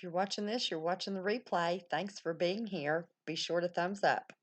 If you're watching this, you're watching the replay. Thanks for being here. Be sure to thumbs up.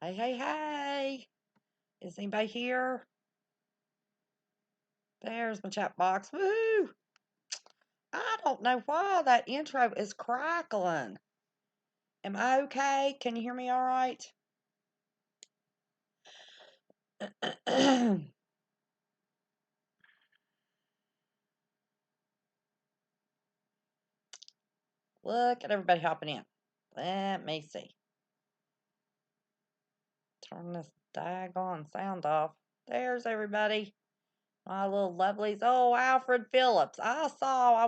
Hey, hey, hey. Is anybody here? There's my chat box. Woo! I don't know why that intro is crackling. Am I okay? Can you hear me all right? Look at everybody hopping in. Let me see. Turn this daggone sound off. There's everybody. My little lovelies. Oh, Alfred Phillips. I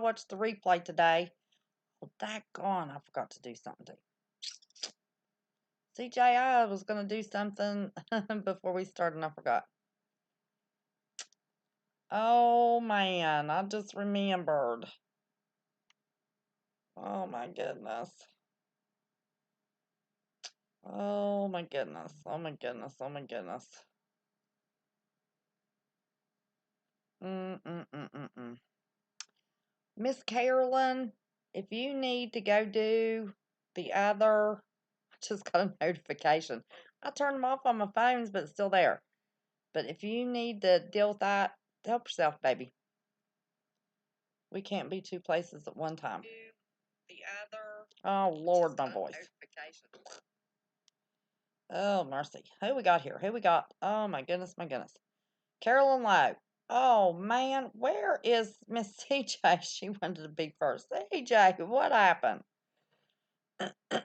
watched the replay today. Well, daggone, I forgot to do something. CJ, I was going to do something before we started and I forgot. Oh, man, I just remembered. Oh, my goodness. Oh, my goodness. Oh, my goodness. Oh, my goodness. Miss Carolyn, if you need to go do the other, I just got a notification. I turned them off on my phones, but it's still there. But if you need to deal with that, help yourself, baby. We can't be two places at one time. The other. Oh, Lord, my voice. Oh, mercy. Who we got here? Who we got? Oh, my goodness, my goodness. Carolyn Lowe. Oh, man, where is Miss CJ? She wanted to be first. CJ, what happened?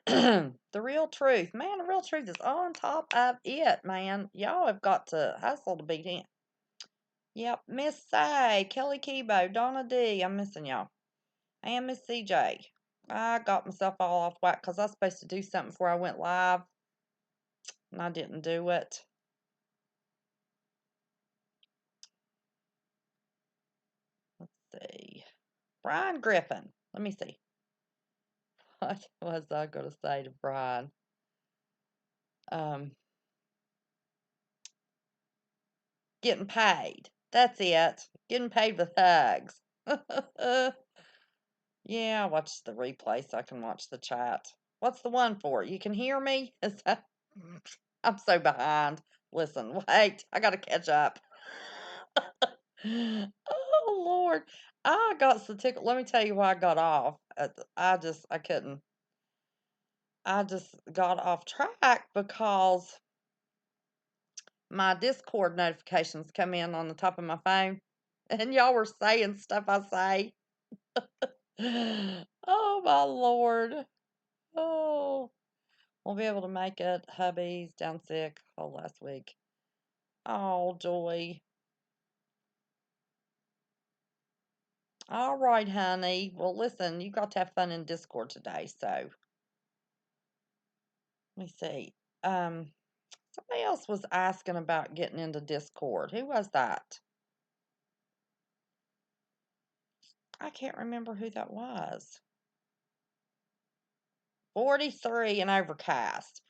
The real truth. Man, the real truth is on top of it, man. Y'all have got to hustle to beat him. Yep, Miss Say, Kelly Kebo, Donna D. I'm missing y'all. And Miss CJ. I got myself all off whack because I was supposed to do something before I went live. And I didn't do it. Let's see. Brian Griffin. Let me see. What was I going to say to Brian? Getting paid. That's it. Getting paid with hugs. Yeah, I watched the replay so I can watch the chat. What's the one for? You can hear me? Is that... I'm so behind. Listen, wait, I gotta catch up. Oh, Lord. I got so tickled. Let me tell you why I got off. I couldn't. I just got off track because my Discord notifications come in on the top of my phone. And y'all were saying stuff I say. Oh, my Lord. Oh. Won't be able to make it. Hubby's down sick all last week. Oh, joy. All right, honey. Well, listen, you got to have fun in Discord today, so let me see. Somebody else was asking about getting into Discord. Who was that? I can't remember who that was. 43 and overcast.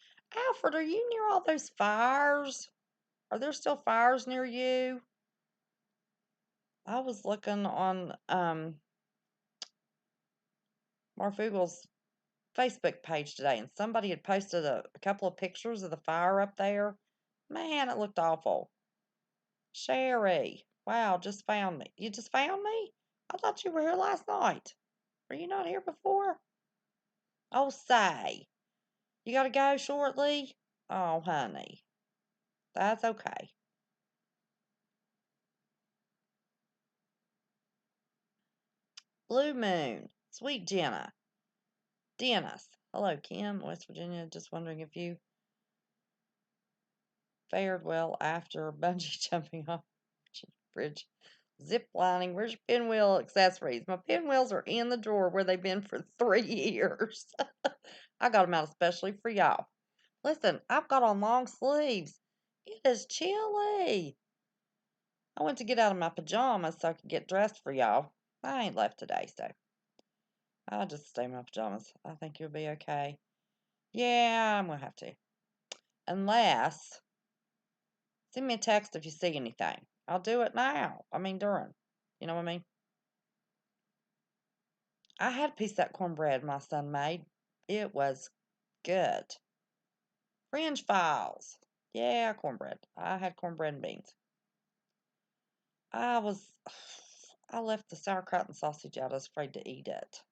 Alfred, are you near all those fires? Are there still fires near you? I was looking on Marfugel's Facebook page today, and somebody had posted a couple of pictures of the fire up there. Man, it looked awful. Sherry, wow, just found me. You just found me? I thought you were here last night. Were you not here before? Oh, say, you gotta go shortly? Oh, honey, that's okay. Blue Moon, Sweet Jenna, Dennis. Hello, Kim, West Virginia. Just wondering if you fared well after bungee jumping off the bridge. Zip lining. Where's your pinwheel accessories? My pinwheels are in the drawer where they've been for 3 years. I got them out especially for y'all. Listen, I've got on long sleeves. It is chilly. I went to get out of my pajamas so I could get dressed for y'all. I ain't left today, so I'll just stay in my pajamas. I think you'll be okay. Yeah, I'm gonna have to. Unless, send me a text if you see anything. I'll do it now. I mean, during. You know what I mean? I had a piece of that cornbread my son made. It was good. Fringe files. Yeah, cornbread. I had cornbread and beans. I was, I left the sauerkraut and sausage out. I was afraid to eat it.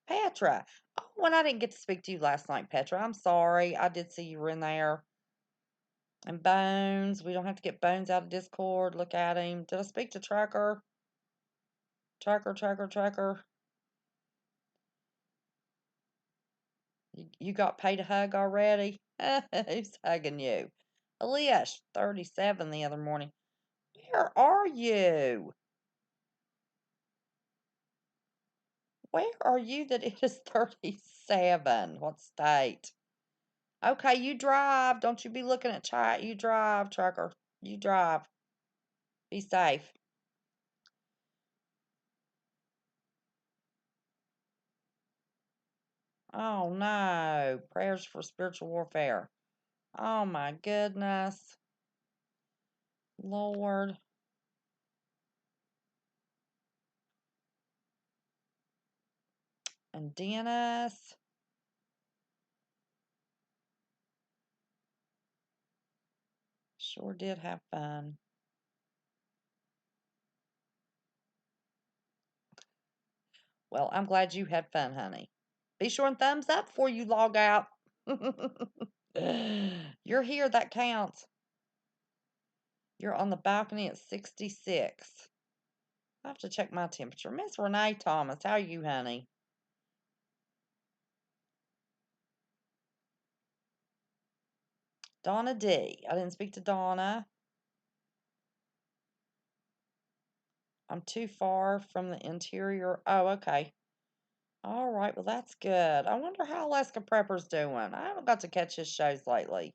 Petra. Oh, when I didn't get to speak to you last night, Petra. I'm sorry. I did see you were in there. And Bones. We don't have to get Bones out of Discord. Look at him. Did I speak to Tracker? Tracker. You got paid a hug already? Who's hugging you? Elias, 37 the other morning. Where are you? Where are you that it is 37? What state? Okay, you drive. Don't you be looking at chat. You drive, trucker. You drive. Be safe. Oh no. Prayers for spiritual warfare. Oh my goodness. Lord. And Dennis. Sure did have fun. Well, I'm glad you had fun, honey. Be sure and thumbs up before you log out. You're here, that counts. You're on the balcony at 66. I have to check my temperature. Miss Renee Thomas, how are you, honey? Donna D. I didn't speak to Donna. I'm too far from the interior. Oh, okay. All right, well, that's good. I wonder how Alaska Prepper's doing. I haven't got to catch his shows lately.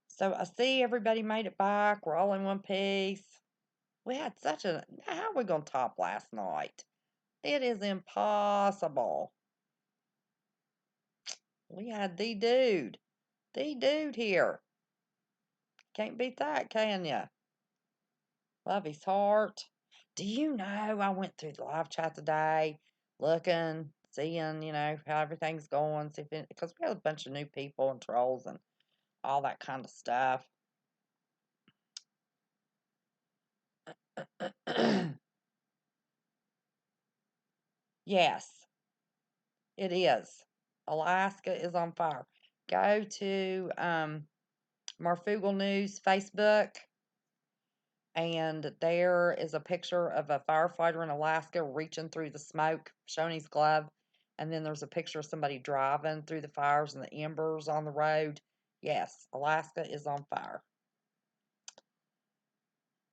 So I see everybody made it back. We're all in one piece. We had such a. How are we going to top last night? It is impossible. We had the dude. The dude here. Can't beat that, can ya? Love his heart. Do you know I went through the live chat today, looking, seeing, how everything's going, see if because we have a bunch of new people and trolls and all that kind of stuff. Yes, it is. Alaska is on fire. Go to Marfugel News Facebook, and there is a picture of a firefighter in Alaska reaching through the smoke, showing his glove. And then there's a picture of somebody driving through the fires and the embers on the road. Yes, Alaska is on fire.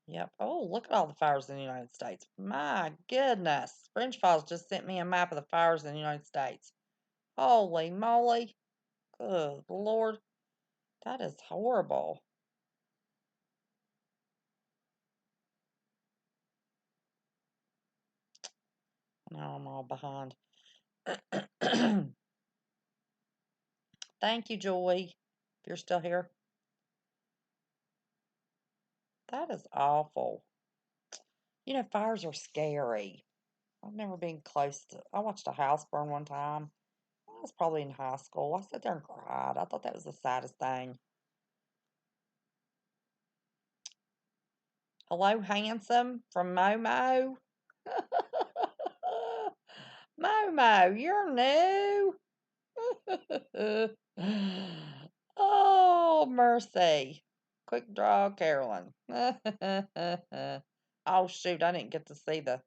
Yep. Oh, look at all the fires in the United States. My goodness. Fringe Files just sent me a map of the fires in the United States. Holy moly. Oh, Lord, that is horrible. Now I'm all behind. Thank you, Joy, if you're still here. That is awful. You know, fires are scary. I've never been close to. I watched a house burn one time. I was probably in high school. I sat there and cried. I thought that was the saddest thing. Hello, handsome from Momo. Momo, you're new. Oh, mercy. Quick draw, Carolyn. Oh, shoot, I didn't get to see the.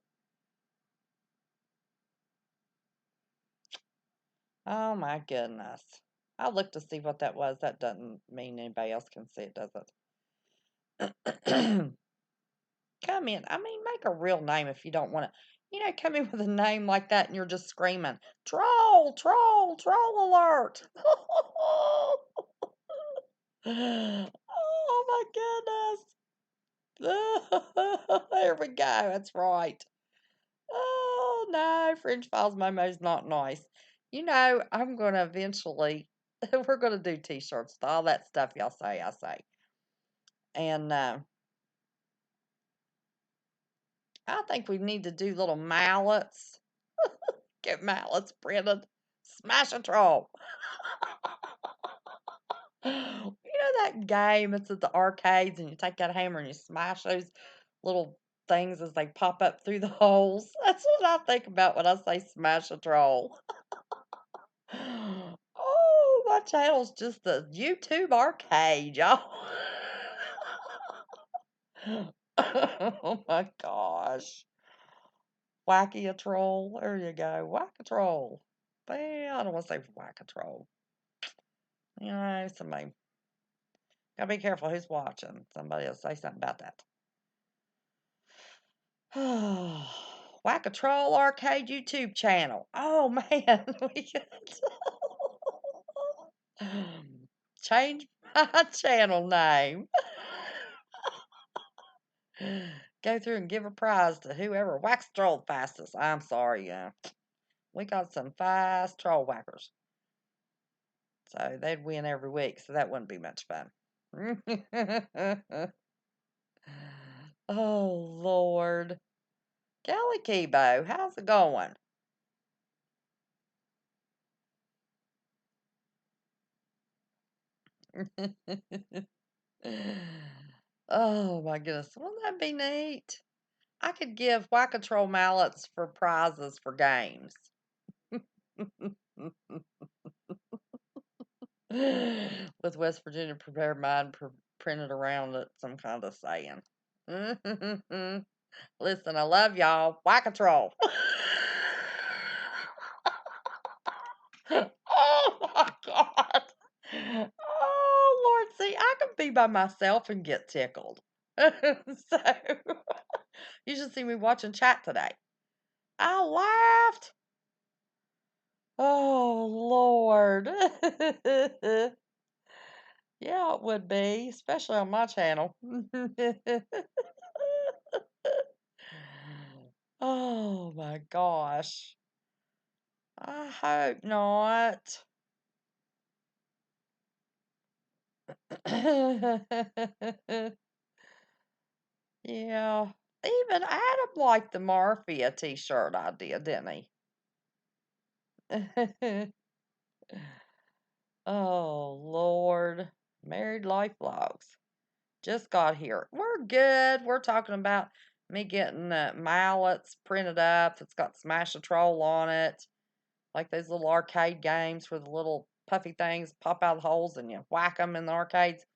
Oh, my goodness. I'll look to see what that was. That doesn't mean anybody else can see it, does it? Come in. I mean, make a real name if you don't want to. Come in with a name like that and you're just screaming, troll, troll, troll alert. Oh my goodness. There we go. That's right. Oh no, French Files Momo's not nice. I'm going to eventually, we're going to do t-shirts, all that stuff y'all say, I say. And I think we need to do little mallets. Get mallets printed. Smash a troll. That game? It's at the arcades, and you take that hammer and you smash those little things as they pop up through the holes. That's what I think about when I say smash a troll. Oh, my channel's just the YouTube arcade, y'all. Oh my gosh. Wacky a troll. There you go. Whack a troll. Well, I don't want to say whack a troll. Somebody gotta be careful who's watching. Somebody will say something about that. Whack a troll arcade YouTube channel. Oh man, we could change my channel name. Go through and give a prize to whoever whacks the troll fastest. I'm sorry, we got some fast troll whackers. So they'd win every week, so that wouldn't be much fun. Oh, Lord. Kelly Kibo, how's it going? Oh, my goodness. Wouldn't that be neat? I could give Whack-A-Troll mallets for prizes for games. With West Virginia Prepared Mind printed around it, some kind of saying. Listen, I love y'all. Whack-A-Troll. Oh my God. Oh Lord, see, I can be by myself and get tickled. So you should see me watching chat today. I laughed. Oh Lord. Yeah, it would be, especially on my channel. Oh my gosh. I hope not. Yeah. Even Adam liked the Morphia t-shirt idea, didn't he? Oh, Lord. Married Life Vlogs. Just got here. We're good. We're talking about me getting mallets printed up that's got Smash a Troll on it. Like those little arcade games where the little puffy things pop out of the holes and you whack them in the arcades.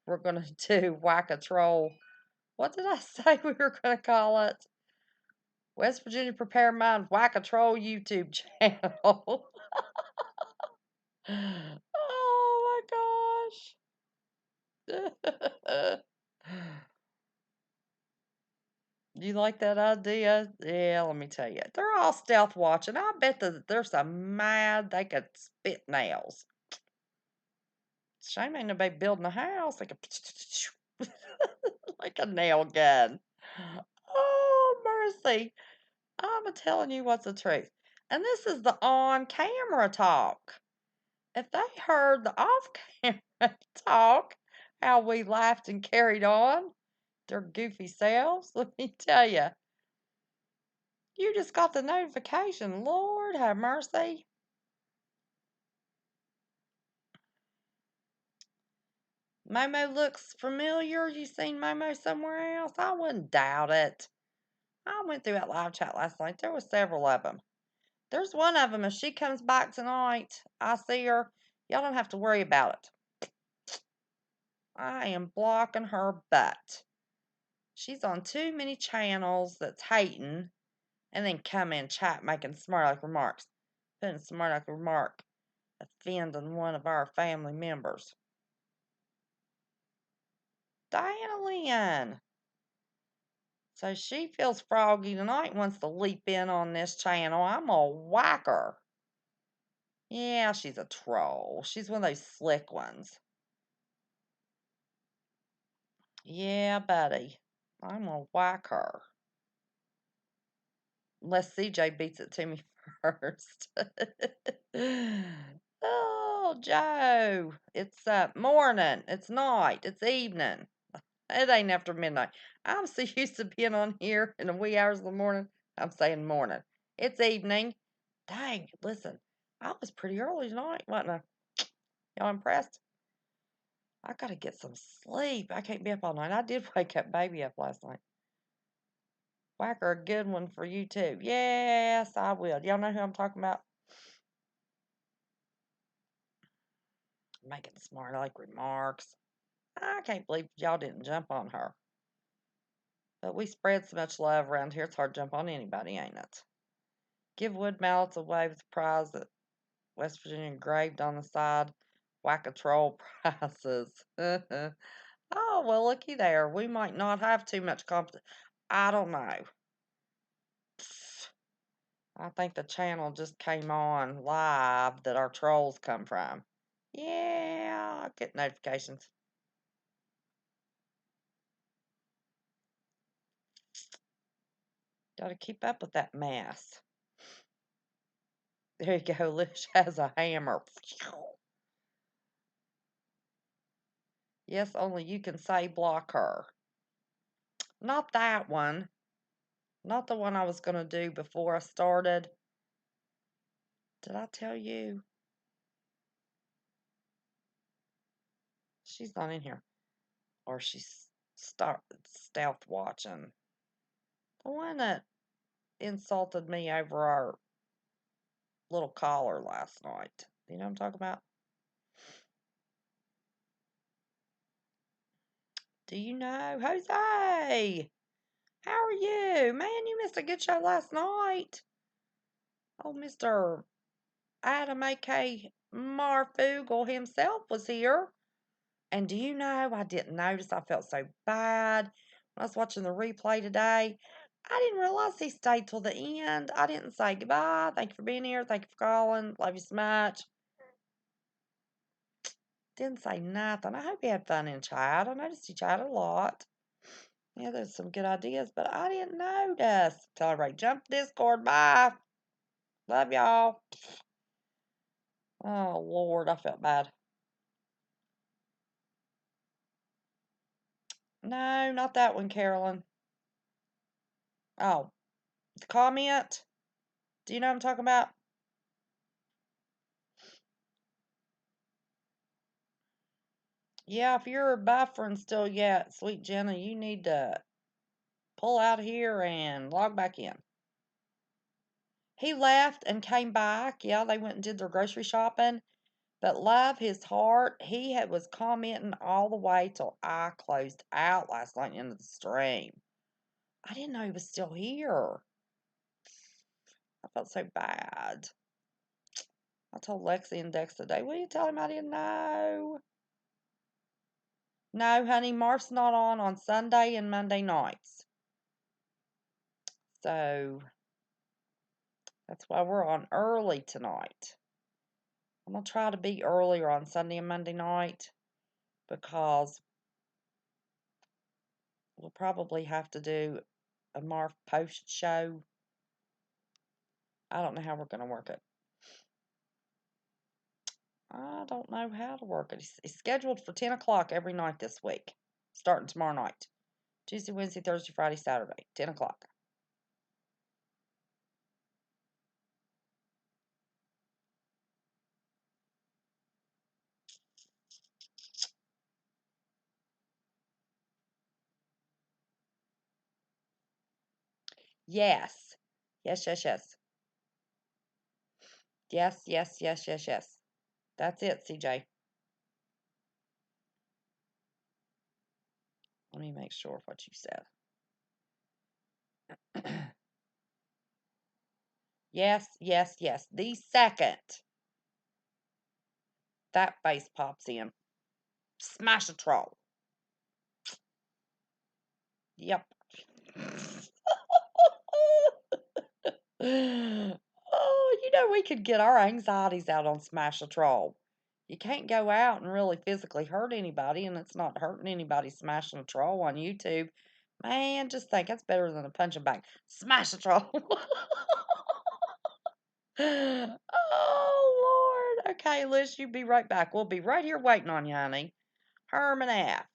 We're going to do Whack a Troll. What did I say we were going to call it? West Virginia Prepare Mind Whack a Troll YouTube channel. Oh my gosh. You like that idea? Yeah, let me tell you. They're all stealth watching. I bet that they're so mad they could spit nails. Shame ain't nobody building a house like a like a nail gun. Oh, mercy. I'm a telling you what's the truth. And this is the on camera talk. If they heard the off camera talk, how we laughed and carried on, their goofy selves, let me tell you, you just got the notification. Lord have mercy. Momo looks familiar. You seen Momo somewhere else? I wouldn't doubt it. I went through that live chat last night. There were several of them. There's one of them. If she comes back tonight, I see her. Y'all don't have to worry about it. I am blocking her butt. She's on too many channels that's hating and then come in chat making smart aleck remarks. Putting smart aleck remark offending one of our family members. Diana Lynn. So she feels froggy tonight, wants to leap in on this channel. I'm a whacker. Yeah, she's a troll. She's one of those slick ones. Yeah, buddy. I'm gonna whack her. Unless CJ beats it to me first. Oh, Joe. It's morning. It's night. It's evening. It ain't after midnight. I'm so used to being on here in the wee hours of the morning. I'm saying morning. It's evening. Dang, listen. I was pretty early tonight, wasn't I? Y'all impressed? I gotta get some sleep. I can't be up all night. I did wake up baby up last night. Whacker, a good one for you too. Yes, I will. Y'all know who I'm talking about? Making smart aleck remarks. I can't believe y'all didn't jump on her. But we spread so much love around here, it's hard to jump on anybody, ain't it? Give wood mallets away with the prize that West Virginia engraved on the side. Whack a troll prizes. Oh, well, looky there. We might not have too much competition. I don't know. I think the channel just came on live that our trolls come from. Yeah, I get notifications. Gotta keep up with that mess. There you go. Lish has a hammer. Yes, only you can say block her. Not that one. Not the one I was going to do before I started. Did I tell you? She's not in here. Or she's stealth watching. The one that insulted me over our little caller last night. You know what I'm talking about? Do you know? Jose! How are you? Man, you missed a good show last night. Oh, Mr. Adam A.K. Marfugel himself was here. And do you know, I didn't notice. I felt so bad when I was watching the replay today. I didn't realize he stayed till the end. I didn't say goodbye. Thank you for being here. Thank you for calling. Love you so much. Didn't say nothing. I hope he had fun in chat. I noticed he chatted a lot. Yeah, there's some good ideas, but I didn't notice. Tell everybody, jump Discord. Bye. Love y'all. Oh, Lord, I felt bad. No, not that one, Carolyn. Oh, the comment. Do you know what I'm talking about? Yeah, if you're buffering still yet, sweet Jenna, you need to pull out here and log back in. He left and came back. Yeah, they went and did their grocery shopping. But love his heart, was commenting all the way till I closed out last night into the stream. I didn't know he was still here. I felt so bad. I told Lexi and Dex today, will you tell him I didn't know? No, honey, Marf's not on Sunday and Monday nights. So that's why we're on early tonight. I'm going to try to be earlier on Sunday and Monday night. because we'll probably have to do a Marv post show. I don't know how we're going to work it. I don't know how to work it. It's scheduled for 10 o'clock every night this week, starting tomorrow night. Tuesday, Wednesday, Thursday, Friday, Saturday, 10 o'clock. Yes. Yes, yes, yes. Yes, yes, yes, yes, yes. That's it, CJ. Let me make sure of what you said. Yes, yes, yes. The second that face pops in, smash a troll. Yep. Oh, we could get our anxieties out on Smash a Troll. You can't go out and really physically hurt anybody, and it's not hurting anybody smashing a troll on YouTube. Man, just think that's better than a punching bag. Smash a troll. Oh, Lord. Okay, Liz, you be right back. We'll be right here waiting on you, honey. Herman F.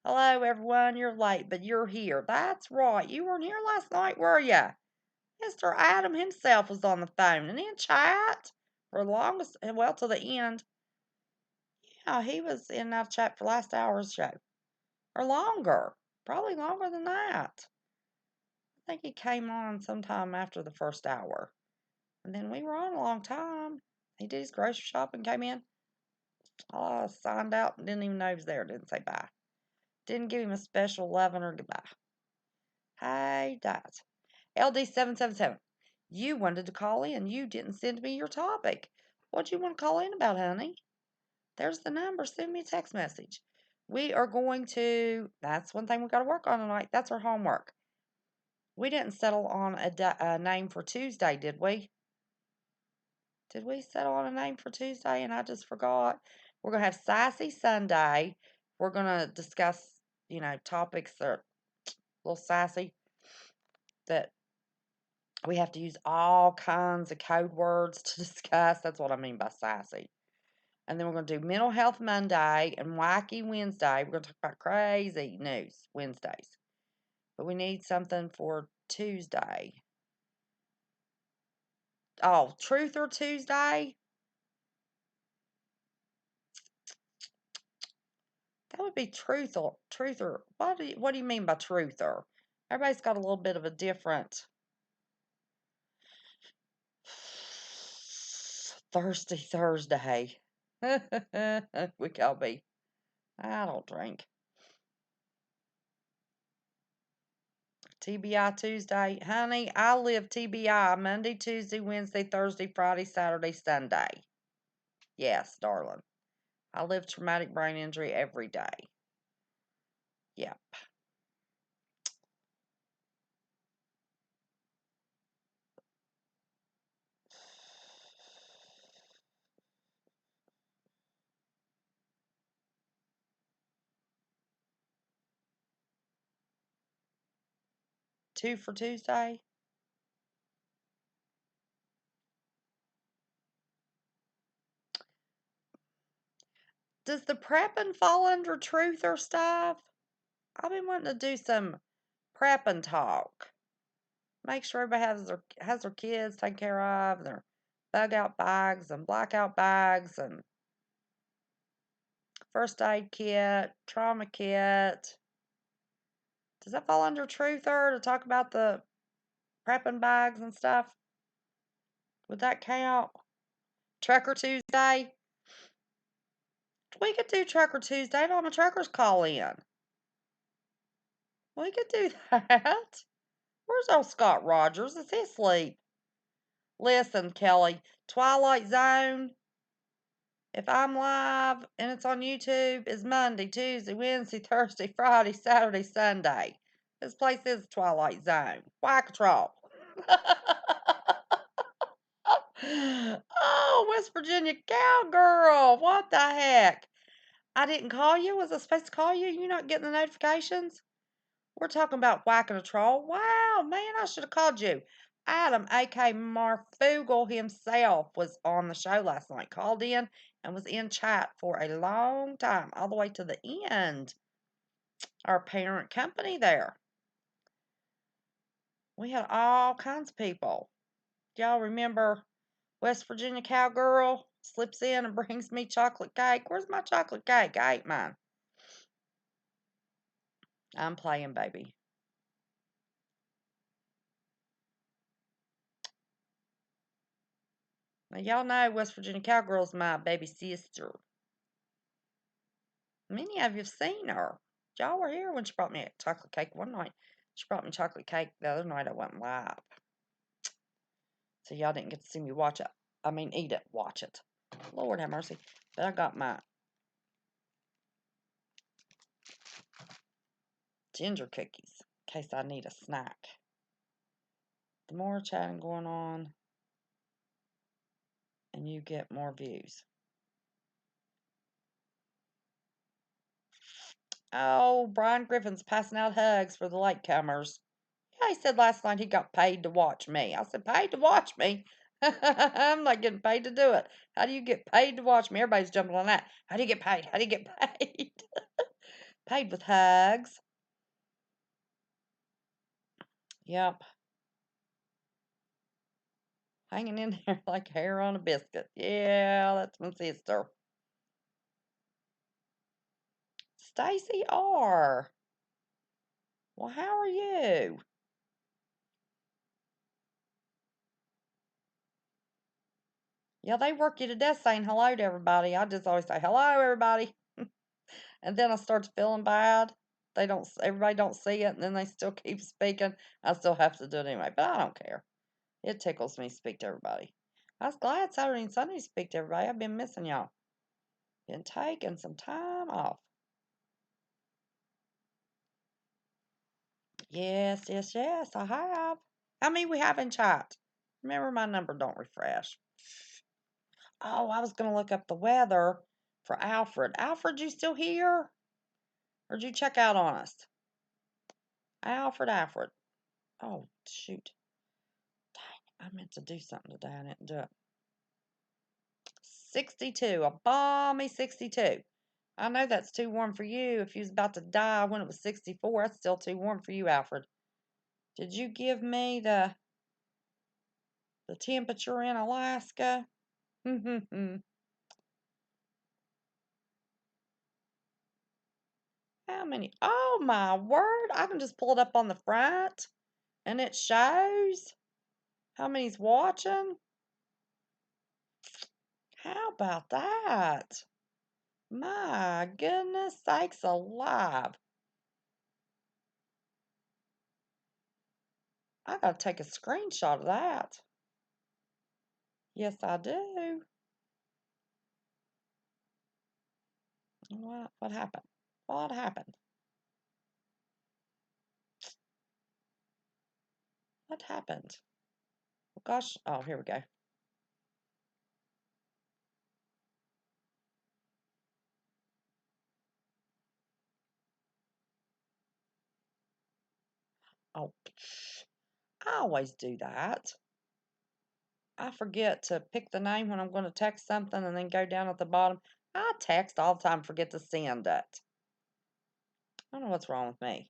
Hello, everyone. You're late, but you're here. That's right. You weren't here last night, were you? Mr. Adam himself was on the phone and in chat for the longest, well, till the end. Yeah, he was in that chat for last hour's show. Or longer. Probably longer than that. I think he came on sometime after the first hour. And then we were on a long time. He did his grocery shopping, came in. Signed out and didn't even know he was there. Didn't say bye. Didn't give him a special loving or goodbye. Hey, Dad. LD777. You wanted to call in. You didn't send me your topic. What do you want to call in about, honey? There's the number. Send me a text message. We are going to, that's one thing we got to work on tonight. That's our homework. We didn't settle on a name for Tuesday, did we? Did we settle on a name for Tuesday and I just forgot? We're going to have Sassy Sunday. We're going to discuss, topics that are a little sassy, that we have to use all kinds of code words to discuss. That's what I mean by sassy. And then we're going to do Mental Health Monday and Wacky Wednesday. We're going to talk about crazy news Wednesdays. But we need something for Tuesday. Oh, Truth or Tuesday? That would be truth or what do you mean by truther? Everybody's got a little bit of a different Thursday. We gotta be. I don't drink. TBI Tuesday. Honey, I live TBI Monday, Tuesday, Wednesday, Thursday, Friday, Saturday, Sunday. Yes, darling. I live traumatic brain injury every day. Yep. Two for Tuesday. Does the prepping fall under truth or stuff? I've been wanting to do some prepping talk. Make sure everybody has their kids taken care of, their bug out bags and blackout bags and first aid kit, trauma kit. Does that fall under truther to talk about the prepping bags and stuff? Would that count? Trucker Tuesday? We could do Trucker Tuesday on a trucker's call in. We could do that. Where's old Scott Rogers? Is he asleep? Listen, Kelly, Twilight Zone, if I'm live and it's on YouTube, is Monday, Tuesday, Wednesday, Thursday, Friday, Saturday, Sunday. This place is Twilight Zone. Whack-a-troll. Oh, West Virginia cowgirl. What the heck? I didn't call you? Was I supposed to call you? You not getting the notifications? We're talking about whacking a troll. Wow, man, I should have called you. Adam, aka Marfoogle himself, was on the show last night. Called in and was in chat for a long time, all the way to the end. Our parent company there. We had all kinds of people. Y'all remember West Virginia cowgirl slips in and brings me chocolate cake? Where's my chocolate cake? I ate mine. I'm playing, baby. Now, y'all know West Virginia cowgirl's my baby sister. Many of you have seen her. Y'all were here when she brought me a chocolate cake one night. She brought me chocolate cake the other night. I wasn't live. So y'all didn't get to see me watch it. I mean, eat it, watch it. Lord have mercy. But I got my ginger cookies in case I need a snack. The more chatting going on, and you get more views. Oh, Brian Griffin's passing out hugs for the latecomers. Yeah, he said last night he got paid to watch me. I said, paid to watch me? I'm not getting paid to do it. How do you get paid to watch me? Everybody's jumping on that. How do you get paid? How do you get paid? Paid with hugs. Yep. Hanging in there like hair on a biscuit. Yeah, that's my sister. Stacy R. Well, how are you? Yeah, they work you to death saying hello to everybody. I just always say hello, everybody, and then I start feeling bad. They don't. Everybody don't see it, and then they still keep speaking. I still have to do it anyway, but I don't care. It tickles me to speak to everybody. I was glad Saturday and Sunday to speak to everybody. I've been missing y'all. Been taking some time off. Yes, yes, yes, I have. How many we have in chat? Remember, my number don't refresh. Oh, I was going to look up the weather for Alfred. Alfred, you still here? Or did you check out on us? Alfred. Oh, shoot. Dang, I meant to do something today. I didn't do it. 62, a balmy 62. I know that's too warm for you. If you was about to die when it was 64, that's still too warm for you, Alfred. Did you give me the temperature in Alaska? How many? Oh my word! I can just pull it up on the front, and it shows how many's watching. How about that? My goodness sakes alive! I gotta take a screenshot of that. Yes, I do. What happened? What happened? What happened? Oh, gosh. Oh, here we go. Oh, I always do that. I forget to pick the name when I'm going to text something and then go down at the bottom. I text all the time, forget to send it. I don't know what's wrong with me.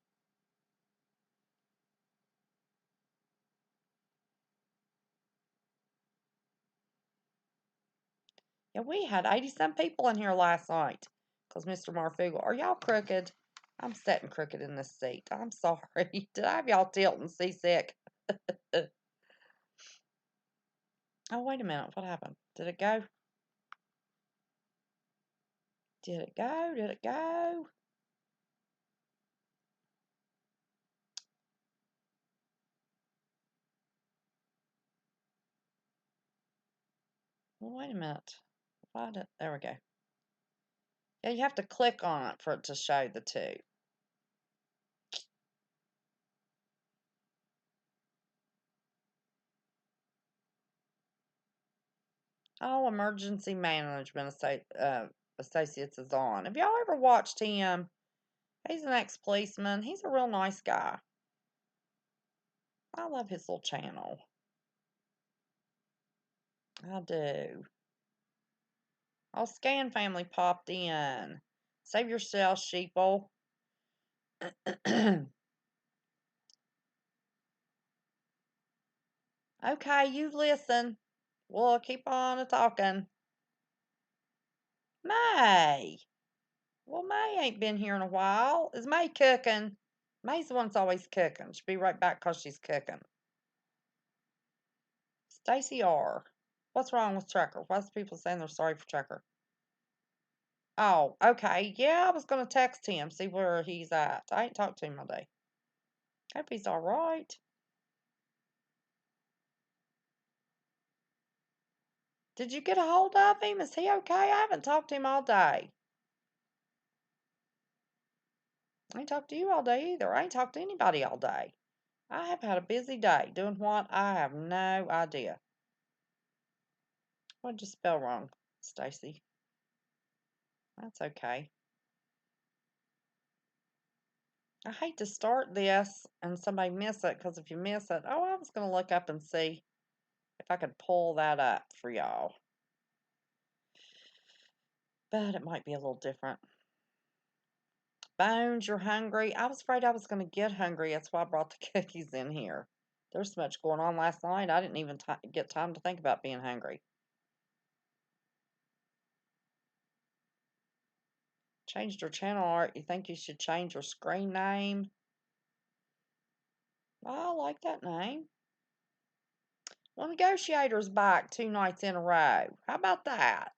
Yeah, we had 80-some people in here last night. Because Mr. Marfoogle, are y'all crooked? I'm sitting crooked in this seat. I'm sorry. Did I have y'all tilting seasick? Oh, wait a minute. What happened? Did it go? Did it go? Did it go? Well, wait a minute. There we go. Yeah, you have to click on it for it to show the two. Oh, emergency management Associates is on. Have y'all ever watched him? He's an ex-policeman. He's a real nice guy. I love his little channel. I do. Oh, Scan Family popped in. Save yourself, sheeple. Okay, you listen. We'll keep on a-talking. May. Well, May ain't been here in a while. Is May cooking? May's the one that's always cooking. She'll be right back because she's cooking. Stacy R. What's wrong with Trucker? Why's people saying they're sorry for Trucker? Oh, okay. Yeah, I was going to text him, see where he's at. I ain't talked to him all day. Hope he's all right. Did you get a hold of him? Is he okay? I haven't talked to him all day. I ain't talked to you all day either. I ain't talked to anybody all day. I have had a busy day. Doing what? I have no idea. What'd you spell wrong, Stacy? That's okay. I hate to start this and somebody miss it, because if you miss it, oh, I was going to look up and see if I could pull that up for y'all. But it might be a little different. Bones, you're hungry? I was afraid I was going to get hungry. That's why I brought the cookies in here. There's so much going on last night, I didn't even get time to think about being hungry. Changed your channel art. You think you should change your screen name? I like that name. Well, Negotiator's back 2 nights in a row. How about that?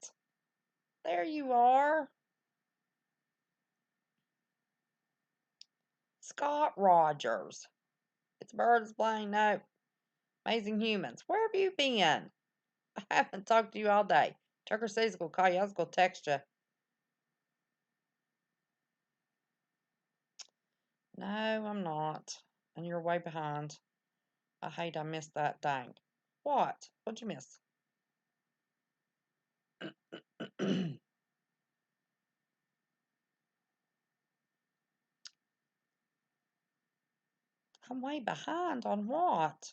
There you are. Scott Rogers. It's Birds Blind. No. Amazing Humans. Where have you been? I haven't talked to you all day. Tucker says he's going to call you. I was going to text you. No, I'm not. And you're way behind. I hate I missed that. Dang. What? What'd you miss? I'm way behind on what?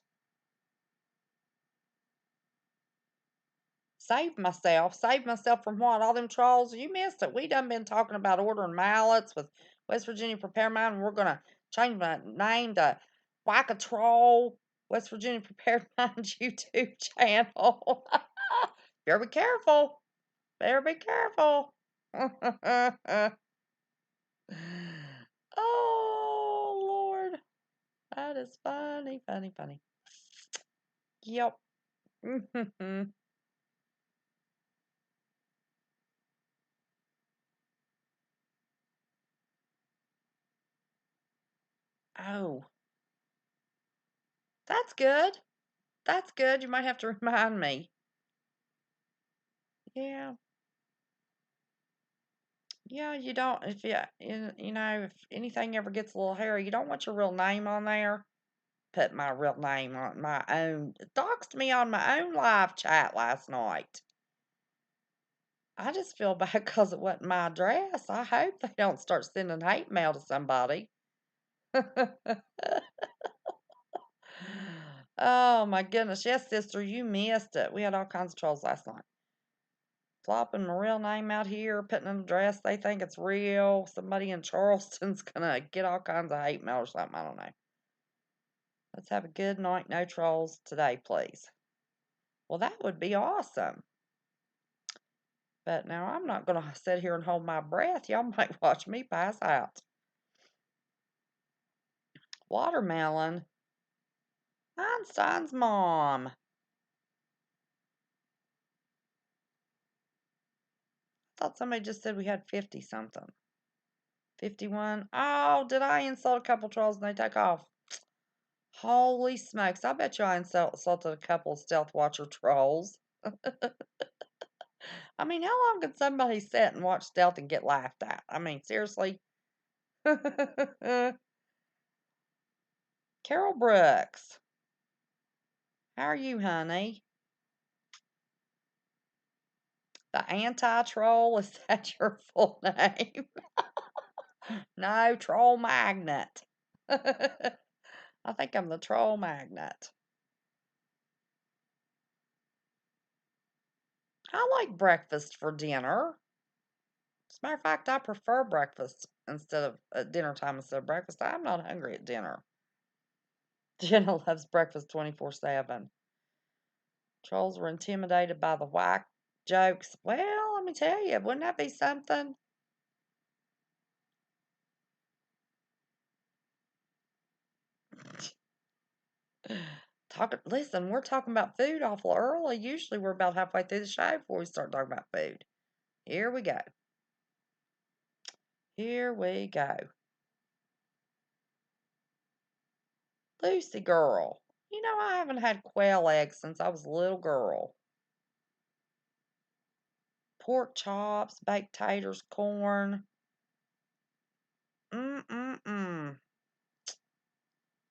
Saved myself. Saved myself from what? All them trolls? You missed it. We done been talking about ordering mallets with West Virginia Prepare Mind, and we're going to change my name to Whack a Troll, West Virginia Prepare Mind YouTube channel. Better be careful. Better be careful. Oh, Lord. That is funny, funny, funny. Yep. Oh, that's good. That's good. You might have to remind me. Yeah. Yeah, you don't, if if anything ever gets a little hairy, you don't want your real name on there. Put my real name on my own. Doxed me on my own live chat last night. I just feel bad because it wasn't my address. I hope they don't start sending hate mail to somebody. Oh my goodness. Yes, sister, you missed it. We had all kinds of trolls last night. Flopping my real name out here, putting an address, they think it's real. Somebody in Charleston's gonna get all kinds of hate mail or something. I don't know. Let's have a good night, no trolls today, please. Well, that would be awesome. But now I'm not gonna sit here and hold my breath. Y'all might watch me pass out. Watermelon. Einstein's mom. I thought somebody just said we had 50 something. 51. Oh, did I insult a couple trolls and they took off? Holy smokes. I bet you I insulted a couple of Stealth Watcher trolls. I mean, how long could somebody sit and watch Stealth and get laughed at? I mean, seriously? Carol Brooks. How are you, honey? The anti-troll, is that your full name? No, troll magnet. I think I'm the troll magnet. I like breakfast for dinner. As a matter of fact, I prefer breakfast instead of dinner time instead of breakfast. I'm not hungry at dinner. Jenna loves breakfast 24/7. Trolls were intimidated by the whack jokes. Well, let me tell you, wouldn't that be something? Listen, we're talking about food awful early. Usually we're about halfway through the show before we start talking about food. Here we go. Here we go. Lucy girl. You know, I haven't had quail eggs since I was a little girl. Pork chops, baked taters, corn. Mm-mm-mm.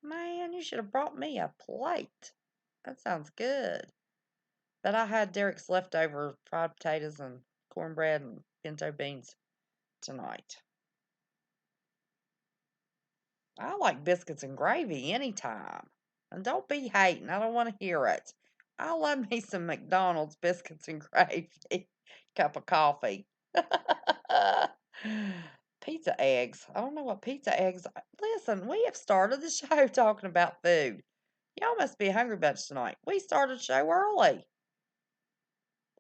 Man, you should have brought me a plate. That sounds good. But I had Derek's leftover fried potatoes and cornbread and pinto beans tonight. I like biscuits and gravy anytime. And don't be hating. I don't want to hear it. I love me some McDonald's biscuits and gravy. Cup of coffee. Pizza eggs. I don't know what pizza eggs are. Listen, we have started the show talking about food. Y'all must be a hungry bunch tonight. We started the show early.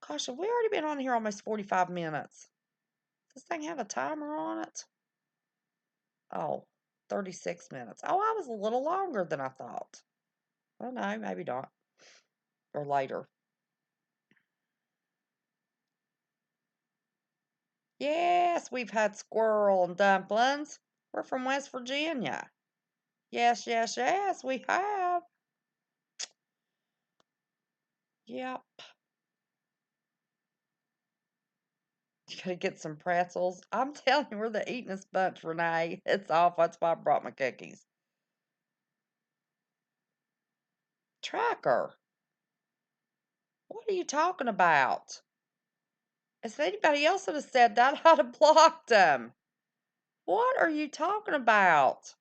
Gosh, have we already been on here almost 45 minutes? Does this thing have a timer on it? Oh, 36 minutes. Oh, I was a little longer than I thought. Oh, no, maybe not. Or later. Yes, we've had squirrel and dumplings. We're from West Virginia. Yes, yes, yes, we have. Yep. You gotta get some pretzels. I'm telling you, we're the eatingest bunch, Renee. It's off. That's why I brought my cookies. Tracker. What are you talking about? If anybody else would have said that, I'd have blocked them. What are you talking about?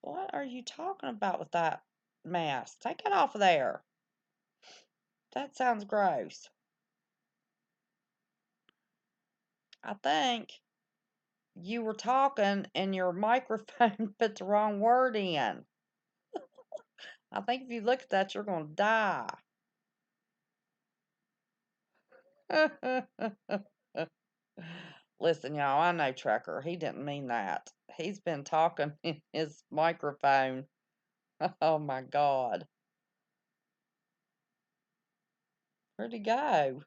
What are you talking about with that mask? Take it off of there. That sounds gross. I think you were talking and your microphone put the wrong word in. I think if you look at that, you're going to die. Listen, y'all, I know Trucker. He didn't mean that. He's been talking in his microphone. Oh my God. Where'd he go?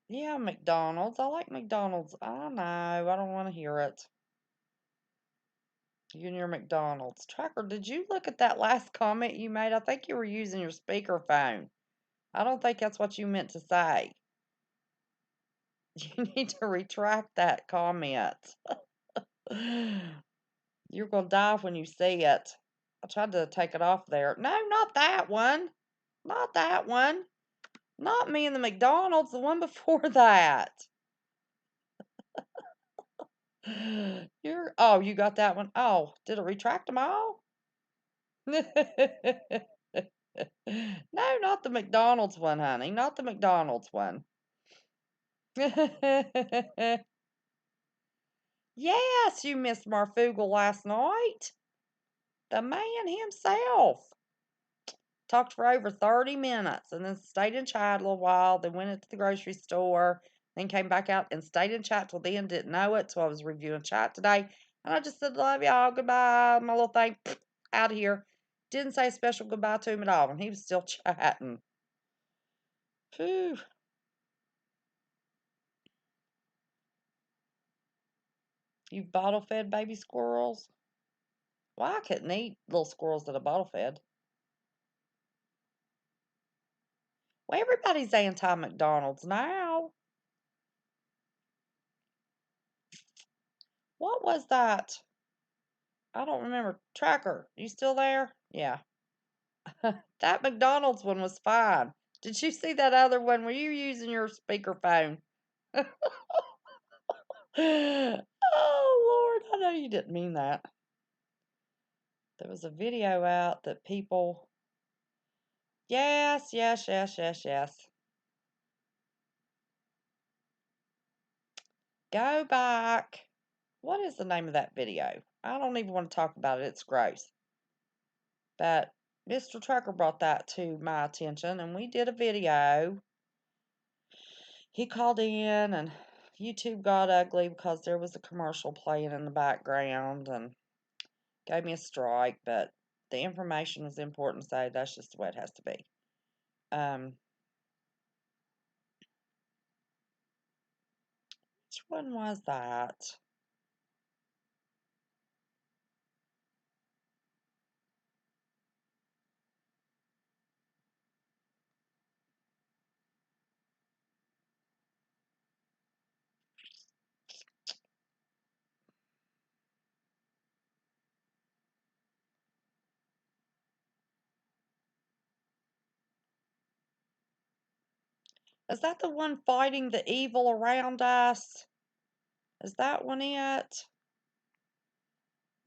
Yeah, McDonald's. I like McDonald's. I know. I don't want to hear it. You and your McDonald's. Tracker, did you look at that last comment you made? I think you were using your speakerphone. I don't think that's what you meant to say. You need to retract that comment. You're going to die when you see it. I tried to take it off there. No, not that one. Not that one. Not me and the McDonald's, the one before that. You got that one. Oh, did it retract them all? No, not the McDonald's one, honey. Not the McDonald's one. Yes, you missed Marfugal last night. The man himself. Talked for over 30 minutes and then stayed in chat a little while, then went into the grocery store, then came back out and stayed in chat till then, didn't know it, so I was reviewing chat today. And I just said, love y'all, goodbye, my little thing, out of here. didn't say a special goodbye to him at all, and he was still chatting. Phew. You bottle fed baby squirrels? Well, I couldn't eat little squirrels that are bottle fed. Well, everybody's anti McDonald's now. What was that? I don't remember. Tracker, you still there? Yeah. That McDonald's one was fine. Did you see that other one? Were you using your speakerphone? Oh, Lord, I know you didn't mean that. There was a video out that people. Yes, yes, yes, yes, yes. Go back. What is the name of that video? I don't even want to talk about it. It's gross. But Mr. Trucker brought that to my attention, and we did a video. He called in, and YouTube got ugly because there was a commercial playing in the background and gave me a strike, but the information was important, so that's just the way it has to be. Which one was that? Is that the one fighting the evil around us? Is that one it?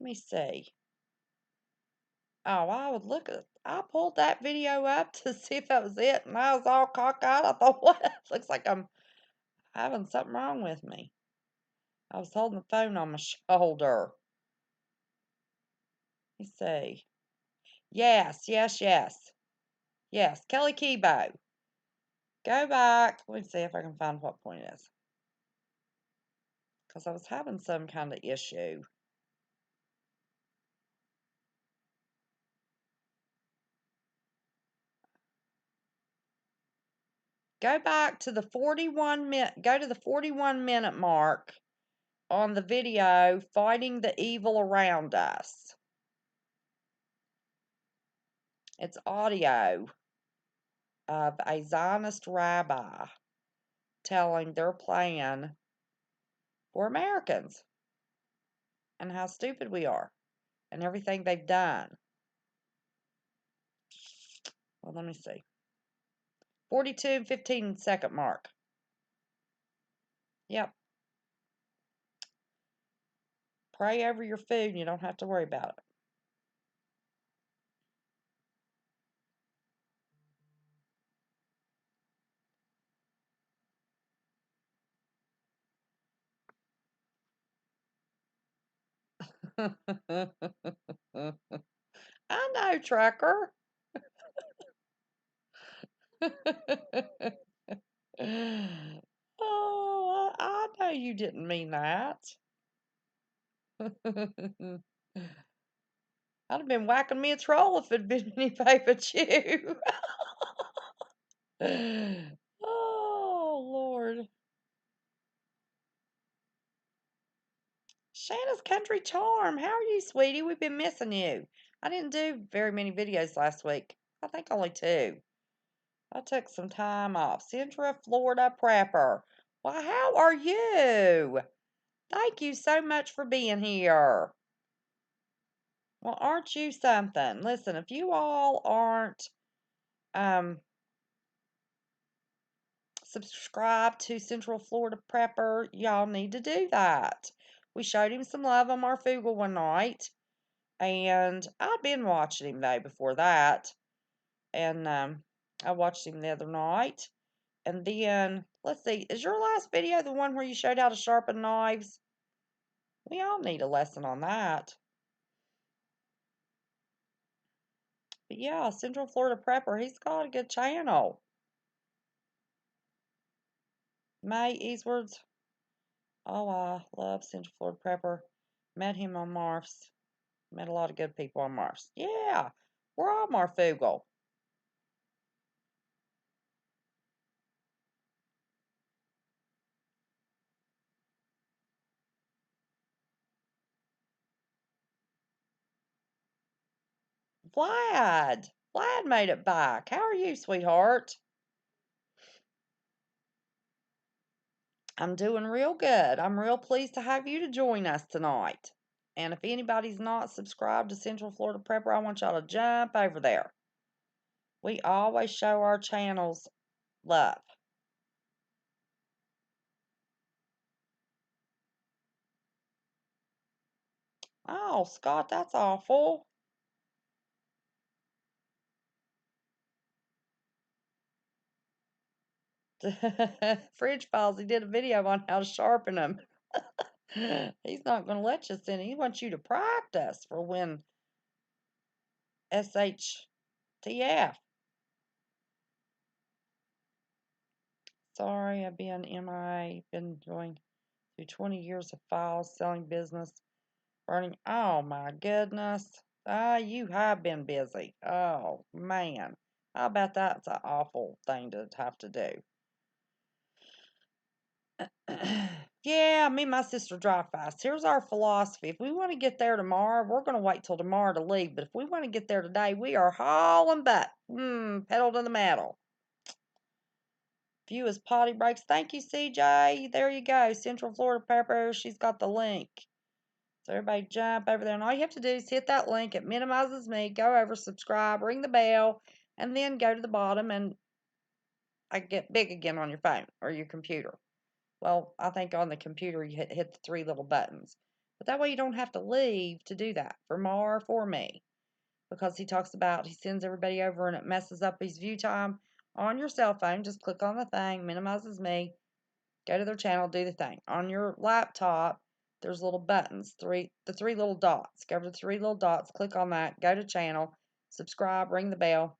Let me see. Oh, I would look at. I pulled that video up to see if that was it, and I was all cockeyed. I thought, what? Looks like I'm having something wrong with me. I was holding the phone on my shoulder. Let me see. Yes, yes, yes. Yes, Kelly Kebo. Go back. Let me see if I can find what point it is. Because I was having some kind of issue. Go back to the 41-minute mark on the video fighting the evil around us. It's audio of a Zionist rabbi telling their plan for Americans and how stupid we are and everything they've done. Well, let me see. 42 and 15-second mark. Yep. Pray over your food and you don't have to worry about it. I know, Trucker. Oh, I know you didn't mean that. I'd have been whacking me a troll if it'd been anybody but you. Oh, Lord. Shanna's Country Charm. How are you, sweetie? We've been missing you. I didn't do very many videos last week. I think only 2. I took some time off. Central Florida Prepper. Why, how are you? Thank you so much for being here. Well, aren't you something? Listen, if you all aren't subscribed to Central Florida Prepper, y'all need to do that. We showed him some love on Marfugal one night, and I'd been watching him though before that, and I watched him the other night, and then let's see, is your last video the one where you showed how to sharpen knives? We all need a lesson on that. But yeah, Central Florida Prepper, he's got a good channel. May Eastwards. Oh, I love Central Florida Prepper. Met him on Marfs. Met a lot of good people on Marfs. Yeah. We're all Marfugal. Vlad. Vlad made it back. How are you, sweetheart? I'm doing real good. I'm real pleased to have you to join us tonight. And if anybody's not subscribed to Central Florida Prepper, I want y'all to jump over there. We always show our channels love. Oh, Scott, that's awful. Fridge Files, he did a video on how to sharpen them. He's not going to let you send it. He wants you to practice for when SHTF. Sorry, I've been MIA, been going through 20 years of files, selling business, burning. Oh my goodness. Ah, you have been busy. Oh man. I bet that's an awful thing to have to do. Yeah, me and my sister drive fast. Here's our philosophy. If we want to get there tomorrow, we're going to wait till tomorrow to leave. But if we want to get there today, we are hauling butt. Pedal to the metal. View as potty breaks. Thank you, CJ. There you go. Central Florida Pepper. She's got the link. So everybody jump over there. And all you have to do is hit that link. It minimizes me. Go over, subscribe, ring the bell, and then go to the bottom and I get big again on your phone or your computer. Well, I think on the computer you hit the three little buttons. But that way you don't have to leave to do that for Mar for me. Because he talks about he sends everybody over and it messes up his view time on your cell phone. Just click on the thing, minimizes me, go to their channel, do the thing. On your laptop, there's little buttons, the three little dots. Go to the three little dots, click on that, go to channel, subscribe, ring the bell,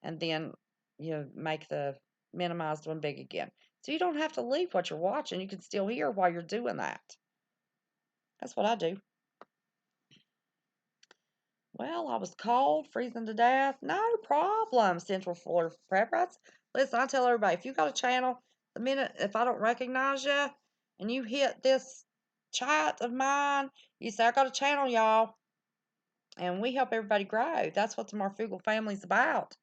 and then you make the minimized one big again. So you don't have to leave what you're watching. You can still hear while you're doing that. That's what I do. Well, I was cold, freezing to death. No problem, Central Florida Prep. Listen, I tell everybody, if you got a channel, the minute if I don't recognize you and you hit this chat of mine, you say, I got a channel, y'all. And we help everybody grow. That's what the Marfugal family's about.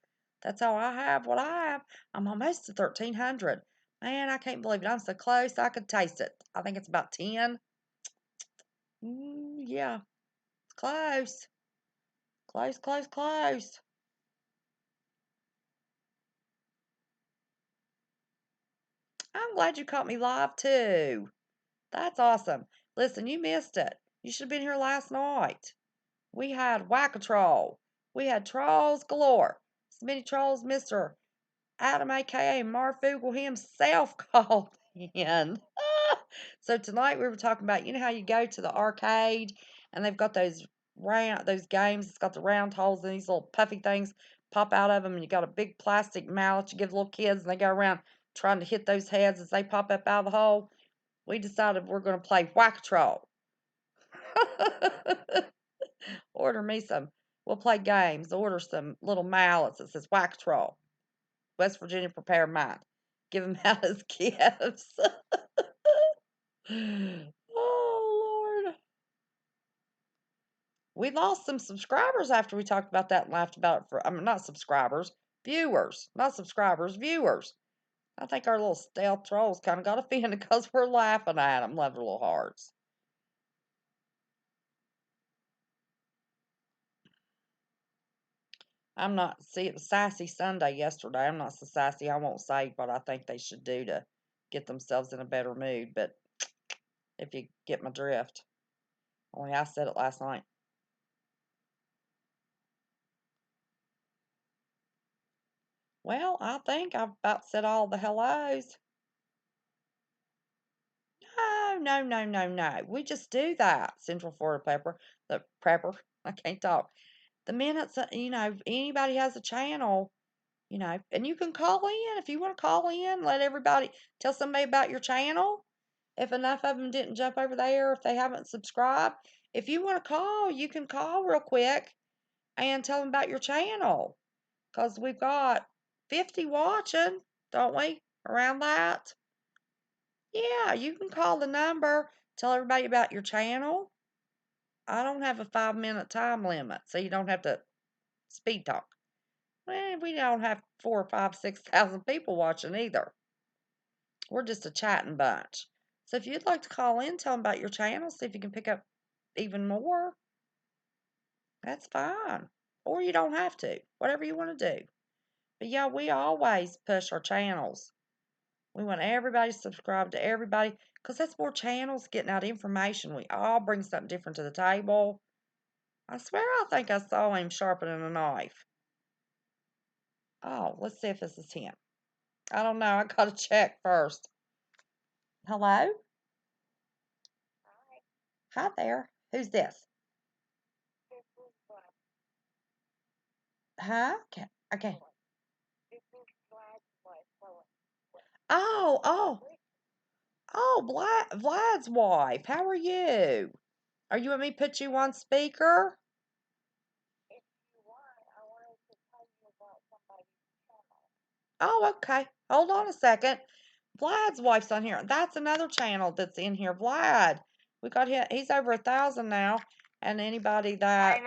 That's how I have what I have. I'm almost to 1,300. Man, I can't believe it. I'm so close. I could taste it. I think it's about 10. Yeah, it's close. Close, close, close. I'm glad you caught me live too. That's awesome. Listen, you missed it. You should have been here last night. We had Whack-A-Troll. We had trolls galore. So many trolls, Mr. Adam, aka Marfugal himself, called in. So tonight we were talking about, you know how you go to the arcade and they've got those games. It's got the round holes and these little puffy things pop out of them, and you got a big plastic mallet you give little kids, and they go around trying to hit those heads as they pop up out of the hole. We decided we're going to play Whack-A-Troll. Order me some. We'll play games. Order some little mallets that says Whack-A-Troll. West Virginia Prepare Mind. Give them out as gifts. Oh, Lord. We lost some subscribers after we talked about that and laughed about it I mean, not subscribers, viewers. Not subscribers, viewers. I think our little stealth trolls kind of got offended because we're laughing at them. Love their little hearts. I'm not, see, it was Sassy Sunday yesterday. I'm not so sassy. I won't say what I think they should do to get themselves in a better mood, but if you get my drift. Only I said it last night. Well, I think I've about said all the hellos. No, no, no, no, no. We just do that, Central Florida Pepper. The Prepper. I can't talk. The minutes, anybody has a channel, and you can call in if you want to call in, let everybody tell somebody about your channel. If enough of them didn't jump over there, if they haven't subscribed, if you want to call, you can call real quick and tell them about your channel. Because we've got 50 watching, don't we? Around that. Yeah, you can call the number, tell everybody about your channel. I don't have a 5-minute time limit, so you don't have to speed talk. Well, we don't have 4 or 5, 6,000 people watching either. We're just a chatting bunch. So if you'd like to call in, tell them about your channel, see if you can pick up even more, that's fine. Or you don't have to, whatever you want to do. But yeah, we always push our channels. We want everybody to subscribe to everybody because that's more channels getting out information. We all bring something different to the table. I swear I think I saw him sharpening a knife. Oh, let's see if this is him. I don't know. I gotta check first. Hello? Hi there. Who's this? Huh? Okay. Okay. Oh, oh, oh, Vlad's wife. How are you? Are you want me to put you on speaker? Oh, okay. Hold on a second. Vlad's wife's on here. That's another channel that's in here. Vlad. We got him. He's over 1,000 now. And anybody that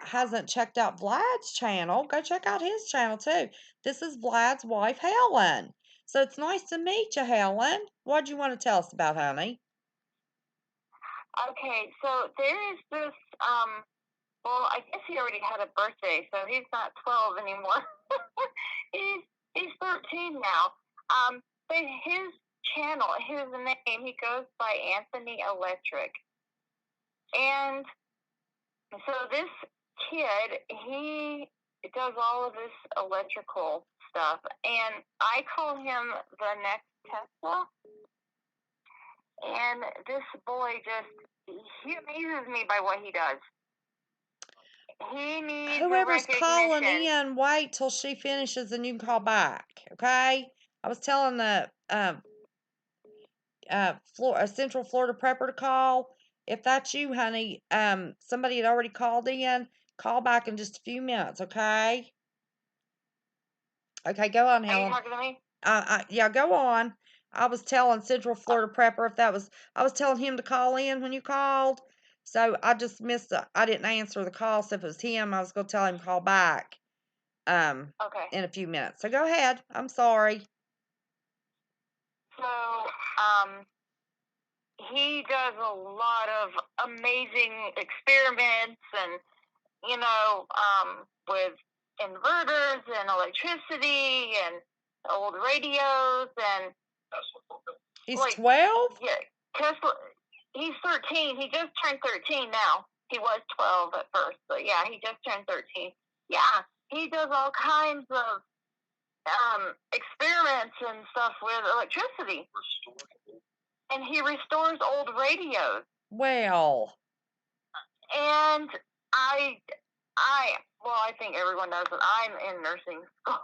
hasn't checked out Vlad's channel, go check out his channel too. This is Vlad's wife, Helen. So it's nice to meet you, Helen. What do you want to tell us about, honey? Okay, so there is this, well, I guess he already had a birthday, so he's not 12 anymore. he's 13 now. But his channel, his name, he goes by Anthony Electric. And so this kid, he does all of this electrical stuff, and I call him the next Tesla. And this boy he amazes me by what he does. He needs Whoever's calling recognition. in, wait till she finishes and you can call back. Okay? I was telling the Central Florida Prepper to call. If that's you, honey, somebody had already called in. Call back in just a few minutes, okay? Okay, go on, Are you Helen. talking to me? Yeah, go on. I was telling Central Florida Prepper if that was, I was telling him to call in when you called. So I just missed I didn't answer the call. So if it was him, I was going to tell him to call back Okay. in a few minutes. So go ahead. I'm sorry. So, he does a lot of amazing experiments and, with inverters and electricity and old radios and He's like 12? yeah, Tesla. He's 13. He just turned 13 now. He was 12 at first, but yeah, he just turned 13. Yeah, he does all kinds of experiments and stuff with electricity, and he restores old radios. Well, And I, I think everyone knows that I'm in nursing school,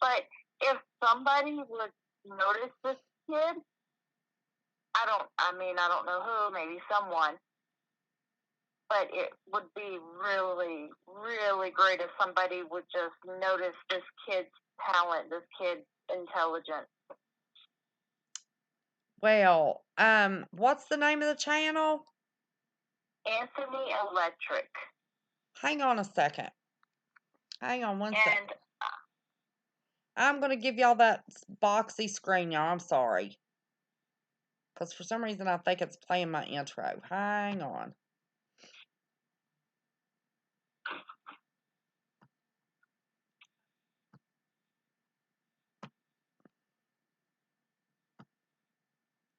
but if somebody would notice this kid, I don't know who, maybe someone, but it would be really, really great if somebody would just notice this kid's talent, this kid's intelligence. well, what's the name of the channel? Anthony Electric. Hang on a second. Hang on one second. And I'm going to give y'all that boxy screen, y'all. I'm sorry. Because for some reason I think it's playing my intro. Hang on.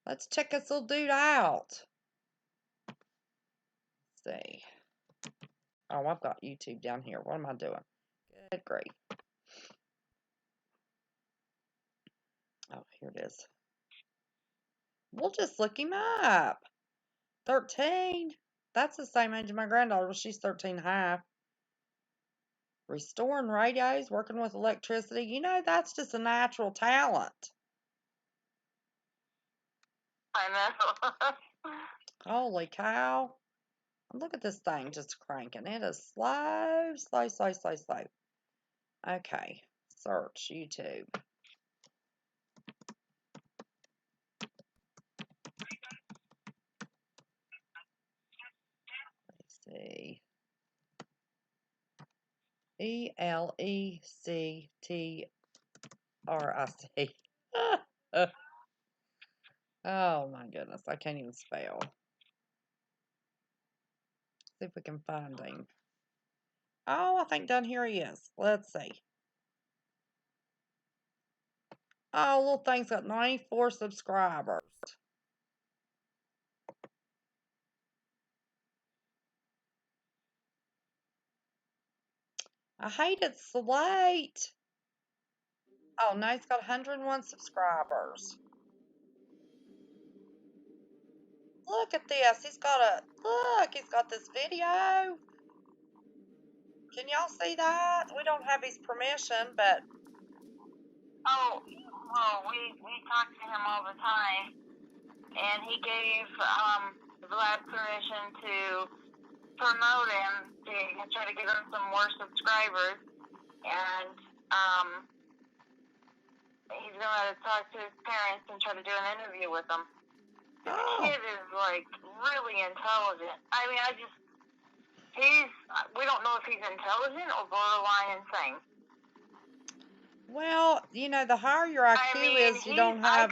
Let's check this little dude out. Let's see. Oh, I've got YouTube down here. What am I doing? Good grief. Oh, here it is. We'll just look him up. 13. That's the same age as my granddaughter. Well, she's 13 and a half. Restoring radios, working with electricity. You know, that's just a natural talent. I know. Holy cow. Look at this thing just cranking. It is slow, slow, slow, slow, slow. Okay, search YouTube. Let's see. ELECTRIC. Oh my goodness, I can't even spell. See if we can find him. Oh, I think down here he is. Let's see. Oh, little thing's got 94 subscribers. I hate it's so late. Oh, now he's got 101 subscribers. Look at this. He's got this video. Can y'all see that? We don't have his permission, but Oh, well, we talk to him all the time, and he gave Vlad permission to promote him to try to get him some more subscribers, and he's gonna talk to his parents and try to do an interview with them. The kid is like really intelligent. I mean, we don't know if he's intelligent or borderline insane. well, you know, the higher your IQ is, you don't have.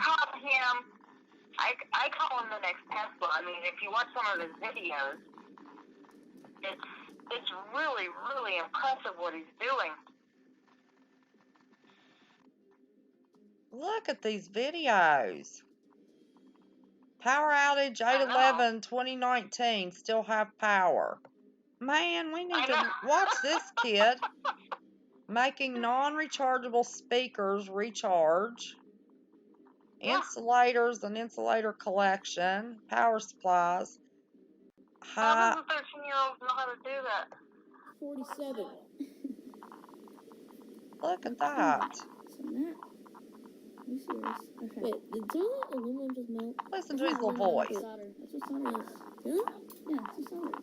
I call him the next Tesla. I mean, if you watch some of his videos, it's really, really impressive what he's doing. Look at these videos. Power outage 8/11/2019. Still have power. Man, we need to watch this kid. Making non-rechargeable speakers recharge. Insulators and insulator collection. Power supplies. How does a 13-year-old know how to do that? 47. Look at that. So that. Are you serious? Okay. Wait, did some of the aluminum just melt? Listen to his little voice. Solder. That's what solder is. Really? Yeah, that's what solder is.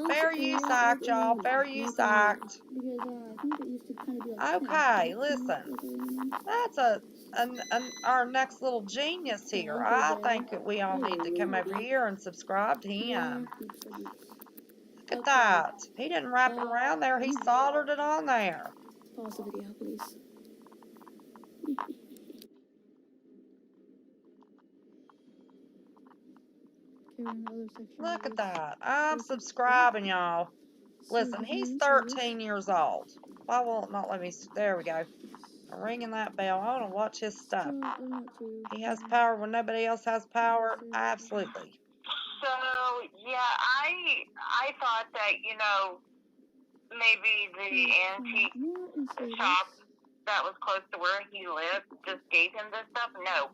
Fair use act, y'all. Fair use act. Because I think it used to kind of be like Okay, listen. That's our next little genius here. I think that we all need to come over here and subscribe to him. Look at that. He didn't wrap it around there. He soldered it on there. Pause the video, please. Look at that. I'm subscribing, y'all. Listen, he's 13 years old. Why won't not let me? There we go. I'm ringing that bell. I want to watch his stuff. He has power when nobody else has power. Absolutely. So yeah, I thought that, you know, maybe the antique shop that was close to where he lived just gave him this stuff. No,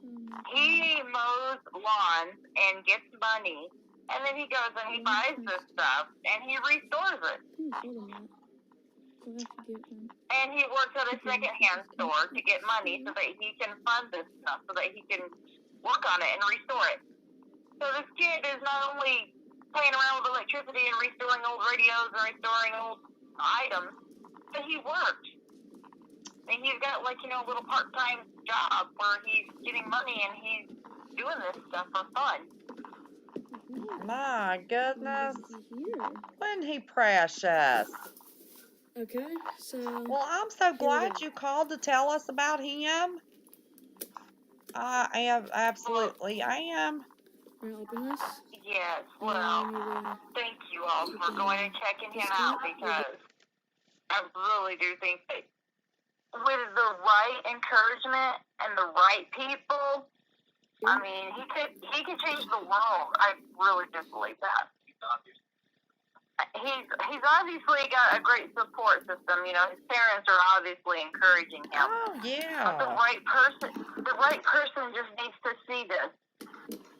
he mows lawns and gets money, and then he goes and he buys this stuff and he restores it. And he works at a secondhand store to get money so that he can fund this stuff, so that he can work on it and restore it. So this kid is not only playing around with electricity and restoring old radios and restoring old items, but he worked. And he's got, like, you know, a little part-time job where he's getting money and he's doing this stuff for fun. My goodness. Wasn't he precious? Okay, so... Well, I'm so glad you called to tell us about him. I am, absolutely, I am. Can I open this? Yes, well, thank you all for going and checking him out, because I really do think that with the right encouragement and the right people, I mean, he could change the world. I really do believe that. He's obviously got a great support system. You know, his parents are obviously encouraging him. Oh, yeah. But the right person just needs to see this.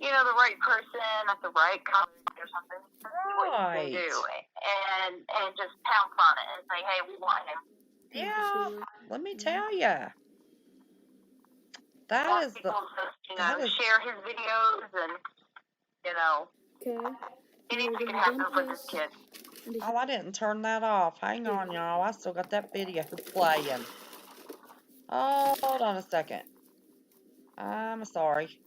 You know, the right person at the right college or something. Right. What he can do and just pounce on it and say, hey, we want him. Yeah, let me tell you. That is the... People just, you know, share his videos and, you know. Okay. He needs to get happen for this kid. Oh, I didn't turn that off. Hang on, y'all. I still got that video playing. Oh, hold on a second. I'm sorry.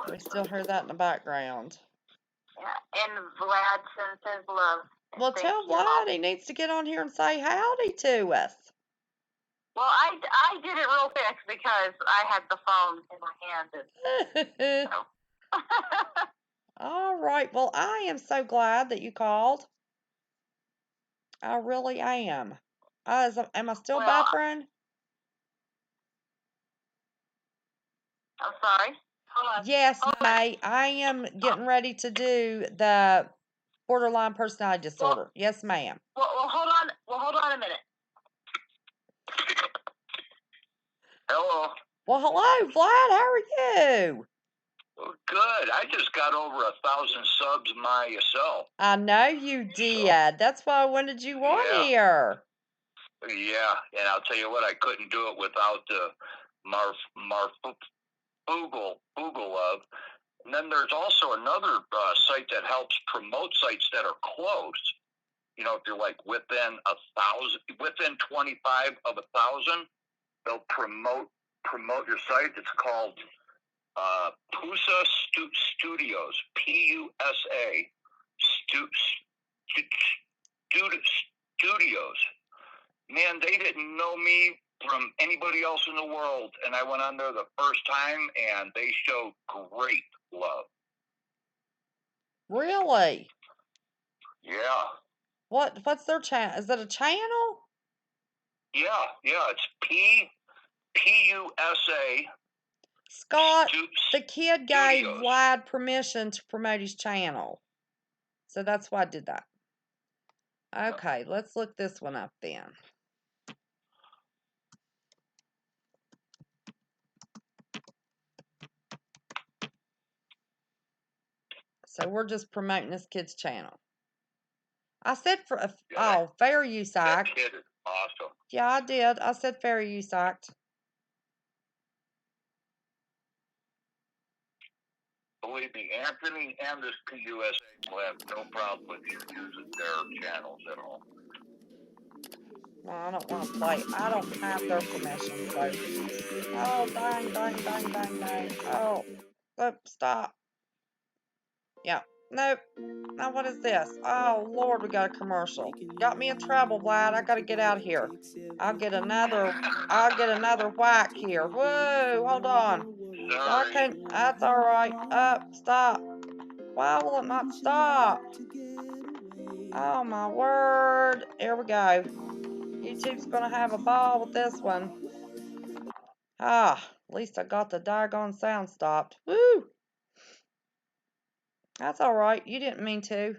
We still hear that in the background. Yeah, and Vlad sends his love. Well, tell Vlad he needs to get on here and say howdy to us. Well, I did it real fast because I had the phone in my hand. All right. Well, I am so glad that you called. I really am. Am I still buffering? I'm sorry. Hold on. Yes, May. I am getting ready to do the borderline personality disorder. Yes, ma'am. Well, hold on. Well, hold on a minute. Hello. Well, hello, Vlad. How are you? Good. I just got over 1,000 subs myself. I know you did. So, that's why I wanted you on here. Yeah, and I'll tell you what, I couldn't do it without the Google love. And then there's also another site that helps promote sites that are closed. You know, if you're like within 1,000, within 25 of 1,000, they'll promote your site. It's called Pusa Studios, Pusa Studios. Man, they didn't know me from anybody else in the world, and I went on there the first time, and they showed great love. Really? Yeah. What's their channel? Is it a channel? Yeah. It's Pusa. Scott, the kid gave Vlad permission to promote his channel. So that's why I did that. Okay, let's look this one up then. So we're just promoting this kid's channel. I said Fair Use Act. That kid is awesome. Yeah, I did. I said Fair Use Act. Believe me, Anthony and this PUSA will have no problem with you using their channels at all. Well, I don't want to play. I don't have their permission, so. Oh, dang. Oh, stop. Yeah, nope. Now what is this? Oh, Lord, we got a commercial. Got me in trouble, Vlad. I gotta get out of here. I'll get another whack here. Whoa, hold on. Sorry. That's alright. Stop. Why will it not stop? Oh, my word. Here we go. YouTube's gonna have a ball with this one. Ah, at least I got the doggone sound stopped. Woo! That's alright. You didn't mean to.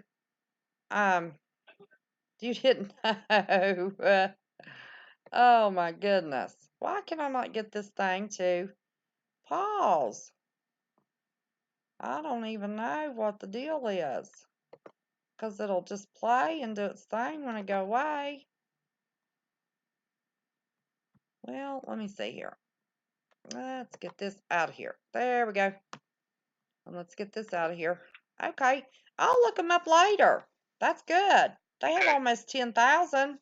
You didn't know. Oh my goodness. Why can I not get this thing to pause? I don't even know what the deal is. Because it'll just play and do its thing when I go away. Well, let me see here. Let's get this out of here. There we go. And let's get this out of here. Okay. I'll look them up later. That's good. They have almost 10,000.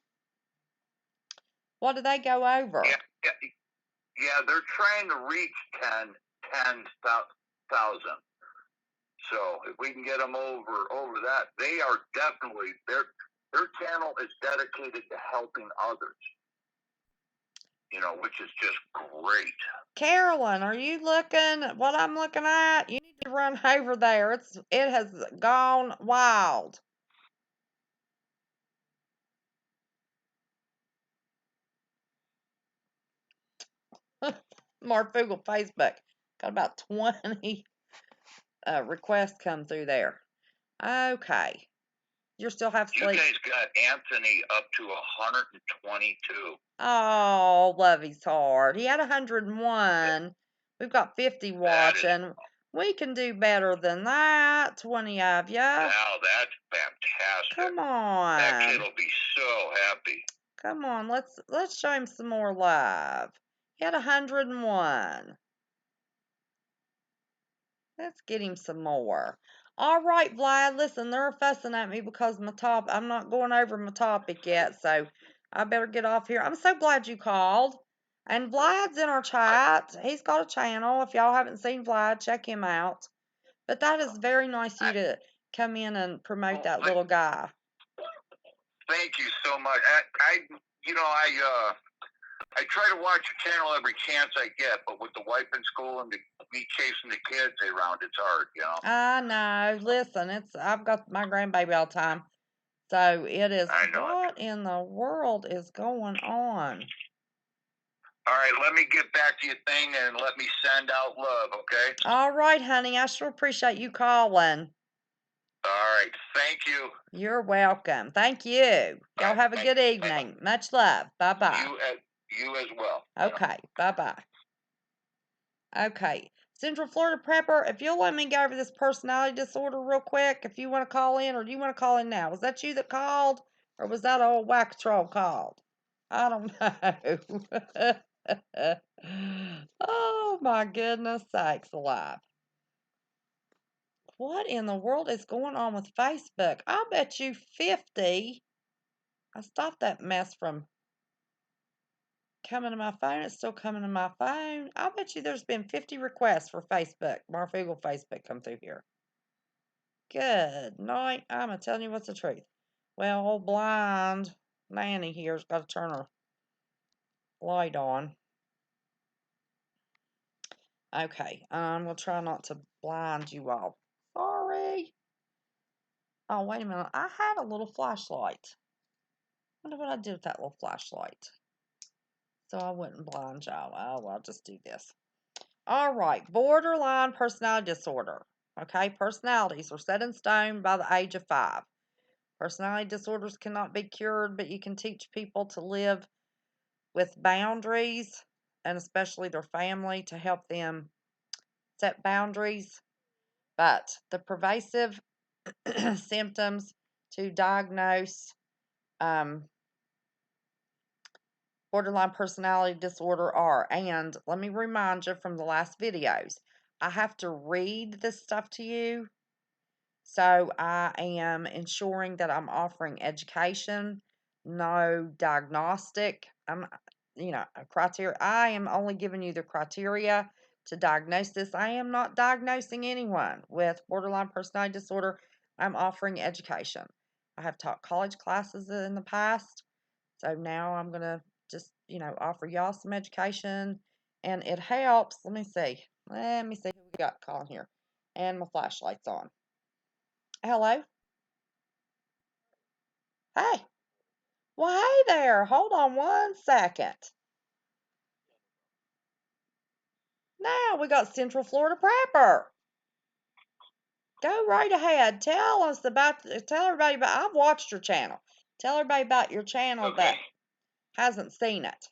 What did they go over? Yeah, they're trying to reach 10,000. So if we can get them over that, they are definitely, their channel is dedicated to helping others. You know, which is just great. Carolyn, are you looking what I'm looking at? You need to run over there. It has gone wild. Marfoogle Facebook. Got about 20 requests come through there. Okay. You still have sleep. You guys got Anthony up to 122. Oh, Lovey's hard. He had 101. We've got 50 watching. We can do better than that. 20 of you. Now that's fantastic. Come on. That kid will be so happy. Come on, let's show him some more love. He had 101. Let's get him some more. All right, Vlad, listen, they're fussing at me because I'm not going over my topic yet, so I better get off here. I'm so glad you called. And Vlad's in our chat. He's got a channel. If y'all haven't seen Vlad, check him out. But that is very nice of you to come in and promote that little guy. Thank you so much. I try to watch your channel every chance I get, but with the wife in school and me chasing the kids around, it's hard, you know. I know. Listen, I've got my grandbaby all the time. So it is. I know. What in the world is going on? All right, let me get back to your thing and let me send out love, okay? All right, honey. I sure appreciate you calling. All right, thank you. You're welcome. Thank you. Y'all have a good evening. Much love. Bye-bye. You as well. Okay. Bye-bye. Okay. Central Florida Prepper, if you'll let me go over this personality disorder real quick, if you want to call in, or do you want to call in now? Was that you that called, or was that old whack troll called? I don't know. Oh, my goodness sakes alive. What in the world is going on with Facebook? I'll bet you 50. I stopped that mess from coming to my phone. It's still coming to my phone. I'll bet you there's been 50 requests for Facebook. Marfoogle Facebook come through here. Good night. I'm telling you what's the truth. Well, old blind Nanny here's got to turn her light on. Okay, I'm going to try not to blind you all. Sorry. Oh, wait a minute. I had a little flashlight. I wonder what I did with that little flashlight. So I wouldn't blind y'all. Oh, I'll just do this. All right, borderline personality disorder. Okay, personalities are set in stone by the age of 5. Personality disorders cannot be cured, but you can teach people to live with boundaries, and especially their family, to help them set boundaries. But the pervasive symptoms to diagnose borderline personality disorder are, and let me remind you from the last videos, I have to read this stuff to you. So I am ensuring that I'm offering education, no diagnostic, criteria. I am only giving you the criteria to diagnose this. I am not diagnosing anyone with borderline personality disorder. I'm offering education. I have taught college classes in the past. So now I'm going to just, offer y'all some education, and it helps. Let me see who we got calling here. And my flashlight's on. Hello? Hey. Well, hey there. Hold on one second. Now we got Central Florida Prepper. Go right ahead. Tell everybody about, I've watched your channel. Tell everybody about your channel that hasn't seen it.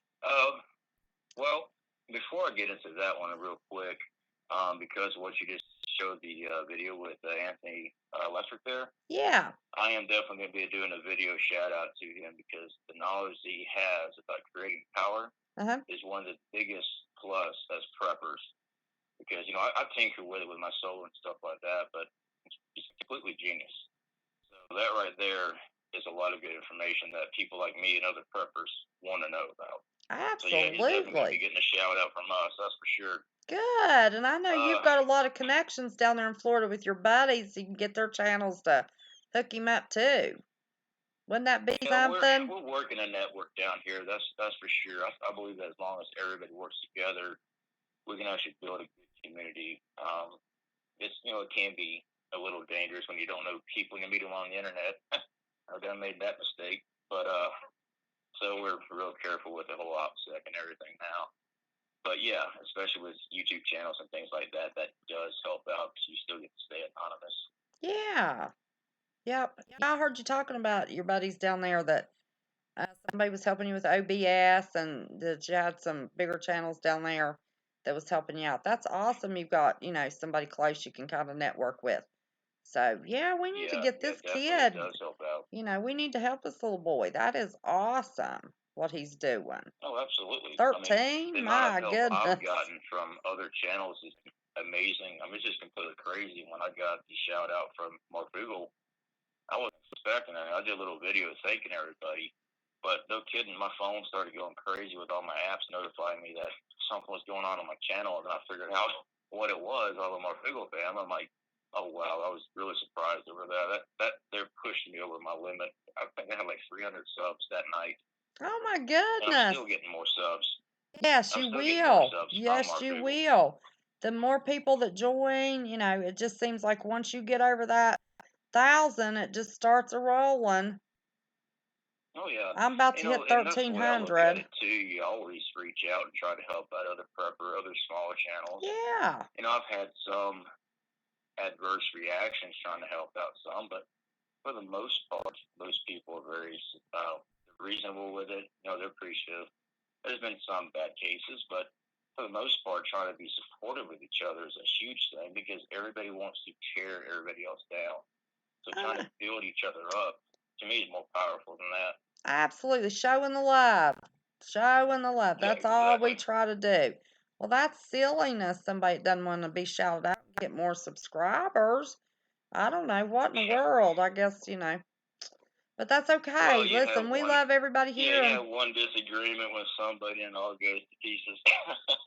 Well, before I get into that one real quick, because what you just showed the video with Anthony Electric there. Yeah. I am definitely going to be doing a video shout out to him because the knowledge that he has about creating power is one of the biggest plus as preppers. Because, I tinker with it with my soul and stuff like that, but it's completely genius. So that right there is a lot of good information that people like me and other preppers want to know about. Absolutely. So yeah, he's definitely going to be getting a shout out from us, that's for sure. Good. And I know you've got a lot of connections down there in Florida with your buddies, so you can get their channels to hook him up too. Wouldn't that be something? We're working a network down here. That's for sure. I believe that as long as everybody works together, we can actually build a good community. It can be a little dangerous when you don't know people and you meet them on the internet. I've done made that mistake, but so we're real careful with the whole OPSEC and everything now. But yeah, especially with YouTube channels and things like that, that does help out because you still get to stay anonymous. Yeah. Yep. I heard you talking about your buddies down there that somebody was helping you with OBS and that you had some bigger channels down there that was helping you out. That's awesome. You've got, somebody close you can kind of network with. So, yeah, we need to get this kid. It does help out. We need to help this little boy. That is awesome what he's doing. Oh, absolutely. 13? My goodness. I've gotten from other channels is amazing. I mean, it's just completely crazy. When I got the shout out from Mark Google, I wasn't expecting it. I did a little video thanking everybody, but no kidding, my phone started going crazy with all my apps notifying me that something was going on my channel, and then I figured out what it was. All of my Google fam, I'm like, oh wow, I was really surprised over that. That they're pushing me over my limit. I think I had like 300 subs that night, Oh my and I'm goodness. still getting more subs. Yes, I'm you still getting more will. subs on Yes, Mark you Google. will. The more people that join, it just seems like once you get over that 1,000, it just starts a rolling. Oh yeah, I'm about to hit and that's the way I look at 1,300. it too. You always reach out and try to help out other prepper, other smaller channels. Yeah. I've had some adverse reactions trying to help out some, but for the most part, most people are very reasonable with it. They're appreciative. There's been some bad cases, but for the most part, trying to be supportive with each other is a huge thing because everybody wants to tear everybody else down. So trying to build each other up, to me, is more powerful than that. Absolutely. Showing the love. Showing the love. That's all we try to do. Well, that's silliness. Somebody doesn't want to be shouted out and get more subscribers. I don't know. What in the world? I guess, But that's okay. Well, listen, we love everybody here. Yeah, you have one disagreement with somebody and it all goes to pieces.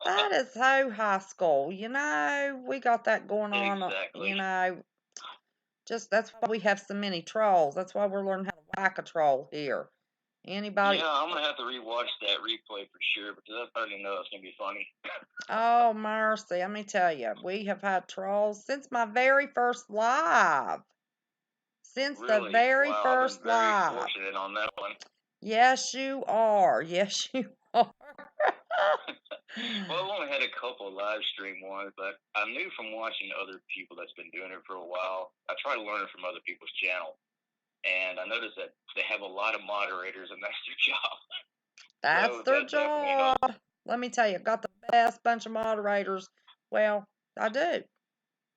That is so high school. We got that going on. Exactly. Just that's why we have so many trolls. That's why we're learning how to whack a troll here. Anybody? Yeah, I'm gonna have to rewatch that replay for sure because I already know it's gonna be funny. Oh, mercy. Let me tell you, we have had trolls since my very first live. Since Really? the very Wow, first I've been very live. fortunate on that one. Yes, you are. Yes, you are. Well, I've only had a couple of live stream ones, but I knew from watching other people that's been doing it for a while. I try to learn it from other people's channel, and I noticed that they have a lot of moderators, and that's their job. That's So their that definitely helps. job. Let me tell you, I've got the best bunch of moderators. Well, I do.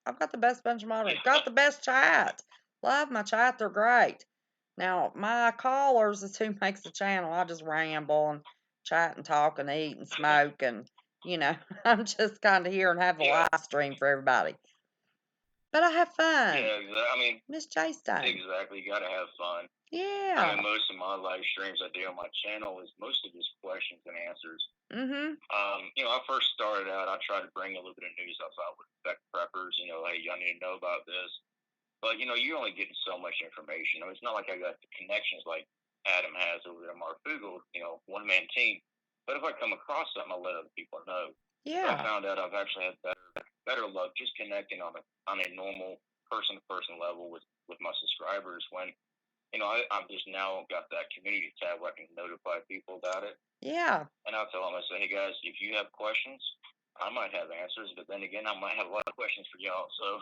I've got the best bunch of moderators. Got the best chat. Love my chat. They're great. Now, my callers is who makes the channel. I just ramble and chat and talk and eat and smoke and, I'm just kind of here and have a live stream for everybody. But I have fun. Yeah, exactly. I mean, Miss J-Stone. Exactly. You gotta have fun. Yeah. I mean, most of my live streams I do on my channel is mostly just questions and answers. Mm-hmm. I first started out, I tried to bring a little bit of news I thought would affect preppers. Hey, y'all need to know about this. But, you're only getting so much information. I mean, it's not like I got the connections like Adam has over there at Mark Google, one-man team. But if I come across something, I'll let other people know. Yeah. So I found out I've actually had better luck just connecting on a normal person-to-person level with my subscribers when, I've just now got that community tab where I can notify people about it. Yeah. And I'll tell them, I say, hey guys, if you have questions, I might have answers, but then again, I might have a lot of questions for y'all. So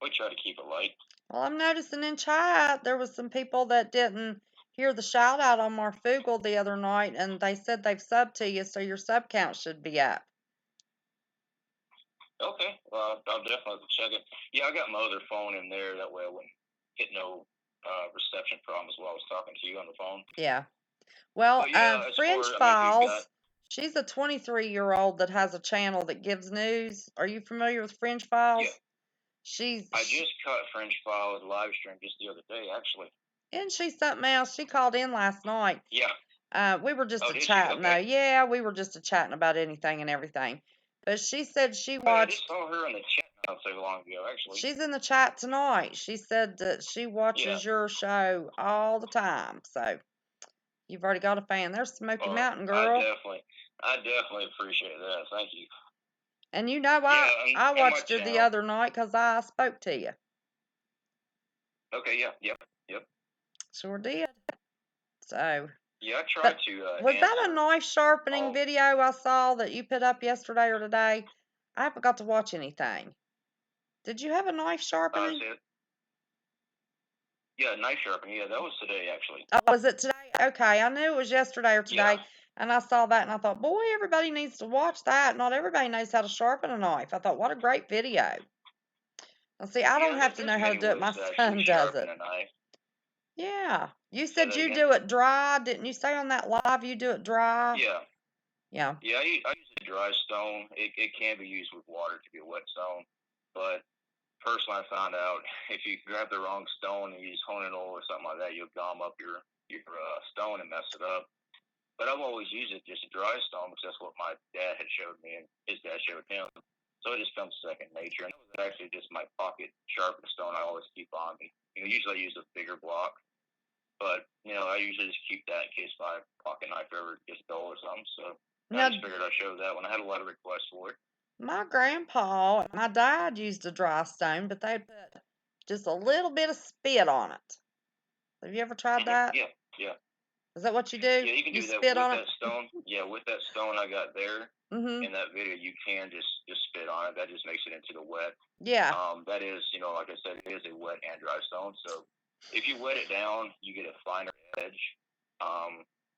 we try to keep it light. Well, I'm noticing in chat there was some people that didn't hear the shout out on Marfoogle the other night, and they said they've subbed to you, so your sub count should be up. Okay, well, I'll definitely check it. Yeah, I got my other phone in there. That way I wouldn't hit no reception problems while I was talking to you on the phone. Yeah. Well, Fringe Files, she's a 23-year-old that has a channel that gives news. Are you familiar with Fringe Files? Yeah. I just caught Fringe Files live stream just the other day, actually. Isn't she something else? She called in last night. Yeah. We were just chatting, though. Yeah, we were just chatting about anything and everything. But she said she watched. I just saw her in the chat not so long ago, actually. She's in the chat tonight. She said that she watches your show all the time. So you've already got a fan. There's Smoky Mountain Girl. I definitely appreciate that. Thank you. And I watched her the other night because I spoke to you. Okay, yep. Sure did. So. Yeah, I tried to. Was that a knife sharpening video I saw that you put up yesterday or today? I haven't got to watch anything. Did you have a knife sharpening? Yeah, knife sharpening. Yeah, that was today, actually. Oh, was it today? Okay, I knew it was yesterday or today. Yeah. And I saw that and I thought, boy, everybody needs to watch that. Not everybody knows how to sharpen a knife. I thought, what a great video. Now, see, I don't have to know how to do it. My son does it. Yeah. You said you do it dry. Didn't you say on that live you do it dry? Yeah. Yeah. Yeah, I use a dry stone. It can be used with water to be a wet stone. But personally, I found out if you grab the wrong stone and use honing oil or something like that, you'll gum up your stone and mess it up. But I've always used it just a dry stone because that's what my dad had showed me and his dad showed him. So it just comes second nature. And it was actually just my pocket sharpened stone I always keep on me. Usually I use a bigger block. But, I usually just keep that in case my pocket knife ever gets dull or something. So Now, I just figured I'd show that one. I had a lot of requests for it. my grandpa and my dad used a dry stone, but they put just a little bit of spit on it. Have you ever tried that? Yeah. Is that what you do? Yeah, you can do that spit with on that stone. Yeah, with that stone I got there Mm-hmm. in that video, you can just spit on it. That just makes it into the wet. Yeah. That is, like I said, it is a wet and dry stone. So if you wet it down, you get a finer edge.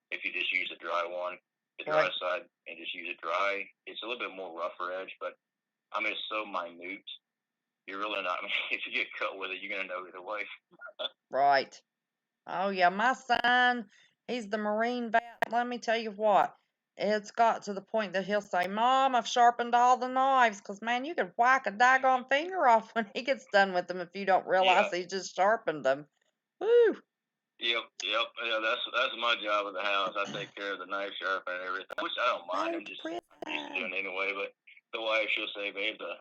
If you just use the dry one, the dry side, and just use it dry, it's a little bit more rougher edge. But it's so minute. You're really not. If you get cut with it, you're gonna know either way. Right. Oh yeah, my son, he's the Marine vet. Let me tell you what, it's got to the point that he'll say, "Mom, I've sharpened all the knives," 'cause man, you could whack a daggone finger off when he gets done with them if you don't realize he's just sharpened them. Woo. Yep. Yeah, that's my job at the house. I take care of the knife sharpening and everything, which I don't mind. I'm just used to doing it anyway. But the wife, she'll say, "Babe, the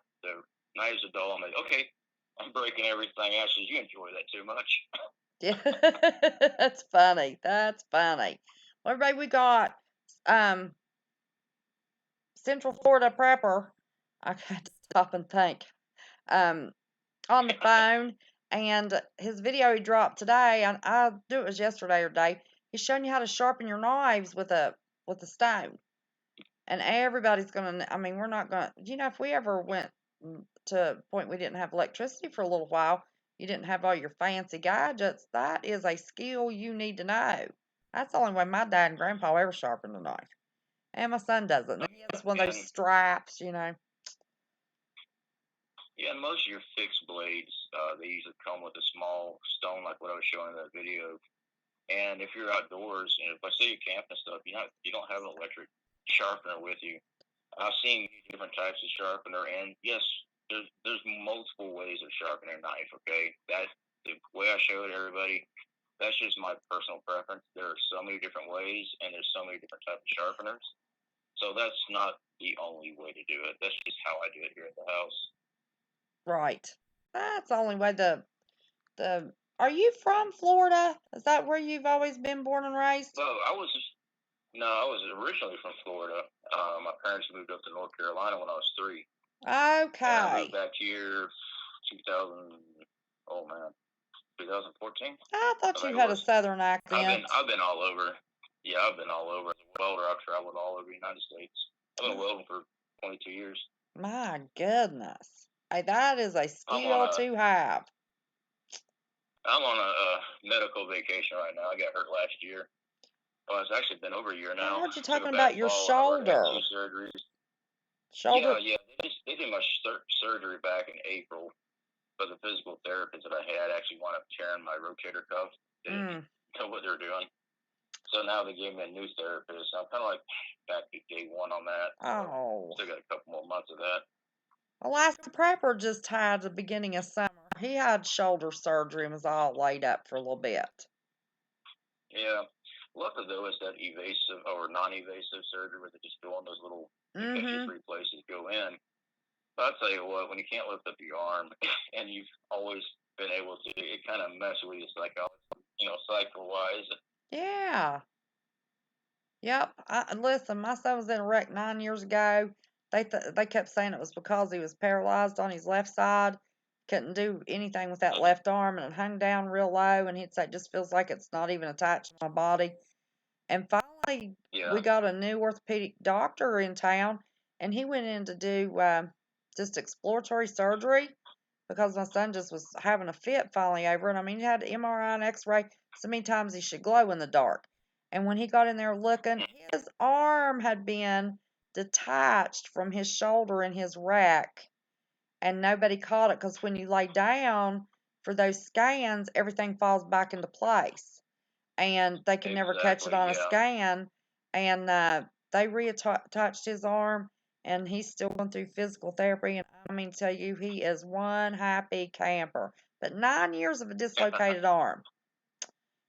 knives are dull." I'm like, "Okay, I'm breaking everything." Actually, you enjoy that too much. Yeah, that's funny. That's funny. Well, everybody, we got Central Florida Prepper. I got to stop and think. On the phone, and his video he dropped today, and I do it was yesterday or day. He's showing you how to sharpen your knives with a stone. And everybody's gonna. We're not gonna. If we ever went to a point we didn't have electricity for a little while, you didn't have all your fancy gadgets. That is a skill you need to know. That's the only way my dad and grandpa ever sharpened a knife, and my son doesn't. And he has one of those straps, Yeah, and most of your fixed blades, they usually come with a small stone, like what I was showing in that video. And if you're outdoors, and if I say you camp and stuff, you don't have an electric sharpener with you. I've seen different types of sharpener, and yes, there's multiple ways of sharpening a knife. Okay, that's the way I showed everybody. That's just my personal preference. There are so many different ways, and there's so many different types of sharpeners. So that's not the only way to do it. That's just how I do it here at the house. Right. That's the only way Are you from Florida? Is that where you've always been born and raised? I was originally from Florida. My parents moved up to North Carolina when I was 3. Okay. And I moved back here 2014. I thought you had a southern accent. I've been all over. Yeah, I've been all over. As a welder, I've traveled all over the United States. I've been welding for 22 years. My goodness. Hey, that is a skill to have. I'm on a medical vacation right now. I got hurt last year. Well, it's actually been over a year now. I heard you talking about your shoulder. Surgeries. Shoulder. Yeah. They did my surgery back in April. But the physical therapist that I had actually wound up tearing my rotator cuff. They didn't know what they were doing. So now they gave me a new therapist. I'm kind of like back to day one on that. Oh. Still got a couple more months of that. Alaska Prepper just had the beginning of summer. He had shoulder surgery and was all laid up for a little bit. Yeah. Luckily, though, it's that evasive or non-evasive surgery where they just go on those little 3 places, go in. But I'll tell you what, when you can't lift up your arm and you've always been able to, it kind of messes with you cycle-wise. Yeah. Yep. Listen, my son was in a wreck 9 years ago. They kept saying it was because he was paralyzed on his left side, couldn't do anything with that left arm, and it hung down real low, and he'd say, it just feels like it's not even attached to my body. And finally, we got a new orthopedic doctor in town, and he went in to do just exploratory surgery because my son just was having a fit finally over it. He had MRI and X-ray so many times he should glow in the dark. And when he got in there looking, his arm had been detached from his shoulder in his wreck, and nobody caught it because when you lay down for those scans, everything falls back into place, and they can never catch it on a scan. And they reattached his arm, and he's still going through physical therapy. And I mean, tell you, he is one happy camper. But 9 years of a dislocated arm,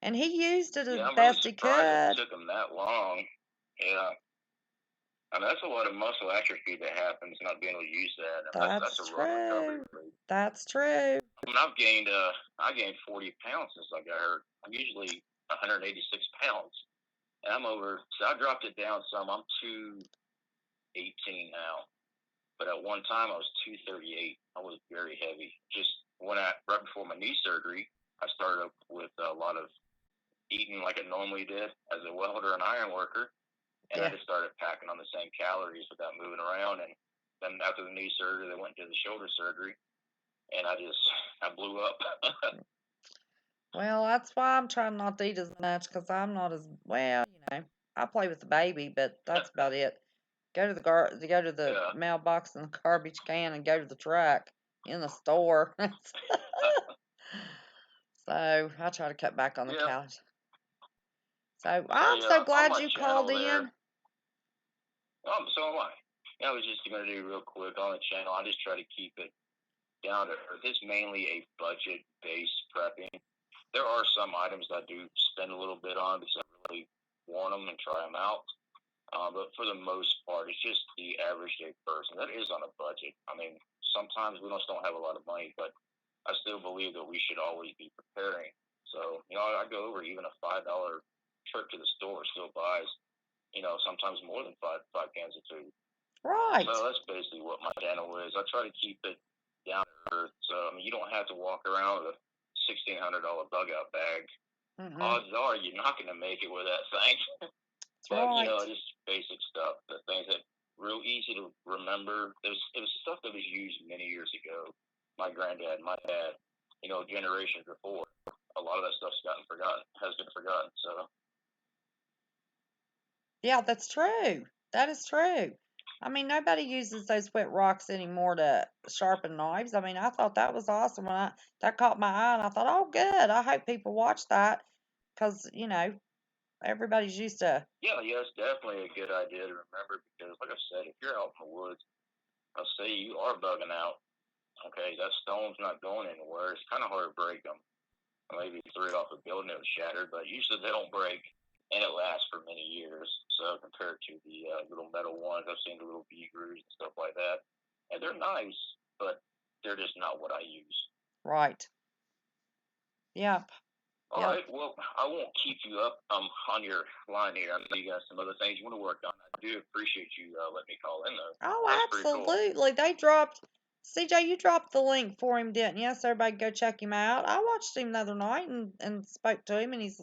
and he used it as Yeah, I'm really best he surprised it could. took him that long. Yeah. I mean, that's a lot of muscle atrophy that happens not being able to use that. I mean, that's That's a rough recovery. true. That's true. I mean, I gained 40 pounds since I got hurt. I'm usually 186 pounds, and so I dropped it down some. I'm 218 now, but at one time I was 238. I was very heavy. Just right before my knee surgery, I started up with a lot of eating like I normally did as a welder and iron worker. And I Yeah. just started packing on the same calories without moving around. And then after the knee surgery, they went into the shoulder surgery, and I blew up. Well, that's why I'm trying not to eat as much because I'm not as well. I play with the baby, but that's about it. Go to the Yeah. mailbox and the garbage can, and go to the truck in the store. So I try to cut back on the Yeah. calories. So I'm so On glad my you channel called there. in. So am I. I was just going to do real quick on the channel. I just try to keep it down to earth. It's mainly a budget-based prepping. There are some items that I do spend a little bit on because I really want them and try them out. But for the most part, it's just the average day person that is on a budget. I mean, sometimes we just don't have a lot of money, but I still believe that we should always be preparing. So, I go over even a $5 trip to the store still buys, sometimes more than five cans of food. Right. So that's basically what my channel is. I try to keep it down to earth. So, I mean, you don't have to walk around with a $1,600 bug out bag. Mm-mm. Odds are you're not going to make it with that thing. That's But, right. just basic stuff, the things that real easy to remember. It was stuff that was used many years ago. My granddad, my dad, generations before. A lot of that stuff's has been forgotten. So, Yeah, that's true. That is true. I mean, nobody uses those wet rocks anymore to sharpen knives. I mean, I thought that was awesome when that caught my eye, and I thought, oh, good. I hope people watch that because everybody's used to. yeah, it's definitely a good idea to remember because, like I said, if you're out in the woods, I'll say you are bugging out. Okay, that stone's not going anywhere. It's kind of hard to break them. Maybe threw it off a building that was shattered, but usually they don't break, and it lasts for many years. So compared to the little metal ones, I've seen the little V grooves and stuff like that, and they're nice, but they're just not what I use. Right. Yep. All right, well, I won't keep you up on your line here. I know you got some other things you want to work on. I do appreciate you letting me call in, though. Oh, That's pretty cool. absolutely. They dropped. CJ, you dropped the link for him, didn't you? So everybody go check him out. I watched him the other night and spoke to him, and he's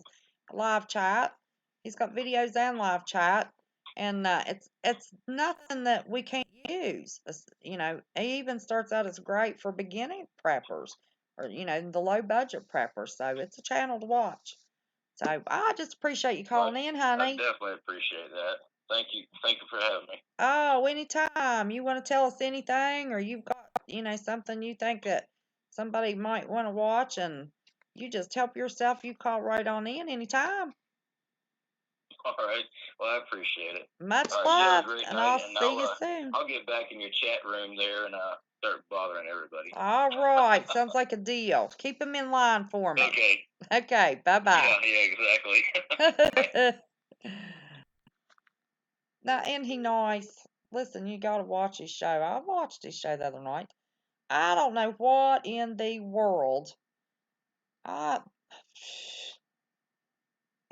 live chat. He's got videos and live chat, and it's nothing that we can't use. He even starts out as great for beginning preppers, or the low budget preppers. So it's a channel to watch. So I just appreciate you calling in, I honey. definitely appreciate that. Thank you for having me. Oh, anytime. You want to tell us anything, or you've got, something you think that somebody might want to watch, and you just help yourself, you call right on in anytime. All right. Well, I appreciate it. Much All right, you have love, a great and night, I'll and see you soon. I'll get back in your chat room there and start bothering everybody. All right. Sounds like a deal. Keep them in line for me. Okay. Okay. Bye-bye. Yeah, exactly. Now, and he nice. Listen, you got to watch his show. I watched his show the other night. I don't know what in the world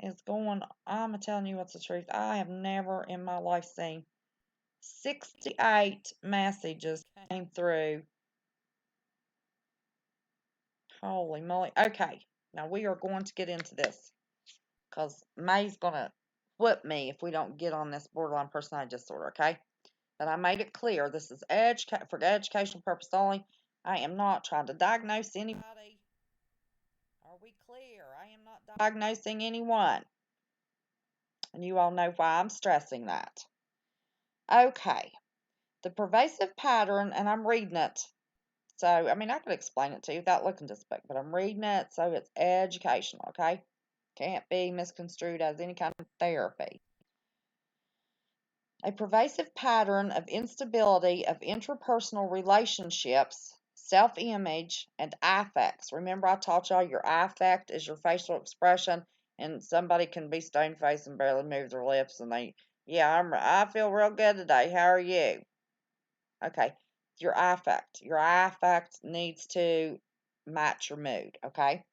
is going. I'm telling you what's the truth. I have never in my life seen 68 messages came through. Holy moly. Okay, now we are going to get into this because May's going to whip me if we don't get on this borderline personality disorder, okay? But I made it clear this is for educational purpose only. I am not trying to diagnose anybody. Are we clear? I am not diagnosing anyone. And you all know why I'm stressing that. Okay. The pervasive pattern, and I'm reading it. So, I mean, I could explain it to you without looking at this book, but I'm reading it, so it's educational, okay? Can't be misconstrued as any kind of therapy. A pervasive pattern of instability of interpersonal relationships, self-image, and affects. Remember I taught y'all your affect is your facial expression, and somebody can be stone-faced and barely move their lips, and yeah, I feel real good today. How are you? Okay, your affect. Your affect needs to match your mood, okay?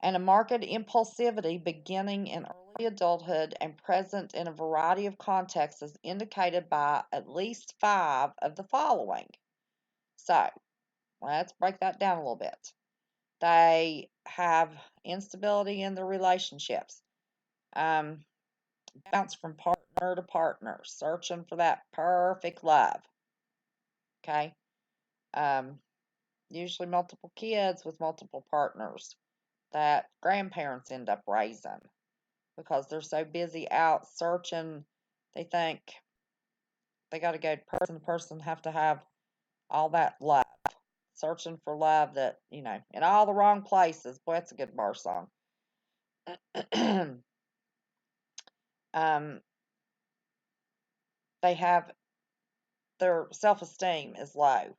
And a marked impulsivity beginning in early adulthood and present in a variety of contexts is indicated by at least 5 of the following. So, let's break that down a little bit. They have instability in their relationships, bounce from partner to partner, searching for that perfect love. Okay, usually multiple kids with multiple partners that grandparents end up raising because they're so busy out searching. They think they got to go person to person, have to have all that love, searching for love that, in all the wrong places. Boy, that's a good bar song. They have their self-esteem is low,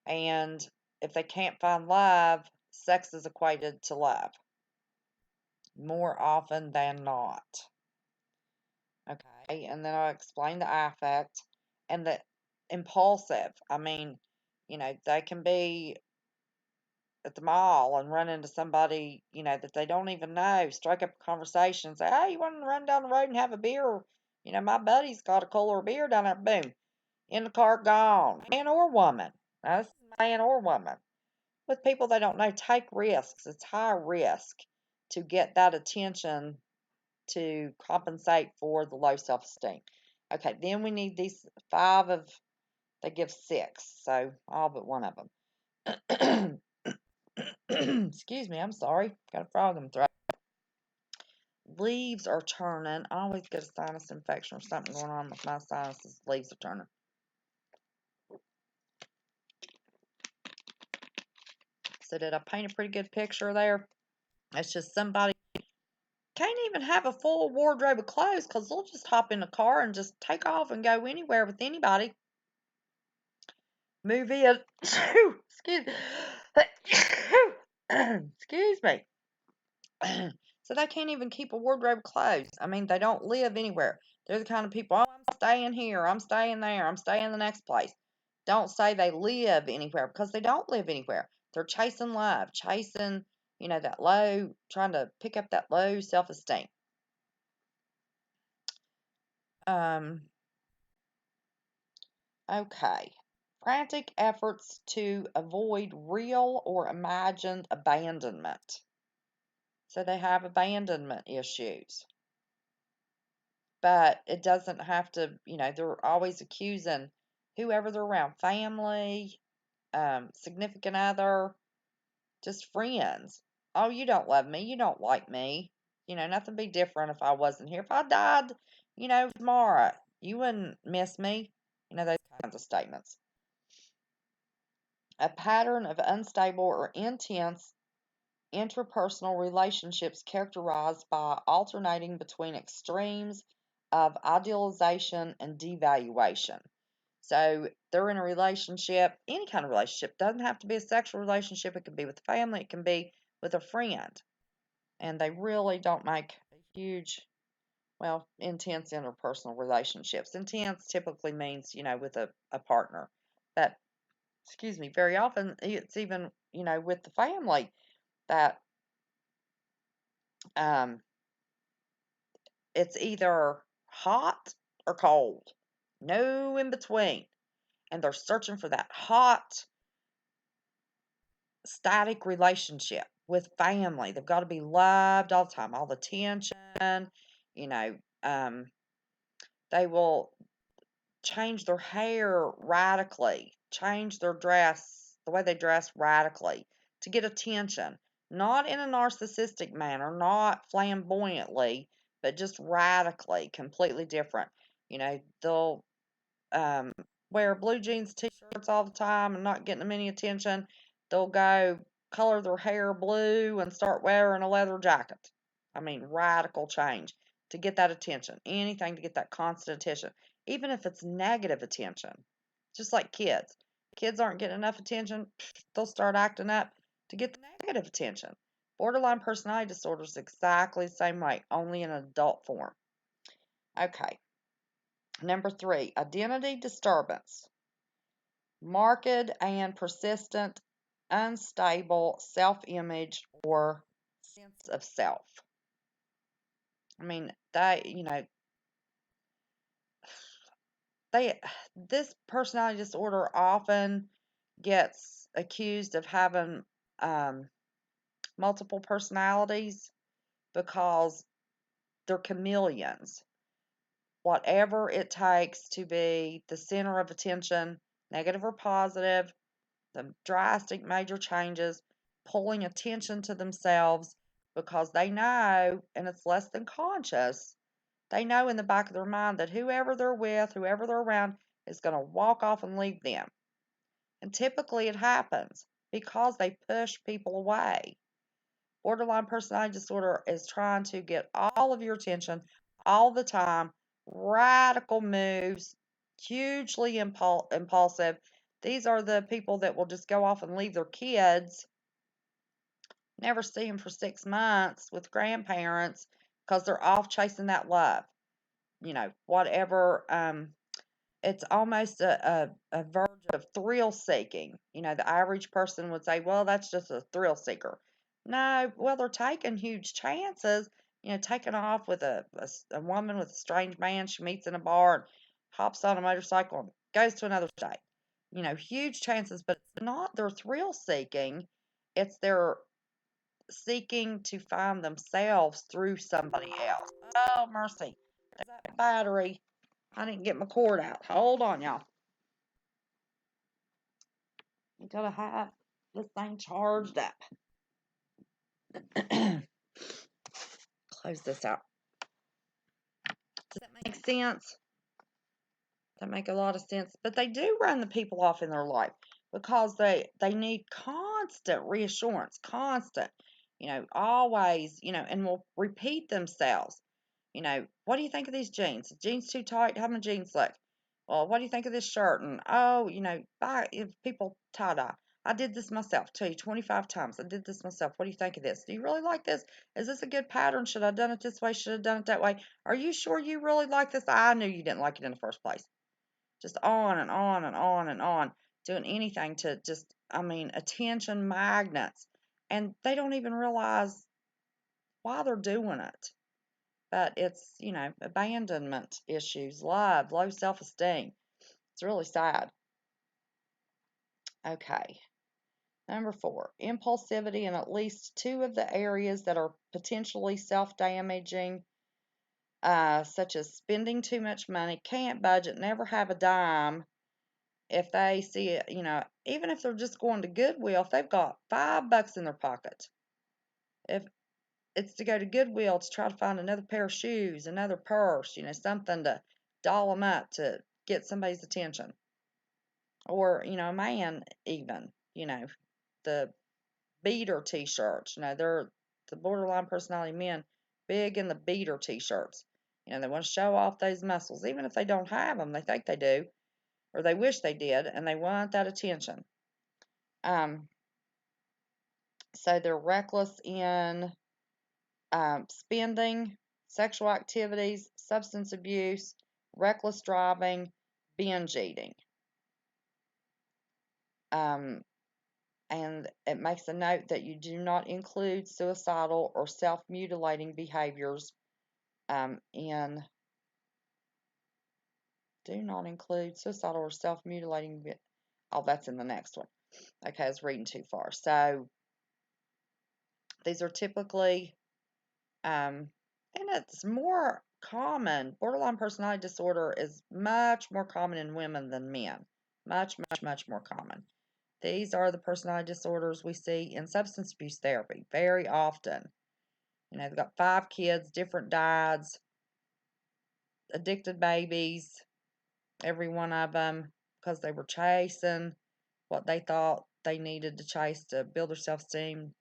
and if they can't find love, sex is equated to love more often than not. Okay, and then I'll explain the affect and the impulsive. I mean, they can be at the mall and run into somebody, that they don't even know, strike up a conversation and say, hey, you want to run down the road and have a beer? My buddy's got a cooler of beer down there. Boom. In the car, gone. Man or woman. Now, this is man or woman. With people they don't know, take risks. It's high risk to get that attention to compensate for the low self-esteem. Okay, then we need these 5 of, they give 6, so all but one of them. Excuse me, I'm sorry. Got a frog in my throat. Leaves are turning. I always get a sinus infection or something going on with my sinuses. Leaves are turning. So did I paint a pretty good picture there? It's just somebody can't even have a full wardrobe of clothes because they'll just hop in a car and just take off and go anywhere with anybody. Move in. Excuse Excuse me. So they can't even keep a wardrobe closed. I mean, they don't live anywhere. They're the kind of people, oh, I'm staying here, I'm staying there, I'm staying in the next place. Don't say they live anywhere because they don't live anywhere. They're chasing love, chasing, that low, trying to pick up that low self-esteem. Okay. Frantic efforts to avoid real or imagined abandonment. So they have abandonment issues. But it doesn't have to, they're always accusing whoever they're around, family, significant other, just friends. Oh, you don't love me. You don't like me. Nothing be different if I wasn't here. If I died, tomorrow, you wouldn't miss me. Those kinds of statements. A pattern of unstable or intense interpersonal relationships characterized by alternating between extremes of idealization and devaluation. So they're in a relationship, any kind of relationship, doesn't have to be a sexual relationship. It can be with family, it can be with a friend. And they really don't make huge, intense interpersonal relationships. Intense typically means, with a partner. That, very often it's even, with the family that it's either hot or cold, no in between. And they're searching for that hot, static relationship with family. They've got to be loved all the time, all the attention. You know, um, they will change their hair radically, change their dress, the way they dress radically to get attention. Not in a narcissistic manner, not flamboyantly, but just radically, completely different. They'll wear blue jeans t-shirts all the time and not getting them any attention. They'll go color their hair blue and start wearing a leather jacket. I mean, radical change to get that attention, anything to get that constant attention, even if it's negative attention. Just like kids. Kids aren't getting enough attention, they'll start acting up to get the negative attention. Borderline personality disorder is exactly the same way, only in an adult form. Okay. Number 3, identity disturbance. Marked and persistent, unstable self-image or sense of self. I mean, this personality disorder often gets accused of having multiple personalities because they're chameleons. Whatever it takes to be the center of attention, negative or positive, the drastic major changes, pulling attention to themselves because they know, and it's less than conscious, they know in the back of their mind that whoever they're with, whoever they're around, is going to walk off and leave them. And typically it happens because they push people away. Borderline personality disorder is trying to get all of your attention all the time, radical moves, hugely impulsive. These are the people that will just go off and leave their kids, never see them for 6 months with grandparents because they're off chasing that love. Whatever. It's almost a verge of thrill seeking. The average person would say, well, that's just a thrill seeker. No, well, they're taking huge chances, taking off with a woman with a strange man she meets in a bar and hops on a motorcycle and goes to another state. Huge chances, but it's not their thrill seeking. It's their seeking to find themselves through somebody else. Oh, mercy. There's that battery. I didn't get my cord out. Hold on, y'all. You gotta have this thing charged up. Close this out. Does that make sense? That make a lot of sense. But they do run the people off in their life because they need constant reassurance, constant, always, and will repeat themselves. What do you think of these jeans? The jeans too tight? How my jeans look? Well, what do you think of this shirt? And if people tie-dye. I did this myself. Tell you 25 times. I did this myself. What do you think of this? Do you really like this? Is this a good pattern? Should I have done it this way? Should I have done it that way? Are you sure you really like this? I knew you didn't like it in the first place. Just on and on and on and on. Doing anything to attention magnets. And they don't even realize why they're doing it. But it's, abandonment issues, love, low self-esteem. It's really sad. Okay. Number 4, impulsivity in at least 2 of the areas that are potentially self-damaging, such as spending too much money, can't budget, never have a dime. If they see it, even if they're just going to Goodwill, if they've got $5 in their pocket, if it's to go to Goodwill to try to find another pair of shoes, another purse, something to doll them up to get somebody's attention. Or, a man even, the beater t-shirts, they're the borderline personality men, big in the beater t-shirts. They want to show off those muscles, even if they don't have them, they think they do, or they wish they did, and they want that attention. So they're reckless in spending, sexual activities, substance abuse, reckless driving, binge eating. And it makes a note that you do not include suicidal or self-mutilating behaviors do not include suicidal or self-mutilating. Oh, that's in the next one. Okay, I was reading too far. So these are typically, and it's more common. Borderline personality disorder is much more common in women than men. Much, much, much more common. These are the personality disorders we see in substance abuse therapy very often. They've got 5 kids, different dads, addicted babies, every one of them, because they were chasing what they thought they needed to chase to build their self-esteem,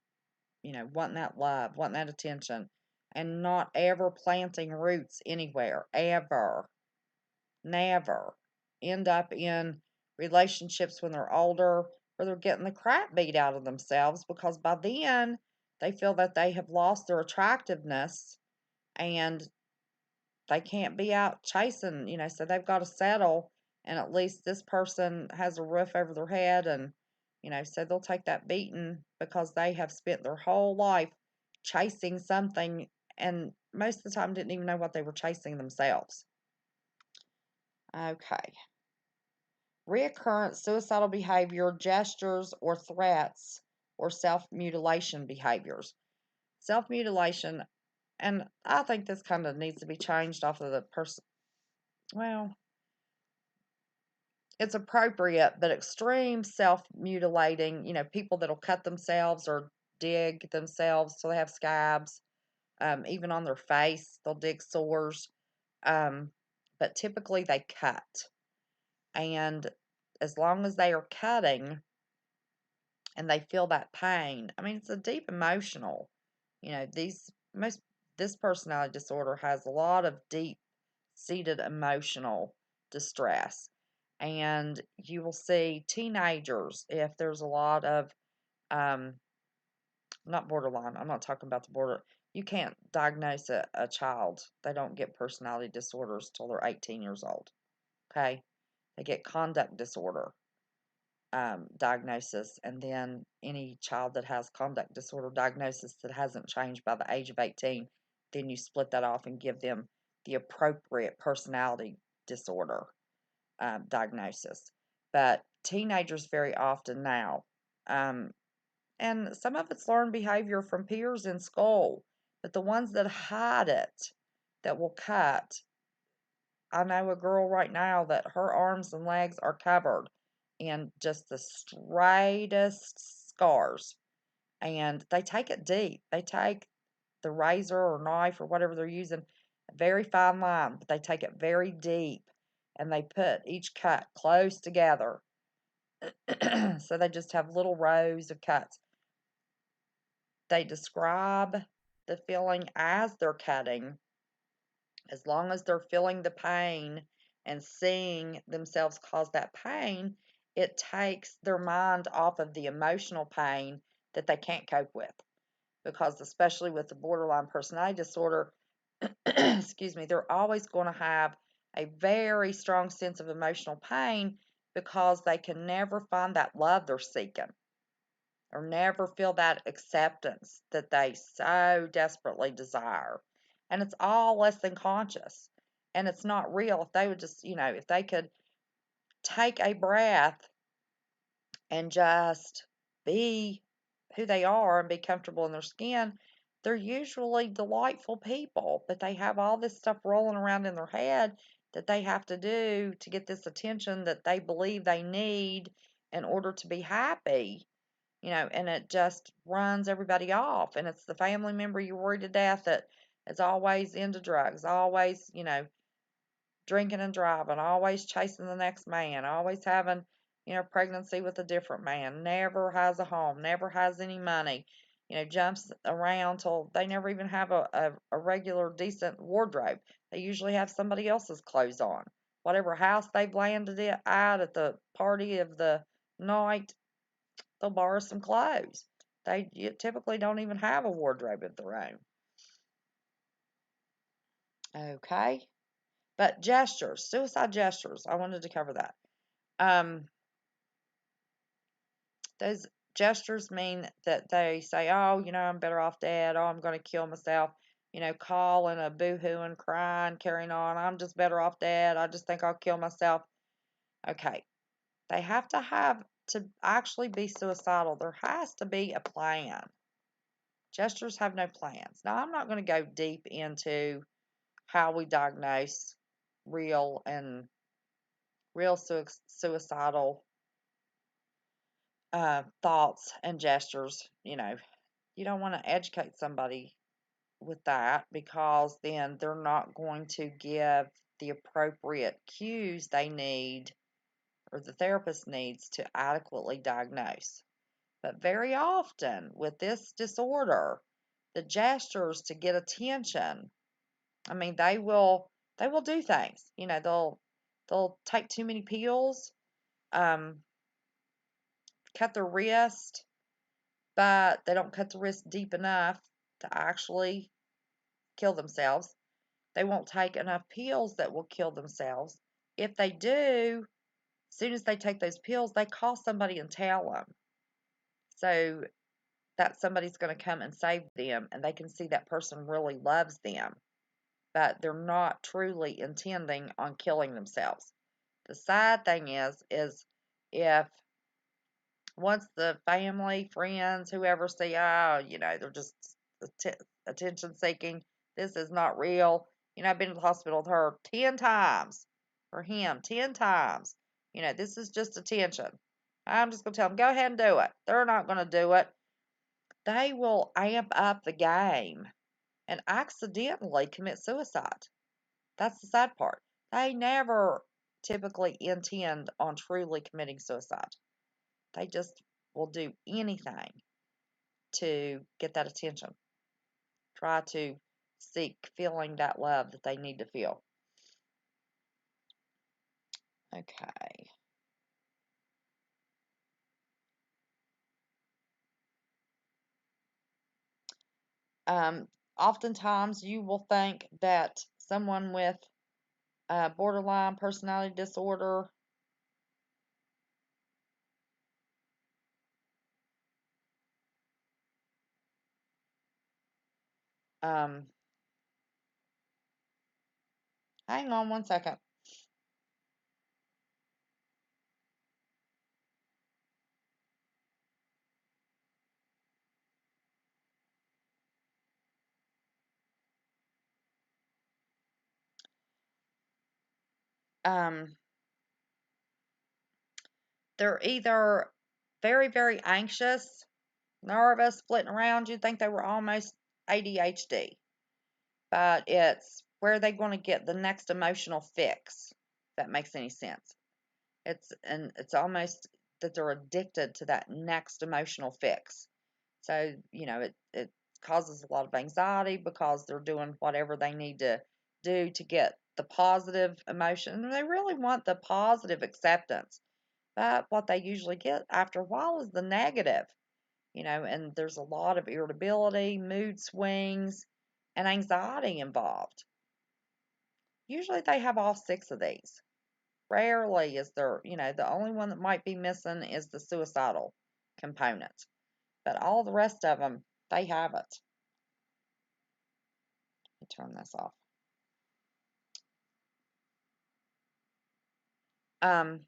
wanting that love, wanting that attention, and not ever planting roots anywhere, ever, never, end up in relationships when they're older where they're getting the crap beat out of themselves because by then they feel that they have lost their attractiveness and they can't be out chasing, so they've got to settle and at least this person has a roof over their head and, so they'll take that beating because they have spent their whole life chasing something and most of the time didn't even know what they were chasing themselves. Okay. Reoccurrent suicidal behavior, gestures, or threats, or self-mutilation behaviors. Self-mutilation, and I think this kind of needs to be changed off of the person. Well, it's appropriate, but extreme self-mutilating, people that'll cut themselves or dig themselves so they have scabs, even on their face, they'll dig sores. But typically they cut. And as long as they are cutting and they feel that pain, I mean, it's a deep emotional, this personality disorder has a lot of deep seated emotional distress. And you will see teenagers, if there's a lot of, not borderline, I'm not talking about the border. You can't diagnose a child. They don't get personality disorders till they're 18 years old. Okay? They get conduct disorder diagnosis, and then any child that has conduct disorder diagnosis that hasn't changed by the age of 18, then you split that off and give them the appropriate personality disorder diagnosis. But teenagers very often now, and some of it's learned behavior from peers in school, but the ones that hide it, that will cut. I know a girl right now that her arms and legs are covered in just the straightest scars. And they take it deep. They take the razor or knife or whatever they're using, a very fine line, but they take it very deep and they put each cut close together. So they just have little rows of cuts. They describe the feeling as they're cutting. As long as they're feeling the pain and seeing themselves cause that pain, it takes their mind off of the emotional pain that they can't cope with. Because, especially with the borderline personality disorder, excuse me, they're always going to have a very strong sense of emotional pain because they can never find that love they're seeking or never feel that acceptance that they so desperately desire. And it's all less than conscious and it's not real. If they would just, if they could take a breath and just be who they are and be comfortable in their skin, they're usually delightful people, but they have all this stuff rolling around in their head that they have to do to get this attention that they believe they need in order to be happy. And it just runs everybody off. And it's the family member you worry to death that is always into drugs, always, drinking and driving, always chasing the next man, always having, pregnancy with a different man, never has a home, never has any money, jumps around till they never even have a regular decent wardrobe. They usually have somebody else's clothes on. Whatever house they've landed at the party of the night, they'll borrow some clothes. They typically don't even have a wardrobe of their own. Okay. But gestures, suicide gestures, I wanted to cover that. Those gestures mean that they say, oh, I'm better off dead. Oh, I'm going to kill myself. Calling a boo-hoo and crying, carrying on. I'm just better off dead. I just think I'll kill myself. Okay. They have to actually be suicidal. There has to be a plan. Gestures have no plans. Now, I'm not going to go deep into how we diagnose real suicidal thoughts and gestures. You don't want to educate somebody with that because then they're not going to give the appropriate cues they need or the therapist needs to adequately diagnose. But very often with this disorder, the gestures to get attention. I mean, they will do things. You know, they'll take too many pills, um, cut their wrist, but they don't cut the wrist deep enough to actually kill themselves. They won't take enough pills that will kill themselves. If they do, as soon as they take those pills, they call somebody and tell them. So that somebody's going to come and save them, and they can see that person really loves them, but they're not truly intending on killing themselves. The sad thing is if once the family, friends, whoever say, oh, you know, they're just attention seeking, this is not real. You know, I've been to the hospital with her 10 times, or him 10 times. You know, this is just attention. I'm just going to tell them, go ahead and do it. They're not going to do it. They will amp up the game and accidentally commit suicide. That's the sad part. They never typically intend on truly committing suicide. They just will do anything to get that attention. Try to seek feeling that love that they need to feel. Okay. Oftentimes you will think that someone with borderline personality disorder hang on one second. They're either very, very anxious, nervous, flitting around. You'd think they were almost ADHD, but it's where they're going to get the next emotional fix, if that makes any sense. It's almost that they're addicted to that next emotional fix. So, you know, it causes a lot of anxiety because they're doing whatever they need to do to get the positive emotion. And they really want the positive acceptance. But what they usually get after a while is the negative, you know, and there's a lot of irritability, mood swings, and anxiety involved. Usually they have all 6 of these. Rarely is there, you know, the only one that might be missing is the suicidal component. But all the rest of them, they have it. Let me turn this off. Um,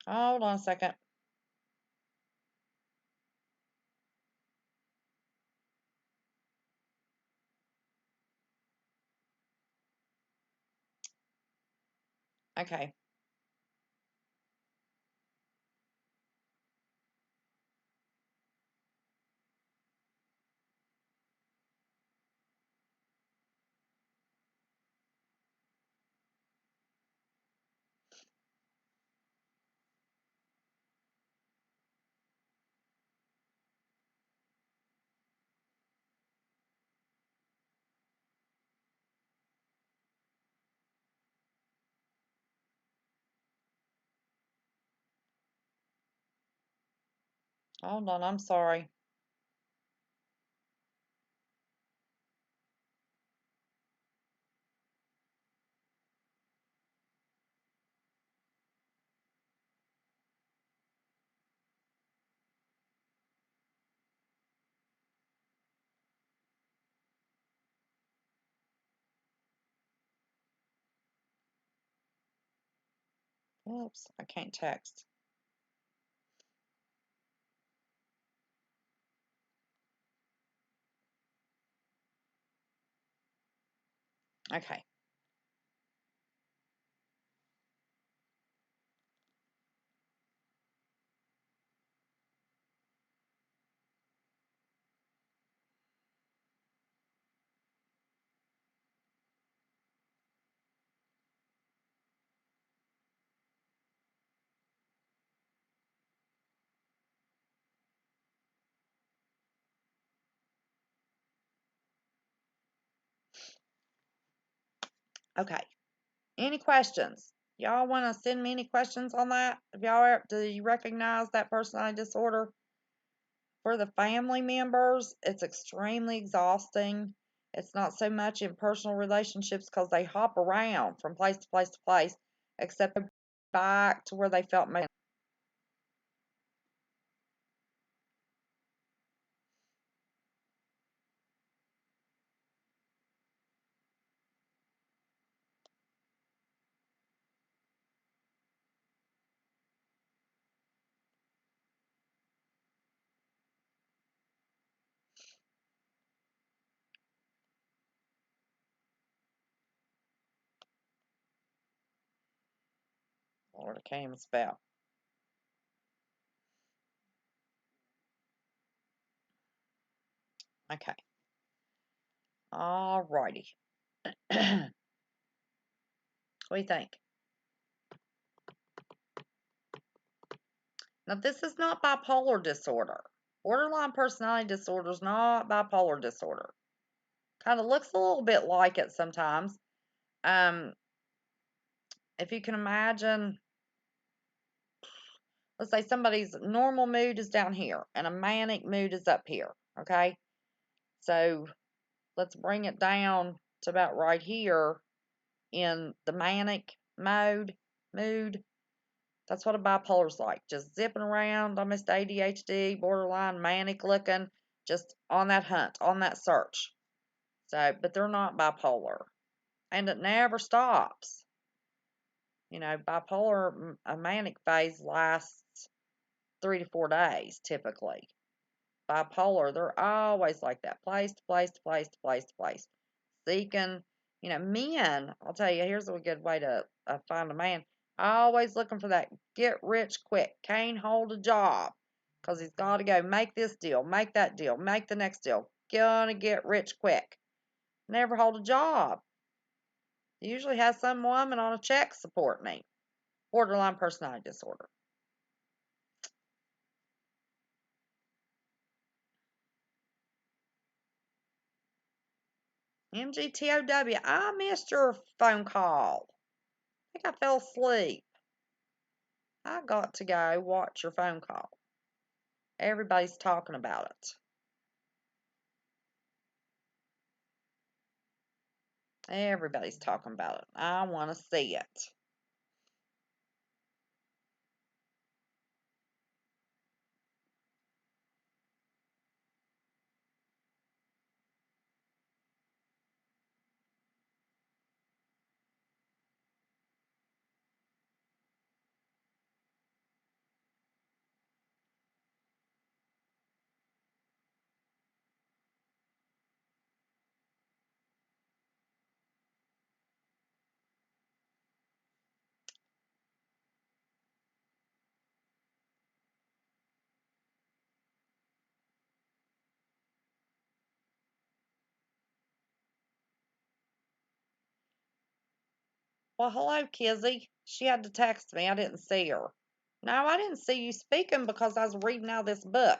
hold on a second. Okay. Hold on, I'm sorry. Oops, I can't text. Okay. Okay. Any questions? Y'all want to send me any questions on that? Do you recognize that personality disorder? For the family members, it's extremely exhausting. It's not so much in personal relationships because they hop around from place to place to place, except back to where they felt. Lord, I can't even spell. Okay. Alrighty. What do you think? Now, this is not bipolar disorder. Borderline personality disorder is not bipolar disorder. Kind of looks a little bit like it sometimes. If you can imagine, let's say somebody's normal mood is down here and a manic mood is up here, okay? So let's bring it down to about right here in the manic mood. That's what a bipolar's like. Just zipping around, almost ADHD, borderline, manic looking, just on that hunt, on that search. So, but they're not bipolar. And it never stops. Bipolar, a manic phase lasts 3 to 4 days typically. Bipolar, they're always like that, place to place to place to place to place. Seeking, men, I'll tell you, here's a good way to find a man. Always looking for that get rich quick, can't hold a job because he's got to go make this deal, make that deal, make the next deal. Gonna get rich quick. Never hold a job. Usually has some woman on a check supporting him. Borderline personality disorder. MGTOW, I missed your phone call. I think I fell asleep. I got to go watch your phone call. Everybody's talking about it. Everybody's talking about it. I want to see it. Well, hello, Kizzy. She had to text me. I didn't see her. No, I didn't see you speaking because I was reading out this book.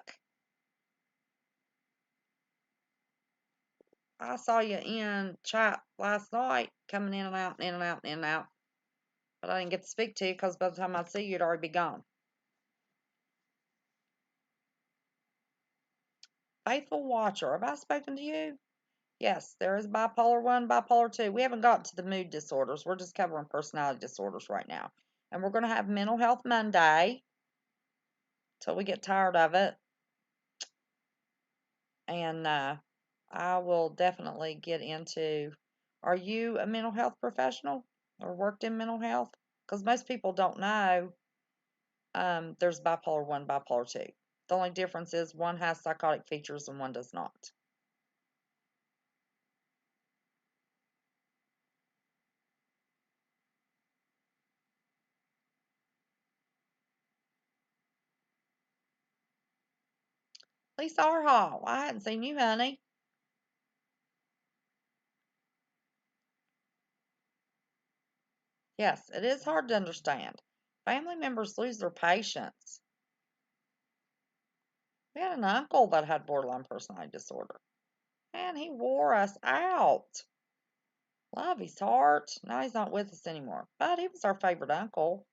I saw you in chat last night, coming in and out, in and out, in and out. But I didn't get to speak to you because by the time I'd see you, you'd already be gone. Faithful Watcher, have I spoken to you? Yes, there is bipolar 1, bipolar 2. We haven't gotten to the mood disorders. We're just covering personality disorders right now. And we're going to have Mental Health Monday till we get tired of it. And I will definitely get into, are you a mental health professional or worked in mental health? Because most people don't know there's bipolar 1, bipolar 2. The only difference is one has psychotic features and one does not. Lisa Arhall, I hadn't seen you, honey. Yes, it is hard to understand. Family members lose their patience. We had an uncle that had borderline personality disorder, and he wore us out. Love his heart. Now he's not with us anymore. But he was our favorite uncle.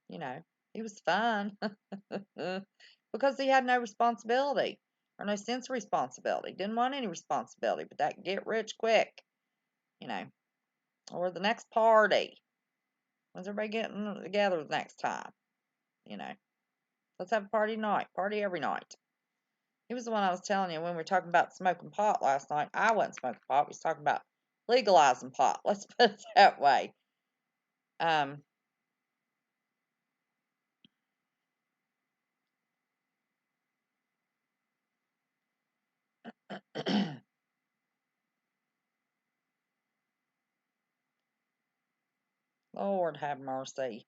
You know, he was fun. Because he had no responsibility or no sense of responsibility. Didn't want any responsibility, but that get rich quick, you know, or the next party. When's everybody getting together the next time? You know, let's have a party tonight. Party every night. He was the one I was telling you when we were talking about smoking pot last night. I wasn't smoking pot. We was talking about legalizing pot. Let's put it that way. Lord have mercy.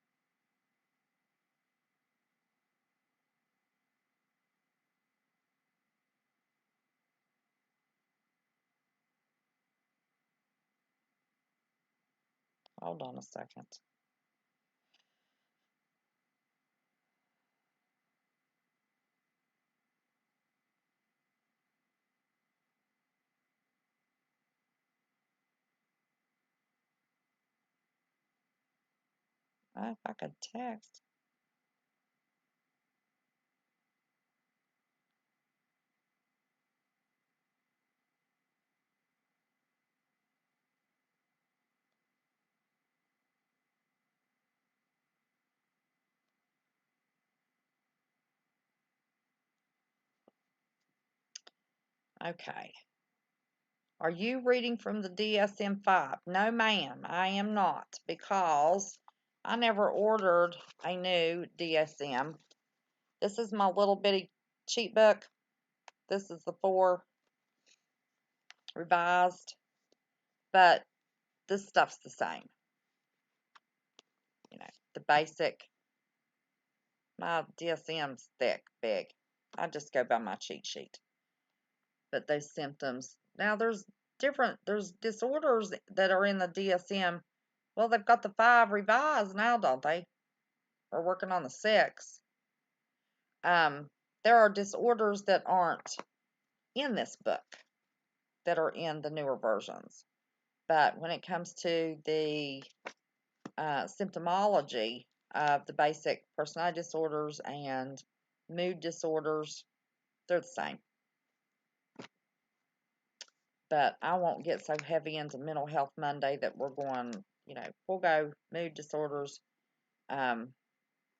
Hold on a second. If I could text. Okay. Are you reading from the DSM-5? No, ma'am, I am not, because I never ordered a new DSM. This is my little bitty cheat book. This is the 4 revised, but this stuff's the same. You know, the basic. My DSM's thick, big. I just go by my cheat sheet. But those symptoms, now there's disorders that are in the DSM. Well, they've got the 5 revised now, don't they? We're working on the 6. There are disorders that aren't in this book that are in the newer versions. But when it comes to the symptomology of the basic personality disorders and mood disorders, they're the same. But I won't get so heavy into Mental Health Monday that we're going, you know, we'll go mood disorders. We're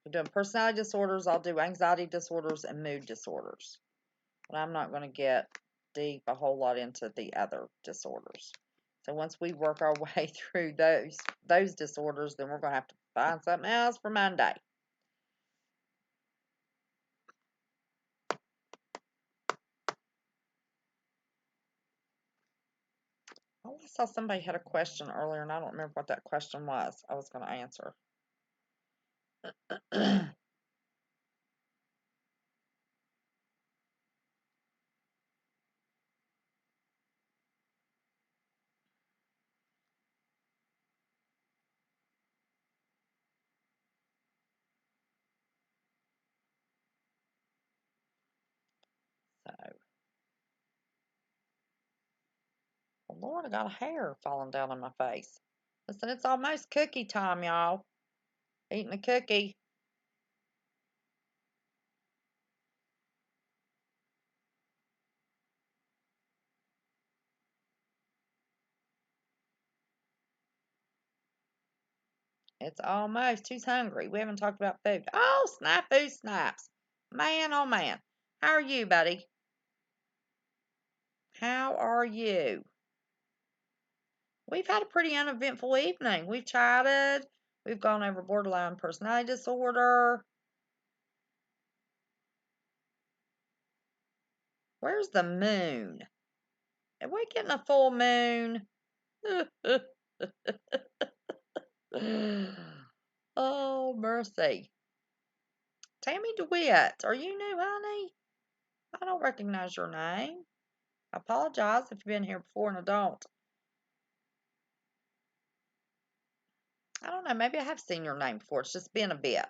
doing personality disorders. I'll do anxiety disorders and mood disorders. But I'm not going to get deep a whole lot into the other disorders. So once we work our way through those disorders, then we're going to have to find something else for Monday. Oh, I saw somebody had a question earlier, and I don't remember what that question was. I was going to answer. Well, Lord, I got a hair falling down on my face. Listen, it's almost cookie time, y'all. Eating a cookie. It's almost. Who's hungry? We haven't talked about food. Oh, snafu snaps. Man, oh man. How are you, buddy? How are you? We've had a pretty uneventful evening. We've chatted. We've gone over borderline personality disorder. Where's the moon? Are we getting a full moon? Oh, mercy. Tammy DeWitt, are you new, honey? I don't recognize your name. I apologize if you've been here before and I don't. I don't know, maybe I have seen your name before. It's just been a bit.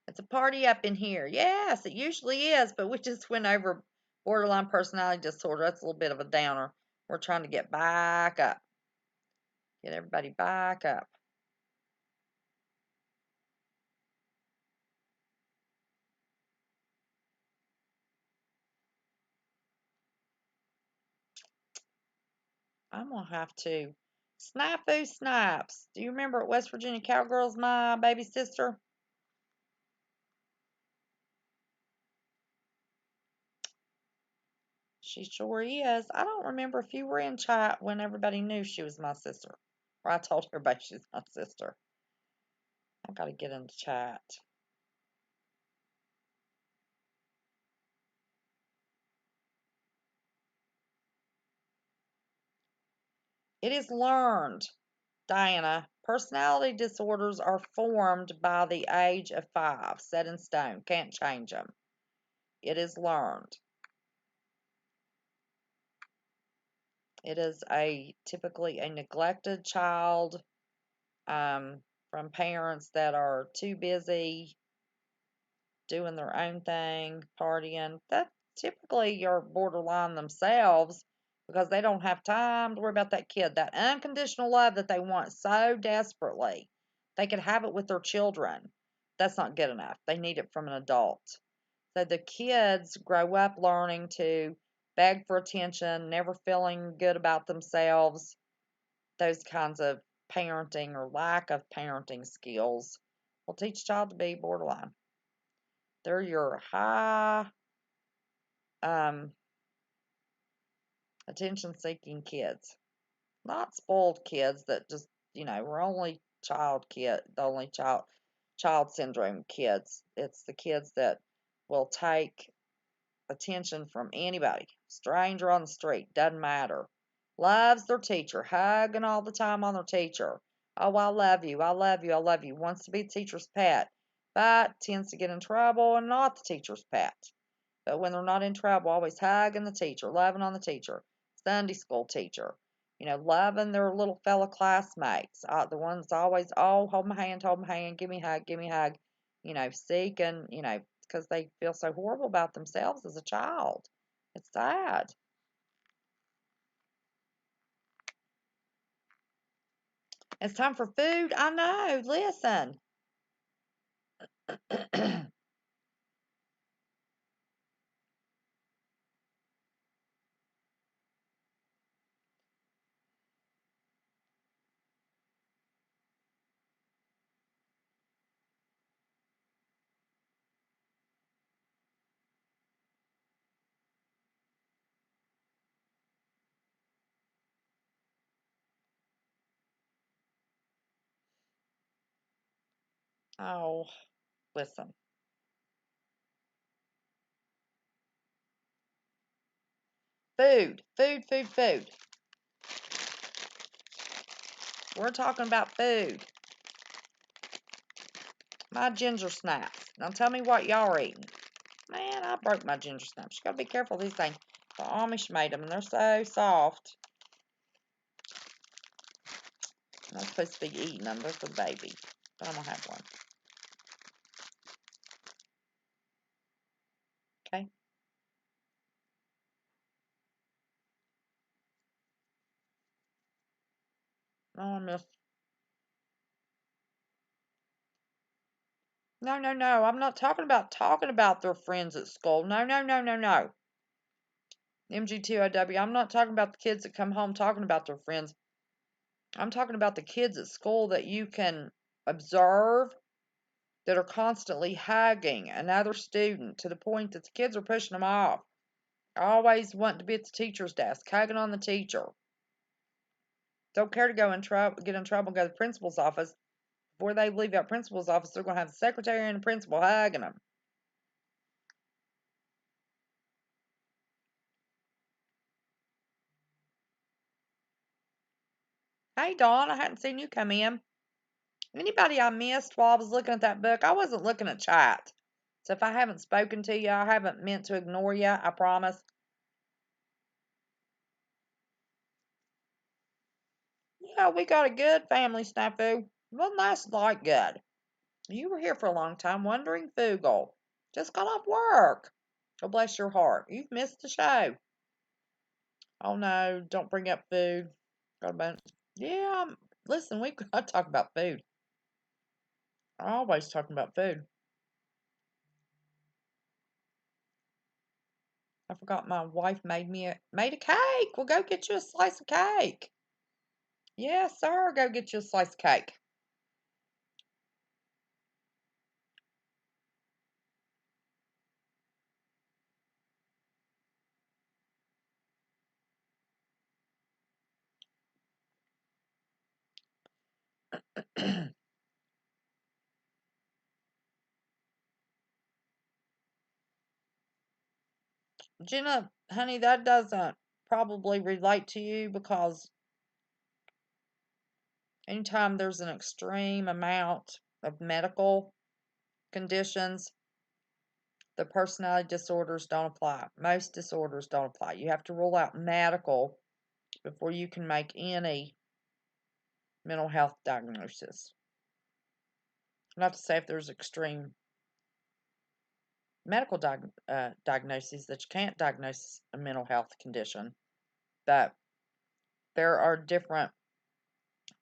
It's a party up in here. Yes, it usually is, but we just went over Borderline personality disorder, that's a little bit of a downer. We're trying to get back up. Get everybody back up. I'm going to have to. Snafu Snaps. Do you remember at West Virginia Cowgirls, my baby sister? She sure is. I don't remember if you were in chat when everybody knew she was my sister. Or I told everybody she's my sister. I gotta get into chat. It is learned, Diana. Personality disorders are formed by the age of 5, set in stone. Can't change them. It is learned. It is typically a neglected child from parents that are too busy doing their own thing, partying. That typically are borderline themselves because they don't have time to worry about that kid. That unconditional love that they want so desperately. They could have it with their children. That's not good enough. They need it from an adult. So the kids grow up learning to beg for attention, never feeling good about themselves, those kinds of parenting or lack of parenting skills will teach a child to be borderline. They're your high attention seeking kids. Not spoiled kids that just, we're only the only child syndrome kids. It's the kids that will take attention from anybody, stranger on the street, doesn't matter. Loves their teacher, hugging all the time on their teacher. Oh, I love you, I love you, I love you. Wants to be the teacher's pet, but tends to get in trouble and not the teacher's pet. But when they're not in trouble, always hugging the teacher, loving on the teacher, Sunday school teacher, loving their little fellow classmates, the ones always, oh, hold my hand, give me a hug, seeking, because they feel so horrible about themselves as a child. It's sad. It's time for food. I know. Listen. Oh, listen. Food. Food. We're talking about food. My ginger snaps. Now tell me what y'all are eating. Man, I broke my ginger snaps. You gotta be careful these things. The Amish made them, and they're so soft. I'm not supposed to be eating them. They're for the baby. But I'm gonna have one. Okay. Oh, I missed. No. I'm not talking about their friends at school. No. MG2OW. I'm not talking about the kids that come home talking about their friends. I'm talking about the kids at school that you can observe that are constantly hugging another student to the point that the kids are pushing them off. Always wanting to be at the teacher's desk, hugging on the teacher. Don't care to get in trouble, and go to the principal's office. Before they leave that principal's office, they're going to have the secretary and the principal hugging them. Hey, Dawn, I hadn't seen you come in. Anybody I missed while I was looking at that book? I wasn't looking at chat. So if I haven't spoken to you, I haven't meant to ignore you, I promise. Yeah, we got a good family snafu. Well, nice like good. You were here for a long time wondering, Fugel. Just got off work. Oh, bless your heart. You've missed the show. Oh, no. Don't bring up food. Yeah, listen, we got to talk about food. I'm always talking about food. I forgot my wife made a cake. Well, go get you a slice of cake. Yes, sir. Go get you a slice of cake. Jenna, honey, that doesn't probably relate to you because anytime there's an extreme amount of medical conditions, the personality disorders don't apply. Most disorders don't apply. You have to rule out medical before you can make any mental health diagnosis. Not to say if there's extreme medical diagnoses that you can't diagnose a mental health condition, but there are different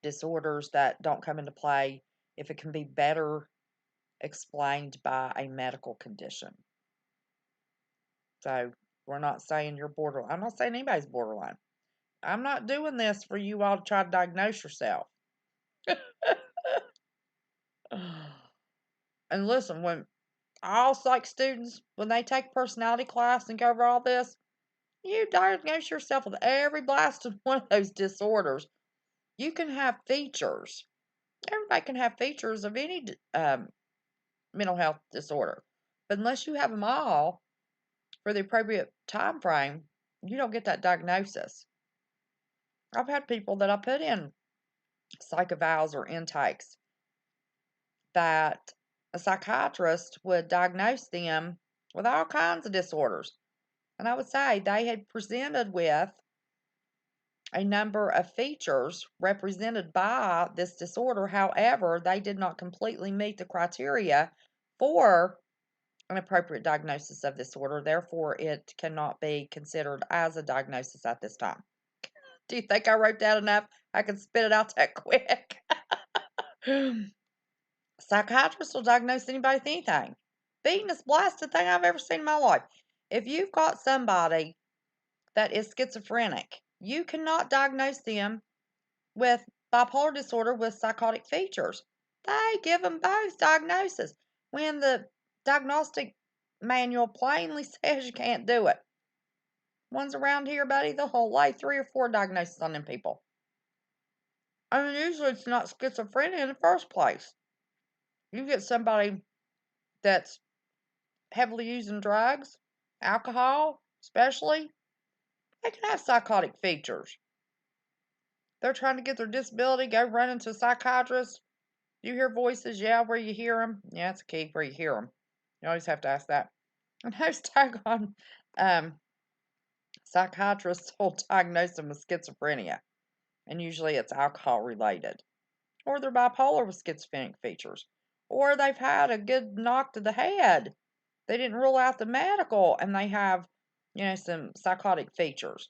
disorders that don't come into play if it can be better explained by a medical condition. So we're not saying you're borderline. I'm not saying anybody's borderline. I'm not doing this for you all to try to diagnose yourself. And listen, when all psych students, when they take personality class and go over all this, you diagnose yourself with every blasted one of those disorders. You can have features. Everybody can have features of any mental health disorder. But unless you have them all for the appropriate time frame, you don't get that diagnosis. I've had people that I put in psych evals or intakes that a psychiatrist would diagnose them with all kinds of disorders. And I would say they had presented with a number of features represented by this disorder. However, they did not completely meet the criteria for an appropriate diagnosis of this disorder. Therefore, it cannot be considered as a diagnosis at this time. Do you think I wrote that enough? I can spit it out that quick. Psychiatrists will diagnose anybody with anything. Beating is the blasted thing I've ever seen in my life. If you've got somebody that is schizophrenic, you cannot diagnose them with bipolar disorder with psychotic features. They give them both diagnoses when the diagnostic manual plainly says you can't do it. Ones around here, buddy, they'll lay 3 or 4 diagnoses on them people. I mean, usually it's not schizophrenia in the first place. You get somebody that's heavily using drugs, alcohol, especially, they can have psychotic features. They're trying to get their disability, go running to a psychiatrist. You hear voices, yeah, where you hear them. Yeah, it's a key where you hear them. You always have to ask that. And those doggone psychiatrists will diagnose them with schizophrenia. And usually it's alcohol related. Or they're bipolar with schizophrenic features. Or they've had a good knock to the head. They didn't rule out the medical and they have, some psychotic features.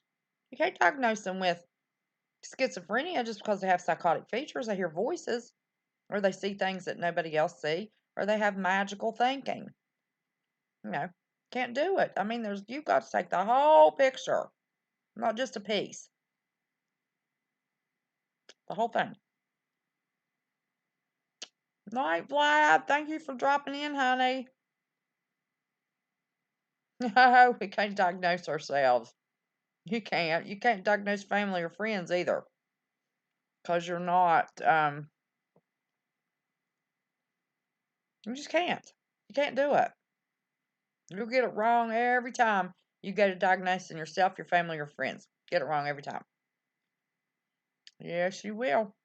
You can't diagnose them with schizophrenia just because they have psychotic features. They hear voices, or they see things that nobody else see, or they have magical thinking. Can't do it. I mean, you've got to take the whole picture, not just a piece. The whole thing. Night, Vlad. Thank you for dropping in, honey. No, we can't diagnose ourselves. You can't. You can't diagnose family or friends either. Because you're not, you just can't. You can't do it. You'll get it wrong every time you go to diagnosing yourself, your family, or friends. Get it wrong every time. Yes, you will.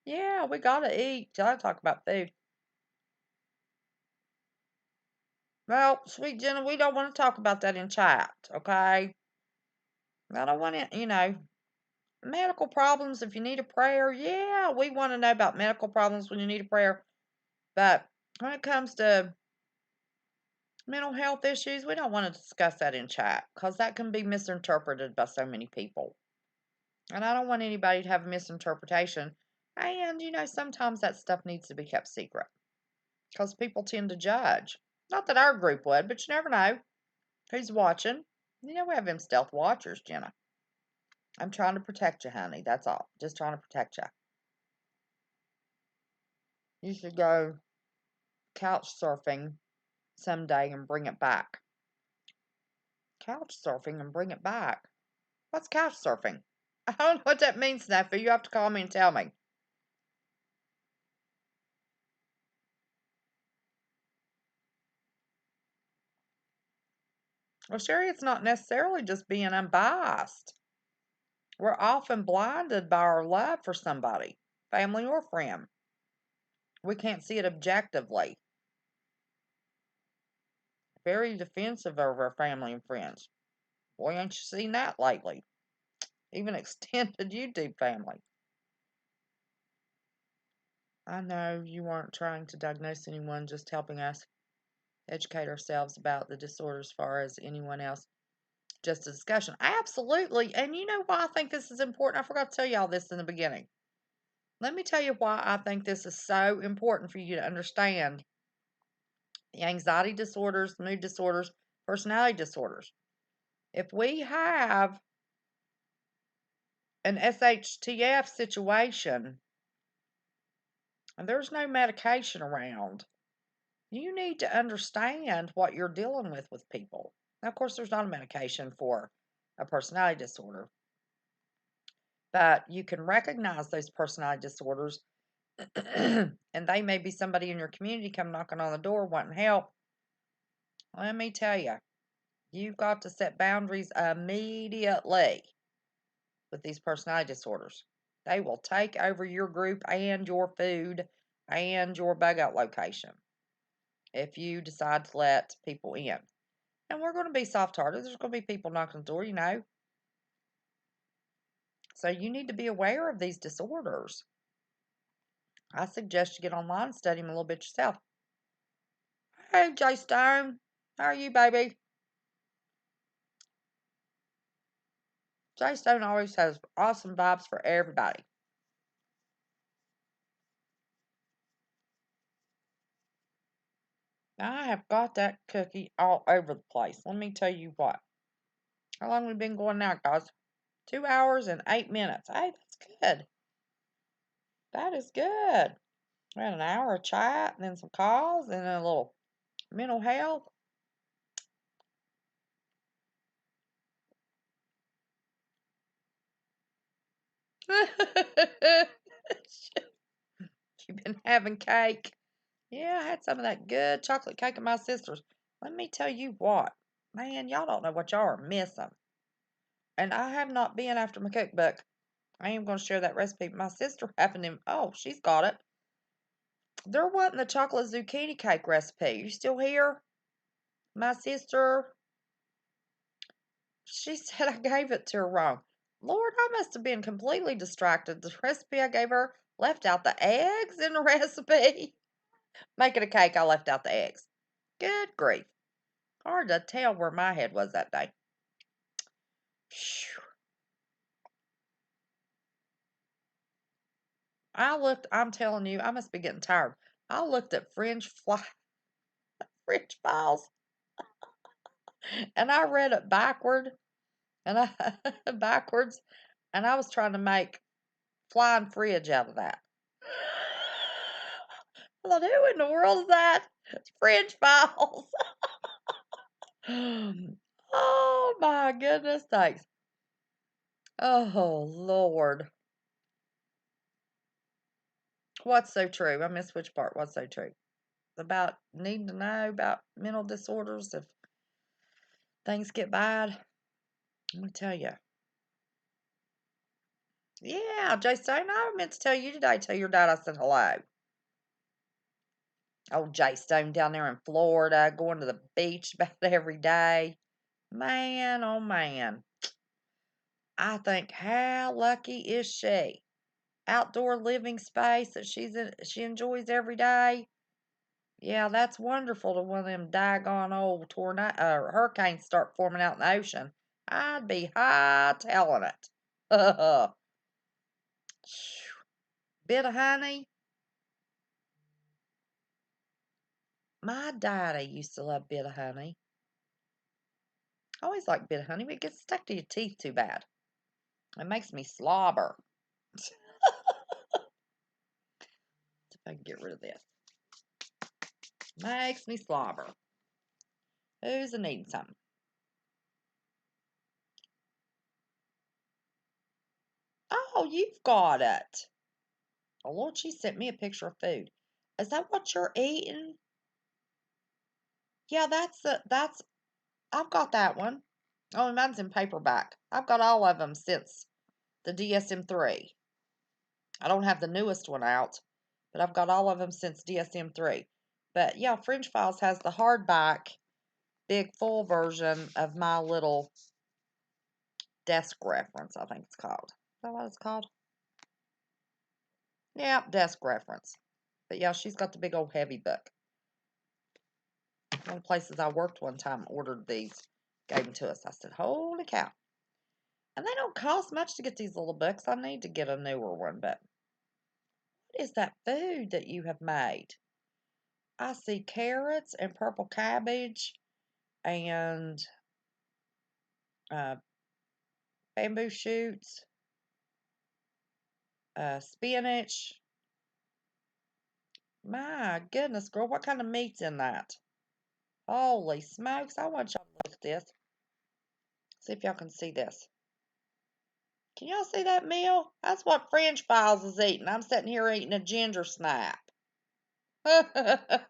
Yeah, we gotta eat. Gotta talk about food. Well, sweet Jenna, we don't want to talk about that in chat, okay? I don't want to, medical problems, if you need a prayer, yeah, we want to know about medical problems when you need a prayer. But when it comes to mental health issues, we don't want to discuss that in chat because that can be misinterpreted by so many people. And I don't want anybody to have a misinterpretation. And, sometimes that stuff needs to be kept secret because people tend to judge. Not that our group would, but you never know who's watching. We have them stealth watchers, Jenna. I'm trying to protect you, honey. That's all. Just trying to protect you. You should go couch surfing someday and bring it back. Couch surfing and bring it back? What's couch surfing? I don't know what that means, Snafu. You have to call me and tell me. Well, Sherry, it's not necessarily just being unbiased. We're often blinded by our love for somebody, family or friend. We can't see it objectively. Very defensive of our family and friends. Boy, ain't you seen that lately? Even extended YouTube family. I know you weren't trying to diagnose anyone, just helping us educate ourselves about the disorder as far as anyone else. Just a discussion. Absolutely. And you know why I think this is important? I forgot to tell you all this in the beginning. Let me tell you why I think this is so important for you to understand the anxiety disorders, mood disorders, personality disorders. If we have an SHTF situation and there's no medication around, you need to understand what you're dealing with people. Now, of course, there's not a medication for a personality disorder, but you can recognize those personality disorders, and they may be somebody in your community come knocking on the door wanting help. Let me tell you, you've got to set boundaries immediately with these personality disorders. They will take over your group and your food and your bug out location if you decide to let people in. And we're going to be soft-hearted. There's going to be people knocking on the door, So you need to be aware of these disorders. I suggest you get online and study them a little bit yourself. Hey, Jay Stone. How are you, baby? Jay Stone always has awesome vibes for everybody. I have got that cookie all over the place. Let me tell you what. How long have we been going now, guys? 2 hours and 8 minutes. Hey, that's good. That is good. We had an hour of chat and then some calls and then a little mental health. You've been having cake. Yeah, I had some of that good chocolate cake of my sister's. Let me tell you what. Man, y'all don't know what y'all are missing. And I have not been after my cookbook. I am going to share that recipe. My sister happened to, oh, she's got it. There wasn't the chocolate zucchini cake recipe. You still here? My sister, she said I gave it to her wrong. Lord, I must have been completely distracted. The recipe I gave her left out the eggs in the recipe. Making a cake, I left out the eggs. Good grief. Hard to tell where my head was that day. Phew. I'm telling you, I must be getting tired. I looked at French files, and I read it backwards, and I was trying to make flying fridge out of that. I thought, who in the world is that? It's French files. Oh my goodness sakes. Oh Lord. What's so true? I missed which part. What's so true? About needing to know about mental disorders if things get bad. Let me tell you. Yeah, Jay Stone, I meant to tell you today. Tell your dad I said hello. Oh, Jay Stone down there in Florida, going to the beach about every day. Man, oh man. I think, how lucky is she? Outdoor living space that she enjoys every day. Yeah, that's wonderful to one of them daggone old hurricanes start forming out in the ocean. I'd be high-tailing it. Bit of honey. My daddy used to love bit of honey. I always like bit of honey, but it gets stuck to your teeth too bad. It makes me slobber. See if I can get rid of this. Makes me slobber. Who's needing something? Oh, you've got it. Oh, Lord, she sent me a picture of food. Is that what you're eating? Yeah, I've got that one. Oh, mine's in paperback. I've got all of them since the DSM-3. I don't have the newest one out, but I've got all of them since DSM-3. But yeah, Fringe Files has the hardback, big full version of my little desk reference, I think it's called. Is that what it's called? Yeah, desk reference. But yeah, she's got the big old heavy book. One of the places I worked one time ordered these, gave them to us. I said, holy cow. And they don't cost much to get these little books. I need to get a newer one, but what is that food that you have made? I see carrots and purple cabbage and uh, bamboo shoots, spinach. My goodness, girl, what kind of meat's in that? Holy smokes, I want y'all to look at this. See if y'all can see this. Can y'all see that meal? That's what French Files is eating. I'm sitting here eating a ginger snap. That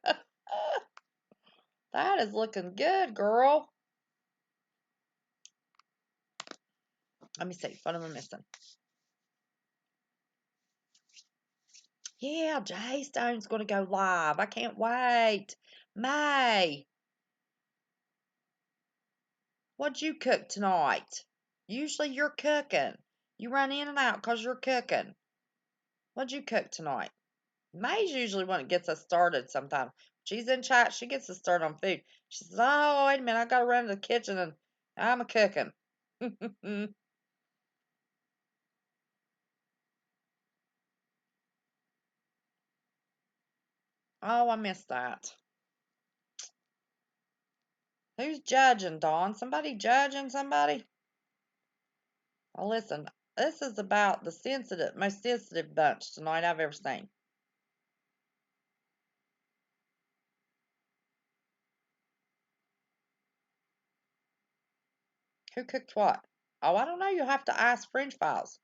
is looking good, girl. Let me see. What am I missing? Yeah, Jay Stone's going to go live. I can't wait. May, what'd you cook tonight? Usually you're cooking. You run in and out because you're cooking. What'd you cook tonight? May's usually when it gets us started sometime. She's in chat. She gets us started on food. She says, oh, wait a minute. I got to run to the kitchen and I'm a cooking. Oh, I missed that. Who's judging, Dawn? Somebody judging somebody? Oh, listen. This is about the most sensitive bunch tonight I've ever seen. Who cooked what? Oh, I don't know. You'll have to ask French Files.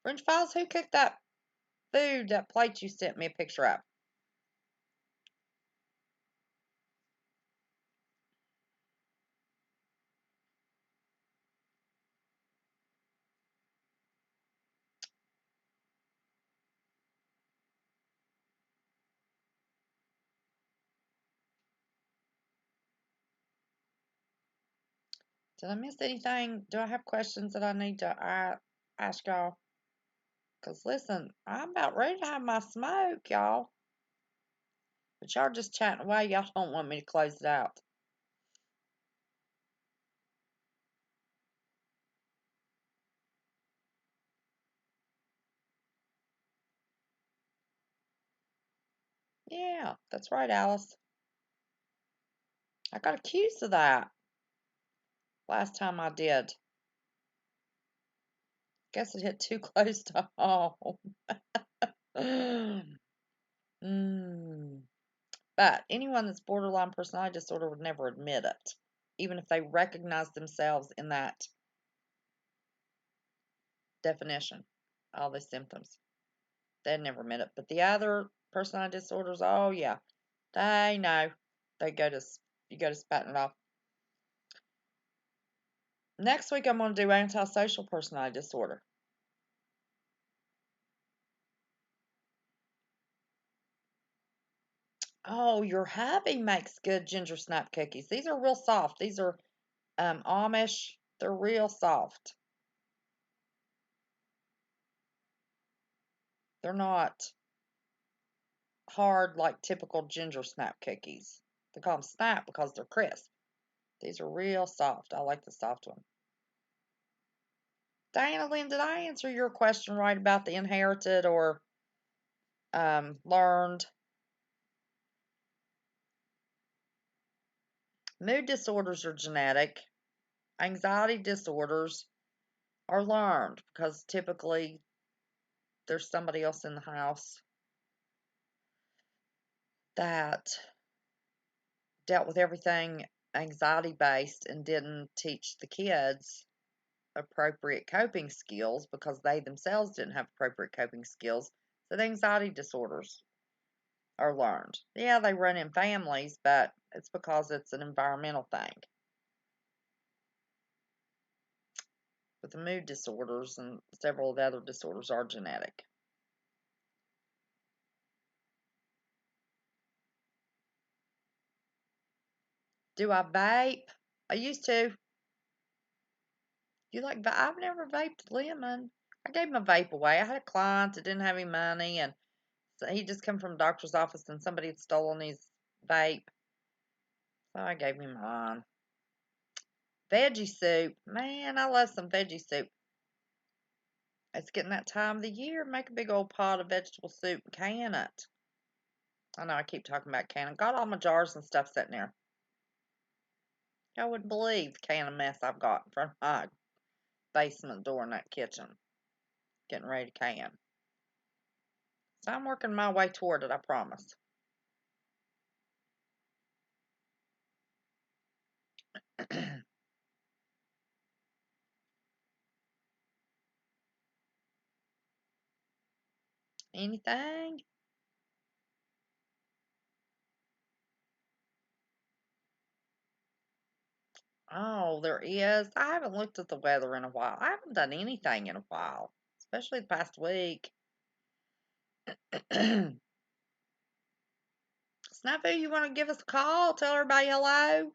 French Files, who cooked that food, that plate you sent me a picture of? Did I miss anything? Do I have questions that I need to ask y'all? Because listen, I'm about ready to have my smoke, y'all. But y'all just chatting away. Y'all don't want me to close it out. Yeah, that's right, Alice. I got accused of that last time I did. Guess it hit too close to home. But anyone that's borderline personality disorder would never admit it, even if they recognize themselves in that definition, all the symptoms. They'd never admit it. But the other personality disorders, oh yeah, they know. You go to spatting it off. Next week I'm going to do antisocial personality disorder. Oh, your hubby makes good ginger snap cookies. These are real soft. These are Amish. They're real soft. They're not hard like typical ginger snap cookies. They call them snap because they're crisp. These are real soft. I like the soft one. Diana Lynn, did I answer your question right about the inherited or learned? Mood disorders are genetic. Anxiety disorders are learned because typically there's somebody else in the house that dealt with everything anxiety based and didn't teach the kids appropriate coping skills because they themselves didn't have appropriate coping skills. So the anxiety disorders are learned. Yeah, they run in families, but it's because it's an environmental thing. But the mood disorders and several of the other disorders are genetic. Do I vape? I used to. You like, I've never vaped lemon. I gave my vape away. I had a client that didn't have any money, and so he just come from a doctor's office, and somebody had stolen his vape. So I gave him mine. Veggie soup. Man, I love some veggie soup. It's getting that time of the year. Make a big old pot of vegetable soup and can it. I know I keep talking about canning. Got all my jars and stuff sitting there. I wouldn't believe the can of mess I've got in front of my basement door in that kitchen. Getting ready to can. So I'm working my way toward it, I promise. Anything? Oh, there is. I haven't looked at the weather in a while. I haven't done anything in a while, especially the past week. Snafu, you want to give us a call? Tell everybody hello?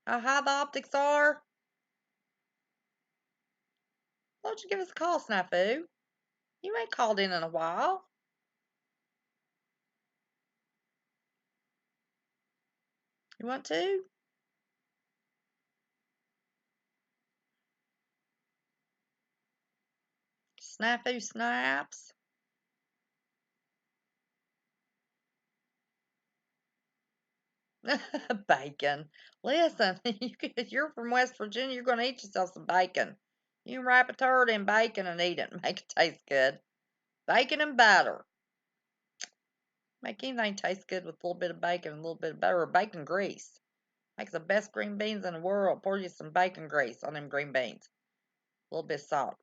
How the optics are? Why don't you give us a call, Snafu? You ain't called in a while. You want to? Snafu snaps. Bacon. Listen, you're from West Virginia. You're going to eat yourself some bacon. You can wrap a turd in bacon and eat it and make it taste good. Bacon and butter. Make anything taste good with a little bit of bacon and a little bit of butter or bacon grease. Makes the best green beans in the world. Pour you some bacon grease on them green beans. A little bit of salt.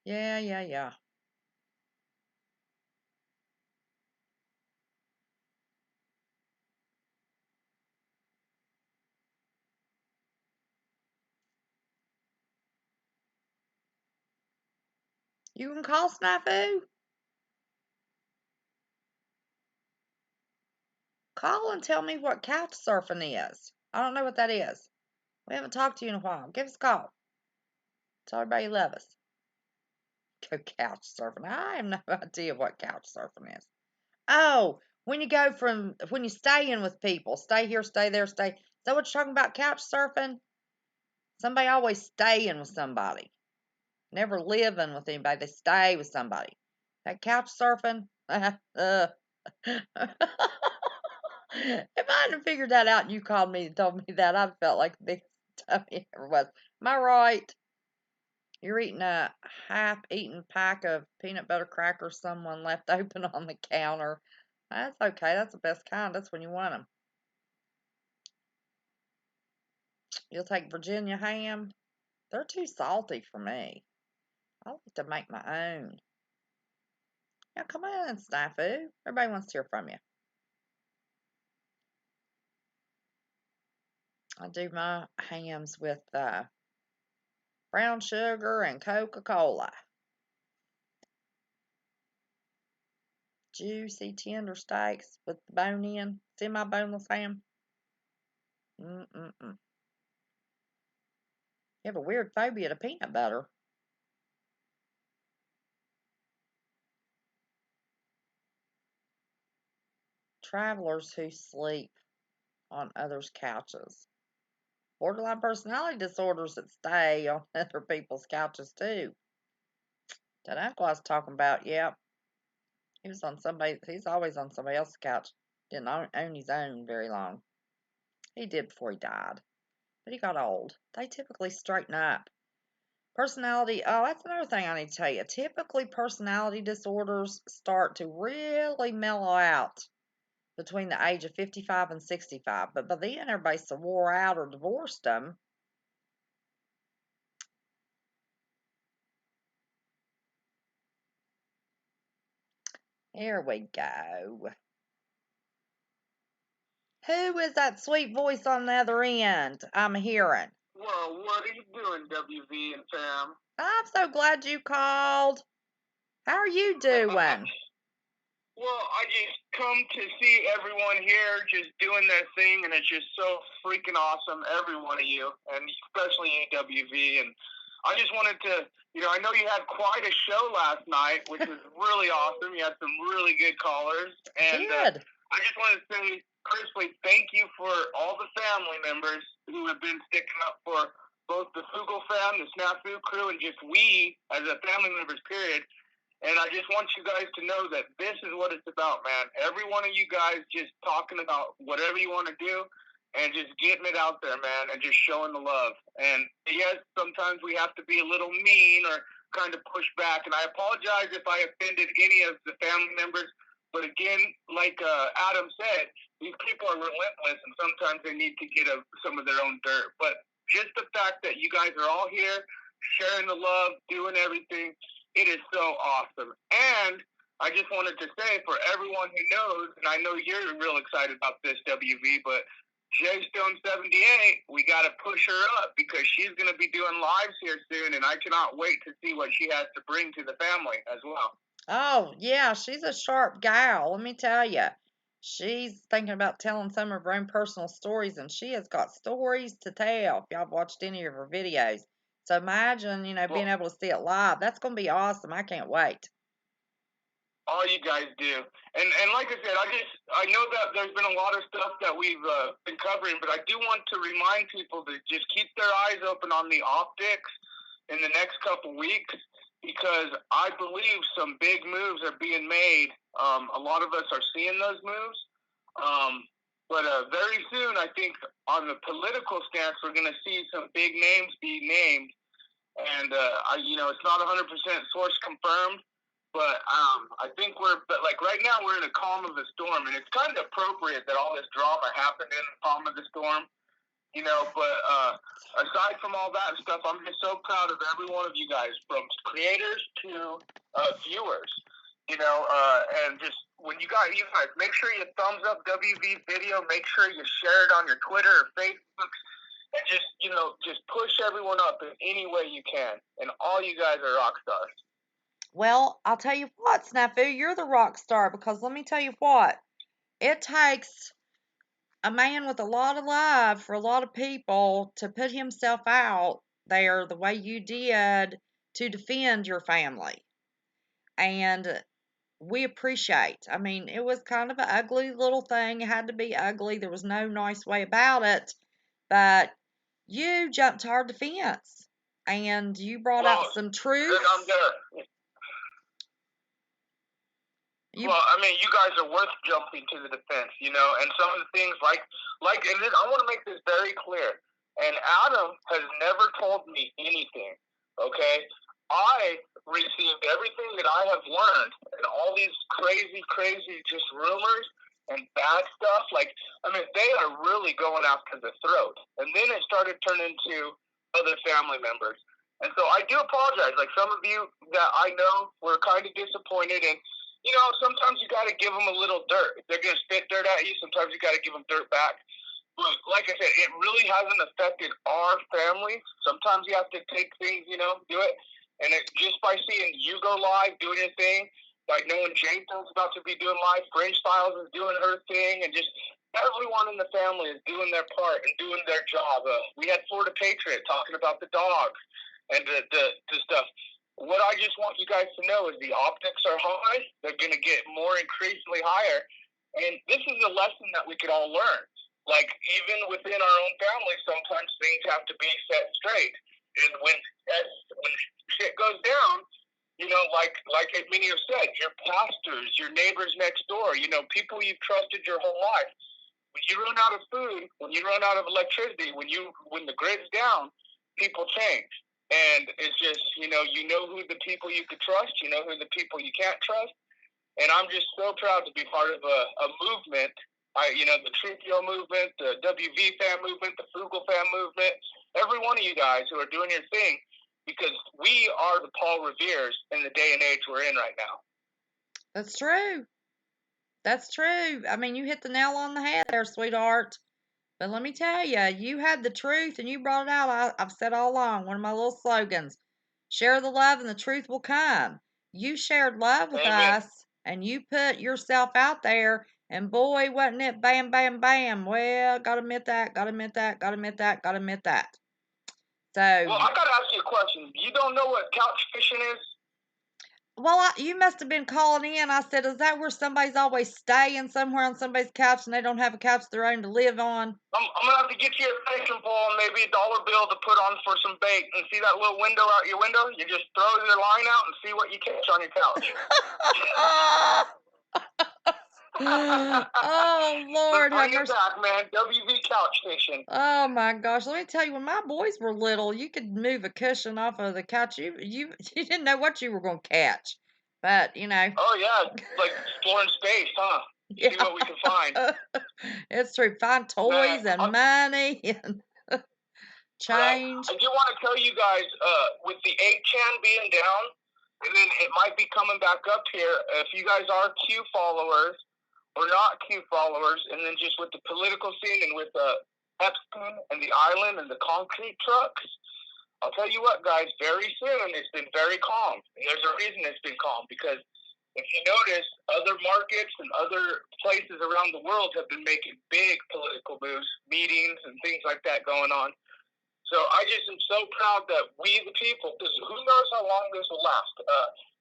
Yeah. You can call Snafu. Call and tell me what couch surfing is. I don't know what that is. We haven't talked to you in a while. Give us a call. Tell everybody you love us. Go couch surfing. I have no idea what couch surfing is. Oh, when you stay in with people, stay here, stay there, stay. Is that what you're talking about, couch surfing? Somebody always staying with somebody. Never living with anybody. They stay with somebody. That couch surfing. If I hadn't figured that out and you called me and told me that, I felt like the biggest dummy ever was. Am I right? You're eating a half-eaten pack of peanut butter crackers someone left open on the counter. That's okay. That's the best kind. That's when you want them. You'll take Virginia ham. They're too salty for me. I like to make my own. Yeah, come on, Snafu. Everybody wants to hear from you. I do my hams with brown sugar and Coca-Cola. Juicy, tender steaks with the bone in. Semi-boneless ham. You have a weird phobia to peanut butter. travelers who sleep on others' couches. Borderline personality disorders that stay on other people's couches too. That uncle I was talking about, yep. He's always on somebody else's couch. Didn't own his own very long. He did before he died. But he got old. They typically straighten up. Personality, that's another thing I need to tell you. Typically, personality disorders start to really mellow out between the age of 55 and 65. But by then, everybody's so wore out or divorced them. Here we go. Who is that sweet voice on the other end I'm hearing? Well, what are you doing, WV and fam? I'm so glad you called. How are you doing? Well, I just come to see everyone here just doing their thing, and it's just so freaking awesome, every one of you, and especially you, WV. And I just wanted to, I know you had quite a show last night, which was really awesome. You had some really good callers. And I just wanted to say, personally, thank you for all the family members who have been sticking up for both the Fugle fam, the Snafu crew, and just we as a family members, period. And I just want you guys to know that this is what it's about, man. Every one of you guys just talking about whatever you want to do and just getting it out there, man, and just showing the love. And yes, sometimes we have to be a little mean or kind of push back. And I apologize if I offended any of the family members. But again, like Adam said, these people are relentless, and sometimes they need to get some of their own dirt. But just the fact that you guys are all here, sharing the love, doing everything, it is so awesome. And I just wanted to say, for everyone who knows, and I know you're real excited about this, WV, but J Stone 78, we got to push her up because she's going to be doing lives here soon, and I cannot wait to see what she has to bring to the family as well. Oh, yeah, she's a sharp gal, let me tell you. She's thinking about telling some of her own personal stories, and she has got stories to tell if y'all have watched any of her videos. So imagine, being able to see it live. That's going to be awesome. I can't wait. All you guys do. And like I said, I know that there's been a lot of stuff that we've been covering, but I do want to remind people to just keep their eyes open on the optics in the next couple weeks, because I believe some big moves are being made. A lot of us are seeing those moves. But very soon, I think on the political stance, we're going to see some big names be named. And, it's not 100% source confirmed, but I think but like right now, we're in a calm of the storm. And it's kind of appropriate that all this drama happened in the calm of the storm, but aside from all that stuff, I'm just so proud of every one of you guys, from creators to viewers, and just when you guys make sure you thumbs up WV video, make sure you share it on your Twitter or Facebook, and just push everyone up in any way you can. And all you guys are rock stars. Well, I'll tell you what, Snafu, you're the rock star, because let me tell you what, it takes a man with a lot of love for a lot of people to put himself out there the way you did to defend your family. And we appreciate. I mean, it was kind of an ugly little thing. It had to be ugly. There was no nice way about it. But you jumped to our defense. And you brought out some truth. Well, I mean, you guys are worth jumping to the defense, and some of the things and then I want to make this very clear. And Adam has never told me anything, okay? I received everything that I have learned, and all these crazy just rumors and bad stuff. They are really going after the throat. And then it started turning to other family members. And so I do apologize. Like, some of you that I know were kind of disappointed, and sometimes you got to give them a little dirt. If they're going to spit dirt at you, sometimes you got to give them dirt back. But like I said, it really hasn't affected our family. Sometimes you have to take things, do it. And just by seeing you go live, doing your thing, like knowing Jason's about to be doing live, Fringe Styles is doing her thing, and just everyone in the family is doing their part and doing their job. We had Florida Patriot talking about the dogs and the stuff. What I just want you guys to know is the optics are high. They're going to get more increasingly higher. And this is a lesson that we could all learn. Like, even within our own family, sometimes things have to be set straight. And when shit goes down, you know, like many have said, your pastors, your neighbors next door, you know, people you've trusted your whole life. When you run out of food, when you run out of electricity, when the grid's down, people change. And it's just, you know who the people you could trust, you know who the people you can't trust. And I'm just so proud to be part of a movement. The Truth Yo movement, the WV fan movement, the Frugal fan movement, every one of you guys who are doing your thing, because we are the Paul Reveres in the day and age we're in right now. That's true. That's true. I mean, you hit the nail on the head there, sweetheart. But let me tell you, you had the truth and you brought it out. I've said all along, one of my little slogans, share the love and the truth will come. You shared love with Amen. us and you put yourself out there, and boy, wasn't it bam, bam, bam. Well, gotta admit that, gotta admit that, gotta admit that, gotta admit that. So, well, I gotta ask you a question. You don't know what couch fishing is? well, you must have been calling in. I said, is that where somebody's always staying somewhere on somebody's couch and they don't have a couch of their own to live on? I'm gonna have to get you a fishing pole and maybe $1 bill to put on for some bait. And see that little window out your window? You just throw your line out and see what you catch on your couch. Oh, Lord, bring have it mercy. back, man. WV couch fishing. Oh my gosh, let me tell you, when my boys were little, you could move a cushion off of the couch. You didn't know what you were going to catch. But, you know. Oh yeah, like exploring space, huh? Yeah. See what we can find. It's true. Find toys Man, and money and change. I do want to tell you guys, with the 8chan being down, and then it might be coming back up here. If you guys are Q followers or not Q followers, and then just with the political scene and with Epstein and the island and the concrete trucks, I'll tell you what, guys, very soon it's been very calm. And there's a reason it's been calm, because if you notice, other markets and other places around the world have been making big political moves, meetings and things like that going on. So I just am so proud that we, the people, because who knows how long this will last.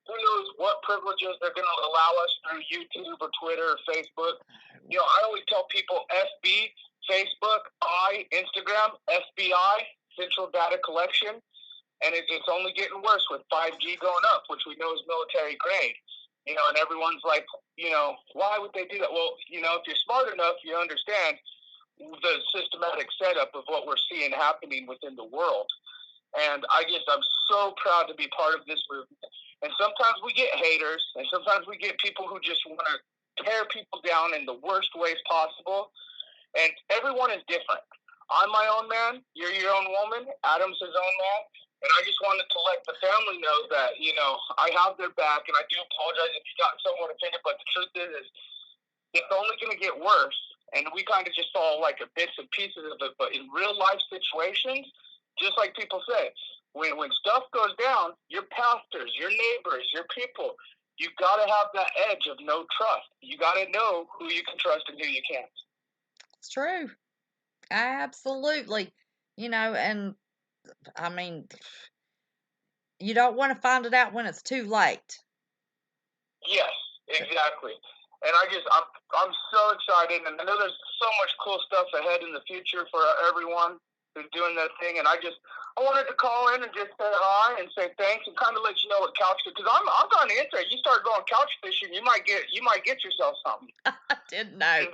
Who knows what privileges they're going to allow us through YouTube or Twitter or Facebook. You know, I always tell people FB, Facebook, Instagram, FBI, Central Data Collection. And it's only getting worse with 5G going up, which we know is military grade. You know, and everyone's like, you know, why would they do that? Well, you know, if you're smart enough, you understand the systematic setup of what we're seeing happening within the world. And I'm so proud to be part of this movement. And sometimes we get haters, and sometimes we get people who just want to tear people down in the worst ways possible. And everyone is different. I'm my own man. You're your own woman. Adam's his own man. And I just wanted to let the family know that, you know, I have their back, and I do apologize if you got someone offended, but the truth is it's only going to get worse. And we kind of just saw like a bits and pieces of it. But in real life situations, just like people say, when stuff goes down, your pastors, your neighbors, your people, you got to have that edge of no trust. You got to know who you can trust and who you can't. It's true. Absolutely. You know, and I mean, you don't want to find it out when it's too late. Yes, exactly. And I'm so excited, and I know there's so much cool stuff ahead in the future for everyone who's doing that thing. And I wanted to call in and just say hi and say thanks and kind of let you know what couch, because I'm kind of interested. You start going couch fishing, you might get yourself something. I didn't know. Really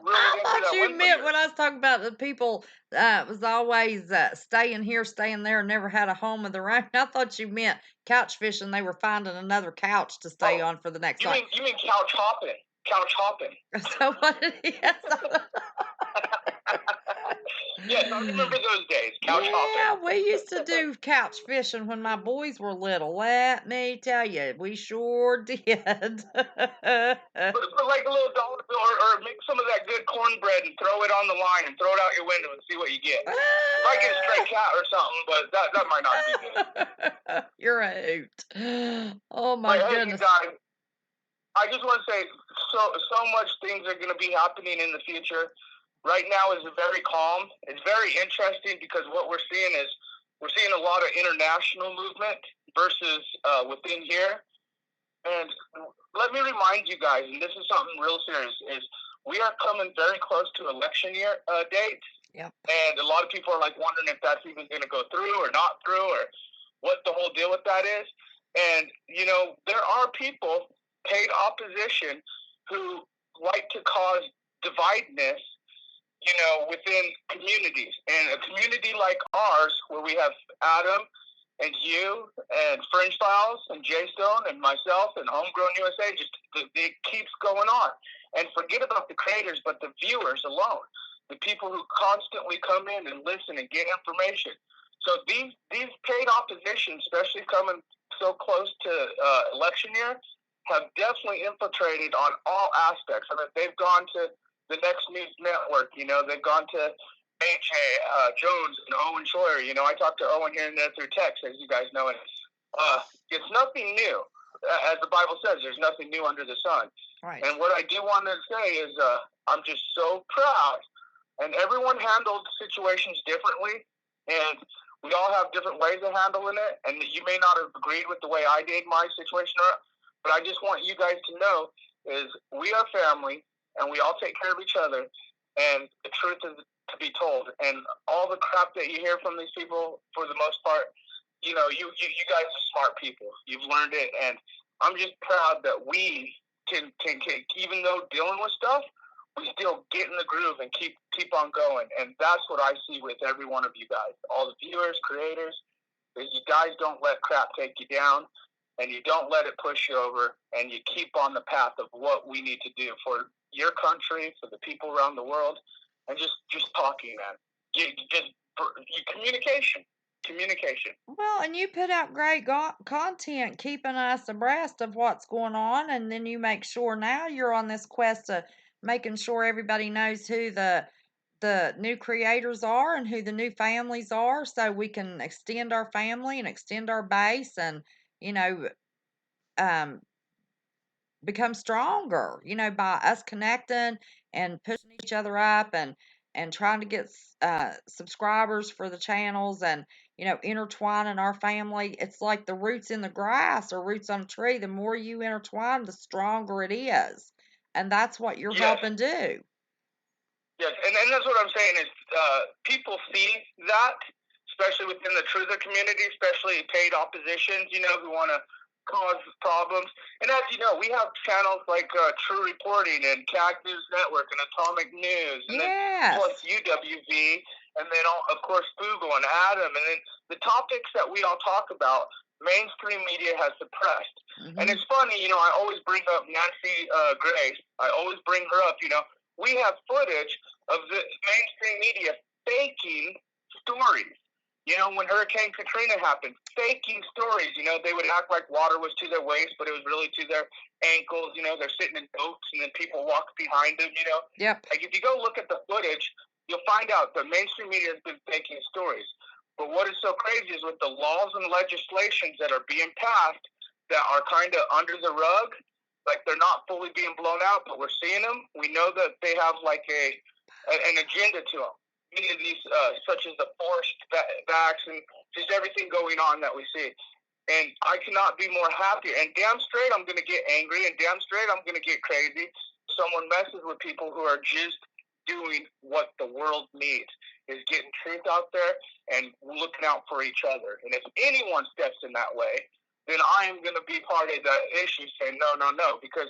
I thought you meant when I was talking about the people was always staying here, staying there, and never had a home of their own. I thought you meant couch fishing. They were finding another couch to stay on for the next night. You mean couch hopping? Couch hopping. So what it is. Yes, I remember those days. Couch hopping. Yeah, we used to do couch fishing when my boys were little. Let me tell you, we sure did. Put like a little $1 bill, or make some of that good cornbread and throw it on the line and throw it out your window and see what you get. You might get a stray cat or something, but that might not be good. You're a hoot. Oh my goodness. Hey, guys, I just want to say so much things are going to be happening in the future. Right now is very calm. It's very interesting because what we're seeing a lot of international movement versus within here. And let me remind you guys, and this is something real serious, is we are coming very close to election year dates. Yep. And a lot of people are like wondering if that's even going to go through or not through, or what the whole deal with that is. And, you know, there are people, paid opposition, who like to cause dividedness, you know, within communities. And a community like ours, where we have Adam and you and Fringe Files and Jay Stone and myself and Homegrown USA, just it keeps going on. And forget about the creators, but the viewers alone, the people who constantly come in and listen and get information. So these paid opposition, especially coming so close to election year, have definitely infiltrated on all aspects. I mean, they've gone to the Next News Network, you know, they've gone to AJ Jones and Owen Schroyer. You know, I talked to Owen here and there through text, as you guys know, and it's nothing new. As the Bible says, there's nothing new under the sun. Right. And what I do want to say is I'm just so proud. And everyone handled situations differently, and we all have different ways of handling it. And you may not have agreed with the way I did my situation, but I just want you guys to know is we are family, and we all take care of each other, and the truth is to be told. And all the crap that you hear from these people, for the most part, you know, you guys are smart people. You've learned it, and I'm just proud that we can even though dealing with stuff, we still get in the groove and keep on going. And that's what I see with every one of you guys, all the viewers, creators, is you guys don't let crap take you down, and you don't let it push you over, and you keep on the path of what we need to do for your country, for the people around the world, and just talking, man. Communication. Well, and you put out great content, keeping us abreast of what's going on, and then you make sure now you're on this quest of making sure everybody knows who the new creators are and who the new families are, so we can extend our family and extend our base, and you know, become stronger. You know, by us connecting and pushing each other up, and trying to get subscribers for the channels, and you know, intertwining our family. It's like the roots in the grass or roots on a tree. The more you intertwine, the stronger it is, and that's what you're helping do. Yes, and that's what I'm saying is people see that, especially within the truther community, especially paid oppositions, you know, who want to cause problems. And as you know, we have channels like True Reporting and CAG News Network and Atomic News, and then plus UWV, and then of course Google and Adam, and then the topics that we all talk about, mainstream media has suppressed. Mm-hmm. And it's funny, you know, I always bring up Nancy Grace. I always bring her up. You know, we have footage of the mainstream media faking stories. You know, when Hurricane Katrina happened, faking stories. You know, they would act like water was to their waist, but it was really to their ankles. You know, they're sitting in boats, and then people walk behind them, you know. Yep. Like, if you go look at the footage, you'll find out the mainstream media has been faking stories. But what is so crazy is with the laws and legislations that are being passed that are kind of under the rug, like they're not fully being blown out, but we're seeing them. We know that they have like an agenda to them. Many of these, such as the forced vax and just everything going on that we see. And I cannot be more happy. And damn straight I'm going to get angry, and damn straight I'm going to get crazy. Someone messes with people who are just doing what the world needs, is getting truth out there and looking out for each other. And if anyone steps in that way, then I am going to be part of the issue saying, no, because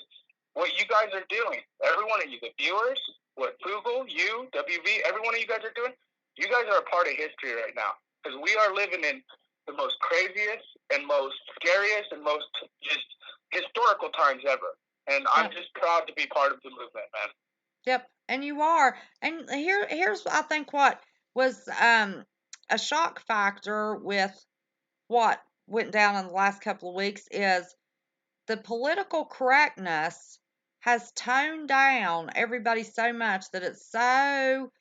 what you guys are doing, every one of you, the viewers, what Google, you, WV, every one of you guys are doing, you guys are a part of history right now. Because we are living in the most craziest and most scariest and most just historical times ever. And I'm just proud to be part of the movement, man. Yep, and you are. And here's I think what was a shock factor with what went down in the last couple of weeks is the political correctness has toned down everybody so much that it's so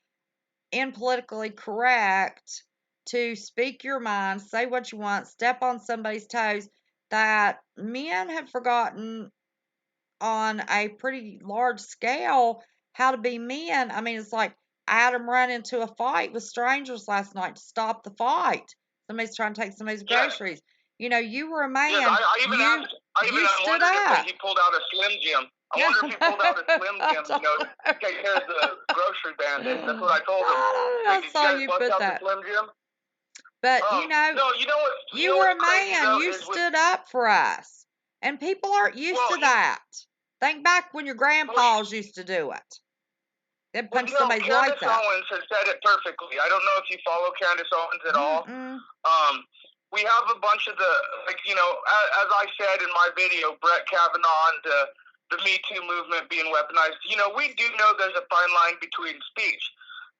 impolitically correct to speak your mind, say what you want, step on somebody's toes, that men have forgotten on a pretty large scale how to be men. I mean, it's like Adam ran into a fight with strangers last night to stop the fight. Somebody's trying to take somebody's groceries. You know, you were a man. Yes, I even asked. I You stood wondered up. if he pulled out a Slim Jim. I wonder if he pulled out a Slim Jim, to take care of the grocery bandit. That's what I told him. I Did saw you guys you bust put out that. the Slim Jim? But, No, you know what? you were a crazy, man. though, You is with- stood up for us. And people aren't used to that. Think back when your grandpas used to do it. They'd punch somebody's lights Candace out. Owens has said it perfectly. I don't know if you follow Candace Owens at all. We have a bunch of as I said in my video, Brett Kavanaugh and the Me Too movement being weaponized. We do know there's a fine line between speech,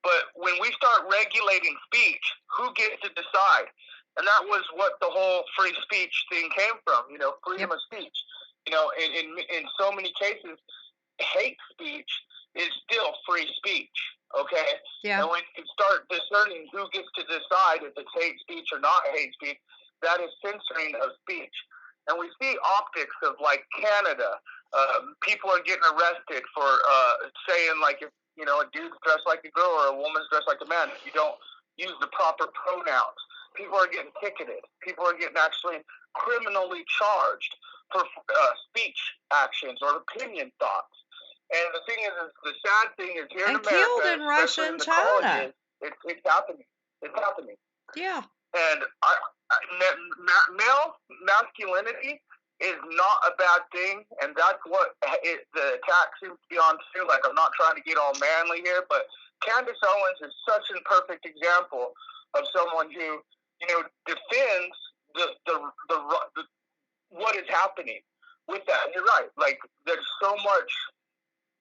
but when we start regulating speech, who gets to decide? And that was what the whole free speech thing came from. Freedom of speech. In so many cases, hate speech is still free speech. Okay. Yeah. And when you start discerning who gets to decide if it's hate speech or not hate speech, that is censoring of speech. And we see optics of like Canada. People are getting arrested for saying like if a dude's dressed like a girl or a woman's dressed like a man, if you don't use the proper pronouns. People are getting ticketed. People are getting actually criminally charged for speech actions or opinion thoughts. And the thing is the sad thing is here in America, killed in Russia and China. Colleges, it's happening. It's happening. Yeah. And male masculinity is not a bad thing, and that's what the attack seems to be on too. Like, I'm not trying to get all manly here, but Candace Owens is such a perfect example of someone who, defends the what is happening with that. You're right. Like, there's so much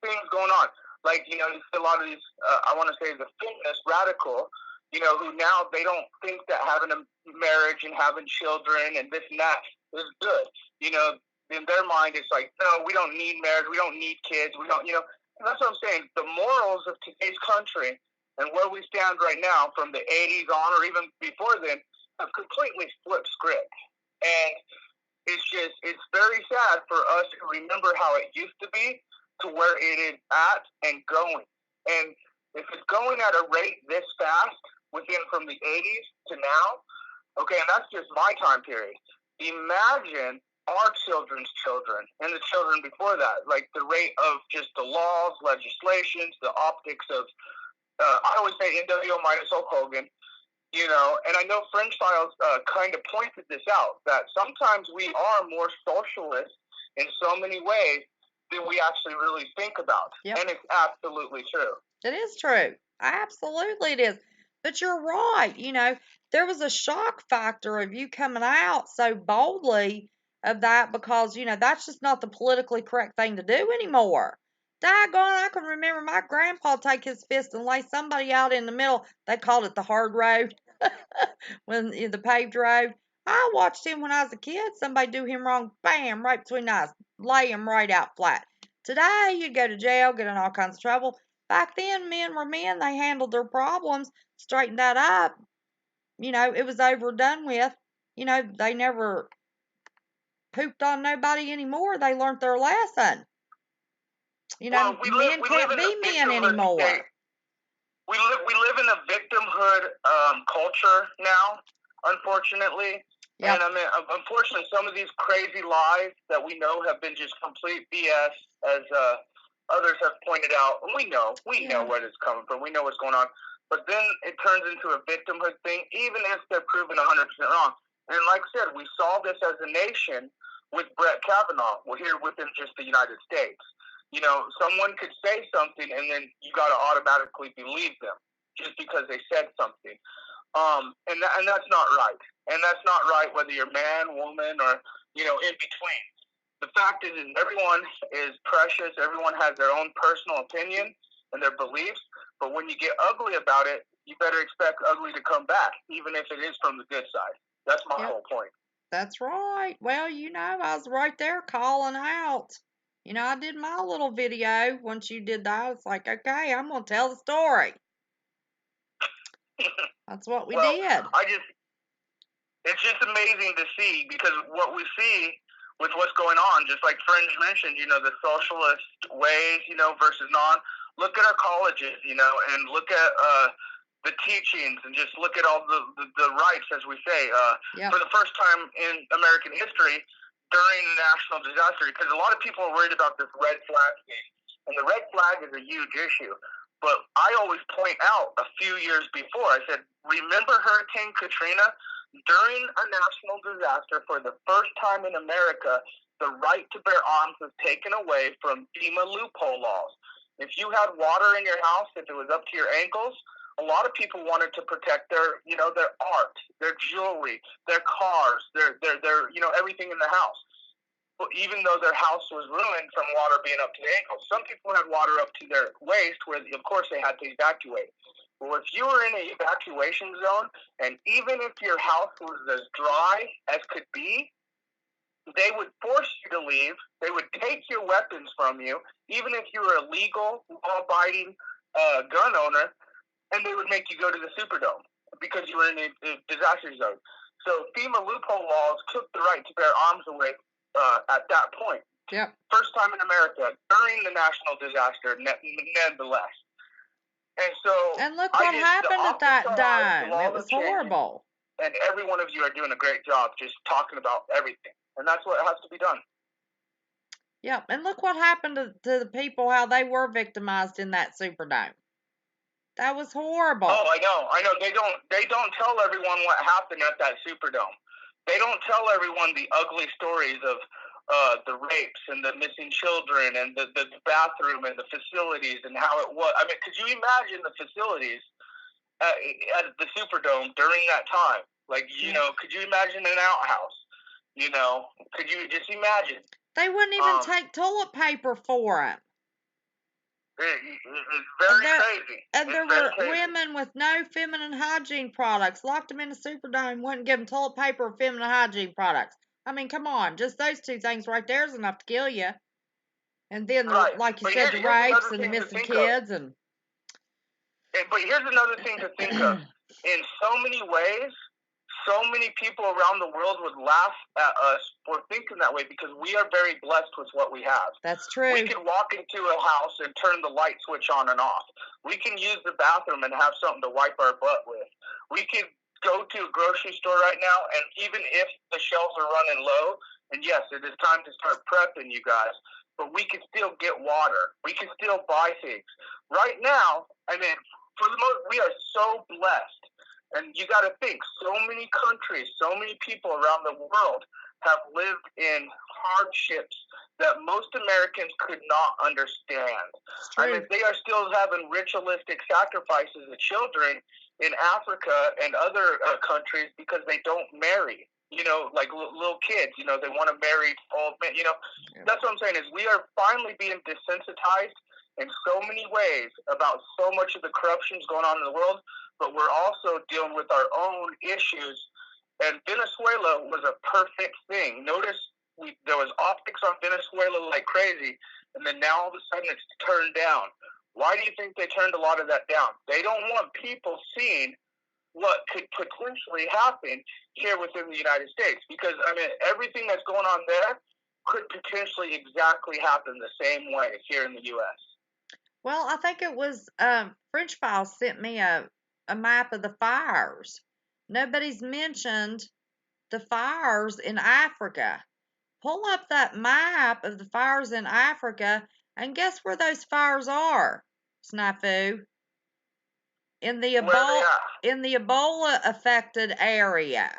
things going on. Like, you see a lot of these, I want to say the feminist radical, who now they don't think that having a marriage and having children and this and that is good. In their mind, it's like, no, we don't need marriage. We don't need kids. We don't, and that's what I'm saying. The morals of today's country and where we stand right now from the 80s on or even before then have completely flipped script. And it's very sad for us to remember how it used to be to where it is at and going. And if it's going at a rate this fast within from the 80s to now, okay, and that's just my time period. Imagine our children's children and the children before that, like the rate of just the laws, legislations, the optics of, I always say NWO minus Hulk Hogan, and I know Fringe Files kind of pointed this out, that sometimes we are more socialist in so many ways than we actually really think about. Yep. And it's absolutely true. It is true. Absolutely it is. But you're right. There was a shock factor of you coming out so boldly of that because, that's just not the politically correct thing to do anymore. Daggone, I can remember my grandpa take his fist and lay somebody out in the middle. They called it the hard road, when the paved road. I watched him when I was a kid. Somebody do him wrong, bam, right between the eyes, lay him right out flat. Today, you'd go to jail, get in all kinds of trouble. Back then, men were men. They handled their problems, straightened that up. It was over, done with. They never pooped on nobody anymore. They learned their lesson. Men can't be men anymore. State. We live in a victimhood culture now, unfortunately. Yep. And unfortunately, some of these crazy lies that we know have been just complete BS, as others have pointed out. We know where it's coming from. We know what's going on. But then it turns into a victimhood thing, even if they're proven 100% wrong. And like I said, we saw this as a nation with Brett Kavanaugh. We're here within just the United States. Someone could say something, and then you got to automatically believe them just because they said something. And that's not right. And that's not right whether you're man, woman, or, in between. The fact is everyone is precious. Everyone has their own personal opinion and their beliefs. But when you get ugly about it, you better expect ugly to come back, even if it is from the good side. That's my whole point. That's right. Well, I was right there calling out. I did my little video. Once you did that, it's like, okay, I'm going to tell the story. That's what we did. It's just amazing to see, because what we see with what's going on, just like Fringe mentioned, the socialist ways, versus non. Look at our colleges, and look at the teachings, and just look at all the rights, as we say. Yep. For the first time in American history, during the national disaster, because a lot of people are worried about this red flag thing, and the red flag is a huge issue. But I always point out a few years before, I said, remember Hurricane Katrina? During a national disaster, for the first time in America, the right to bear arms was taken away from FEMA loophole laws. If you had water in your house, if it was up to your ankles, a lot of people wanted to protect their, their art, their jewelry, their cars, their everything in the house. But even though their house was ruined from water being up to the ankles, some people had water up to their waist, where of course they had to evacuate. Well, if you were in an evacuation zone, and even if your house was as dry as could be, they would force you to leave. They would take your weapons from you, even if you were a legal, law-abiding gun owner, and they would make you go to the Superdome because you were in a disaster zone. So FEMA loophole laws took the right to bear arms away at that point. Yep. First time in America during the national disaster, nonetheless. And so, And look what happened at that dome. It was horrible. And every one of you are doing a great job just talking about everything. And that's what has to be done. Yep. And look what happened to the people, how they were victimized in that Superdome. That was horrible. Oh, I know. They don't tell everyone what happened at that Superdome. They don't tell everyone the ugly stories of the rapes and the missing children and the bathroom and the facilities and how it was. I mean, could you imagine the facilities at the Superdome during that time? Like, could you imagine an outhouse? Could you just imagine? They wouldn't even take toilet paper for them. It's very crazy. And there were women with no feminine hygiene products, locked them in a Superdome, wouldn't give them toilet paper or feminine hygiene products. I mean, come on, just those two things right there is enough to kill you. And then, like you said, the rapes and the missing kids. But here's another thing to think of. In so many ways, so many people around the world would laugh at us for thinking that way because we are very blessed with what we have. That's true. We can walk into a house and turn the light switch on and off. We can use the bathroom and have something to wipe our butt with. We could go to a grocery store right now, and even if the shelves are running low, and yes, it is time to start prepping, you guys, but we can still get water. We can still buy things. Right now, I mean, for the most, we are so blessed. And you got to think, so many countries, so many people around the world have lived in hardships that most Americans could not understand. I mean, they are still having ritualistic sacrifices of children in Africa and other countries because they don't marry. Like little kids, they want to marry old men. That's what I'm saying is we are finally being desensitized in so many ways about so much of the corruptions going on in the world, but we're also dealing with our own issues. And Venezuela was a perfect thing. Notice there was optics on Venezuela like crazy, and then now all of a sudden it's turned down. Why do you think they turned a lot of that down? They don't want people seeing what could potentially happen here within the United States. Because, I mean, everything that's going on there could potentially exactly happen the same way here in the U.S. Well, I think it was French Files sent me a map of the fires. Nobody's mentioned the fires in Africa. Pull up that map of the fires in Africa and guess where those fires are, Snafu? In the Ebola affected area.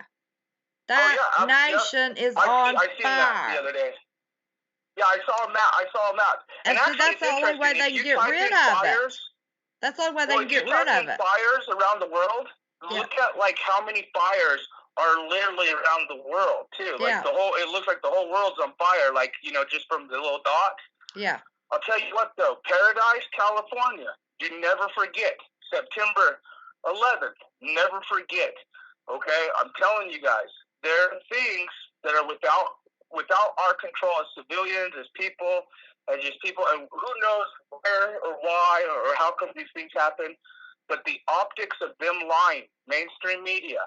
That nation is on fire. I seen that the other day. Yeah, I saw a map. And actually, that's the only way they can get rid of it. That's the only way they can get rid of it. Fires around the world. Look at like how many fires are literally around the world too. Like it looks like the whole world's on fire. Like just from the little dots. Yeah. I'll tell you what though, Paradise, California. You never forget. September 11th. Never forget. Okay, I'm telling you guys, there are things that are without our control as civilians, as people, and who knows where or why or how come these things happen. But the optics of them lying, mainstream media,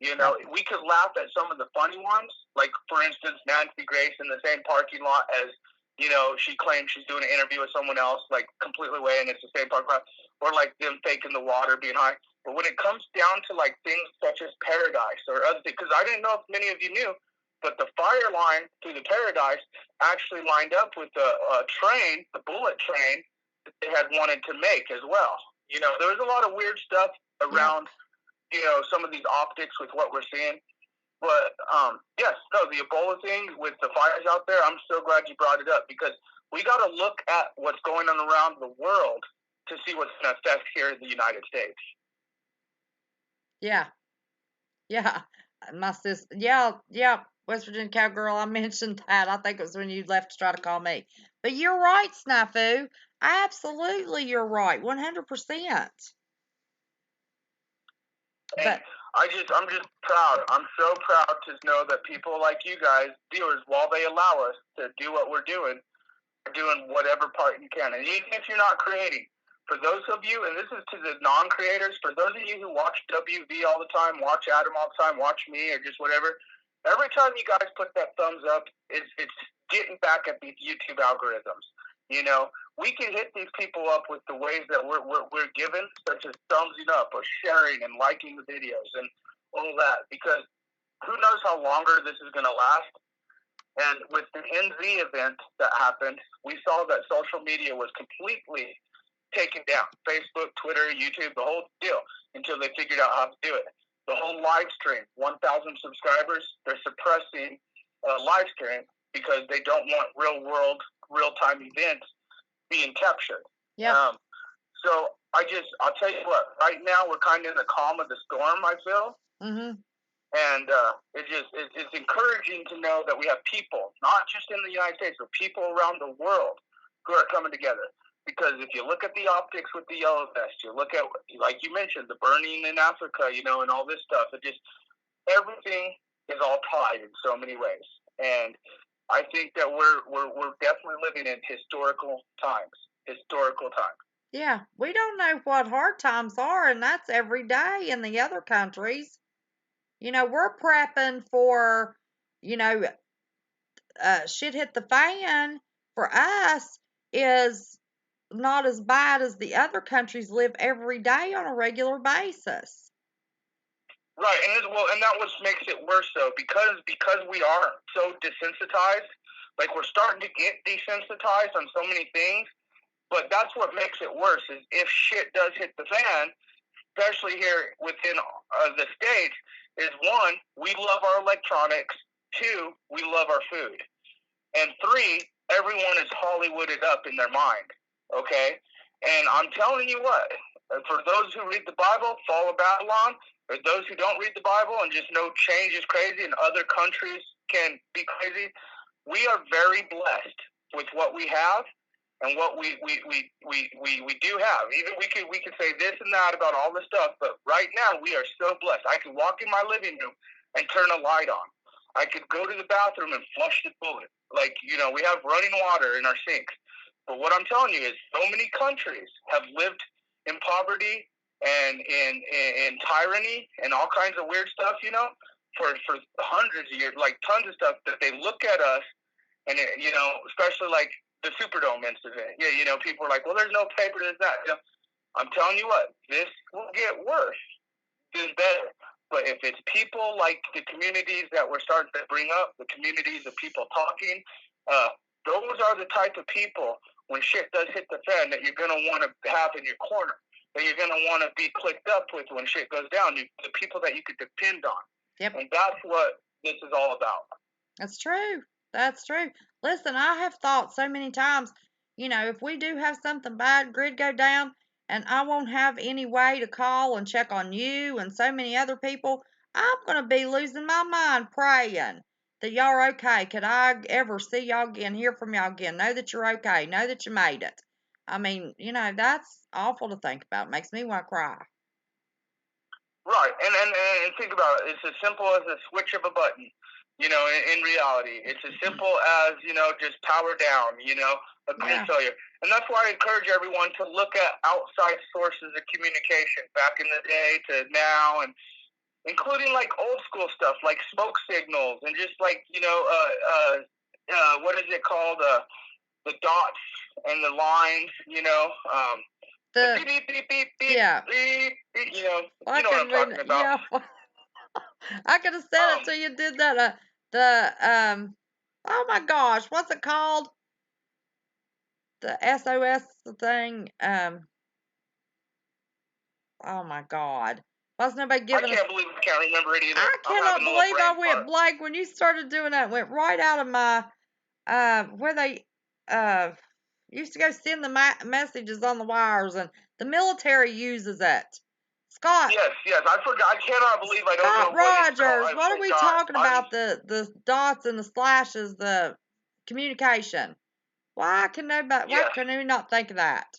we could laugh at some of the funny ones, like for instance, Nancy Grace in the same parking lot as, she claims she's doing an interview with someone else, like completely away, and it's the same parking lot, or like them faking the water being high. But when it comes down to like things such as Paradise or other things, because I didn't know if many of you knew, but the fire line through the Paradise actually lined up with a train, the bullet train, that they had wanted to make as well. You know, there was a lot of weird stuff around, you know, some of these optics with what we're seeing. But yes, no, the Ebola thing with the fires out there, I'm so glad you brought it up, because we got to look at what's going on around the world to see what's going to affect here in the United States. Yeah. My sis, West Virginia Cowgirl, I mentioned that. I think it was when you left to try to call me. But you're right, Snafu. Absolutely, you're right. 100%. But I'm just proud. I'm so proud to know that people like you guys, viewers, while they allow us to do what we're doing whatever part you can. And even if you're not creating, for those of you, and this is to the non-creators, for those of you who watch WV all the time, watch Adam all the time, watch me, or just whatever, every time you guys put that thumbs up, it's getting back at these YouTube algorithms. You know, we can hit these people up with the ways that we're given, such as thumbsing up or sharing and liking the videos and all that, because who knows how longer this is going to last. And with the NZ event that happened, we saw that social media was completely taken down. Facebook, Twitter, YouTube, the whole deal, until they figured out how to do it. The whole live stream, 1,000 subscribers, they're suppressing live stream because they don't want real-world, real-time events being captured. yeah, So I'll tell you what, right now we're kind of in the calm of the storm, I feel. mm-hmm. And it's encouraging to know that we have people, not just in the United States, but people around the world who are coming together. Because if you look at the optics with the yellow vest, you look at, like you mentioned, the burning in Africa, you know, and all this stuff. Everything is all tied in so many ways. And I think that we're definitely living in historical times. Yeah, we don't know what hard times are, and that's every day in the other countries. You know, we're prepping for, you know, shit hit the fan. For us is not as bad as the other countries live every day on a regular basis. Right, and that what makes it worse though, because we are so desensitized. Like, we're starting to get desensitized on so many things, but that's what makes it worse. Is if shit does hit the fan, especially here within the States, is one, we love our electronics. Two, we love our food. And three, everyone is Hollywooded up in their mind. Okay? And I'm telling you what, for those who read the Bible, fall of Babylon, or those who don't read the Bible and just know change is crazy and other countries can be crazy, we are very blessed with what we have and what we do have. Even we could say this and that about all this stuff, but right now we are so blessed. I could walk in my living room and turn a light on. I could go to the bathroom and flush the toilet. Like, you know, we have running water in our sinks. But what I'm telling you is so many countries have lived in poverty and in tyranny and all kinds of weird stuff, you know, for hundreds of years, like tons of stuff, that they look at us and, you know, especially like the Superdome incident. Yeah, you know, people are like, well, there's no paper, there's that. You know, I'm telling you what, this will get worse. This is better. But if it's people like the communities that we're starting to bring up, the communities of people talking, those are the type of people, when shit does hit the fan, that you're going to want to have in your corner, that you're going to want to be clicked up with when shit goes down, the people that you could depend on. Yep. And that's what this is all about. That's true. That's true. Listen, I have thought so many times, you know, if we do have something bad, grid go down, and I won't have any way to call and check on you and so many other people, I'm going to be losing my mind praying that y'all are okay. Could I ever see y'all again, hear from y'all again, know that you're okay, know that you made it? I mean, you know, that's awful to think about. It makes me want to cry. Right, and think about it. It's as simple as a switch of a button. You know, in reality, it's as simple as, you know, just power down. You know, a grid failure, and that's why I encourage everyone to look at outside sources of communication back in the day to now, and including like old school stuff like smoke signals and just like, you know, what is it called? The dots and the lines. You know. The beep, beep, beep, beep, yeah. beep, beep, you know what I'm talking about. Yeah. I could have said it till you did that. The oh my gosh, what's it called? The SOS thing. Oh my God. Why's nobody I giving us? can't believe I can't remember it either. I I'm cannot having a little believe I brain went fart. blank when you started doing that. It went right out of my where they used to go send the messages on the wires, and the military uses it. Scott. Yes, I forgot. I cannot believe I don't know Scott what it's called. Rogers. I What are we forgot. talking about? The dots and the slashes, the communication. Why can nobody? Why Yes. can we not think of that?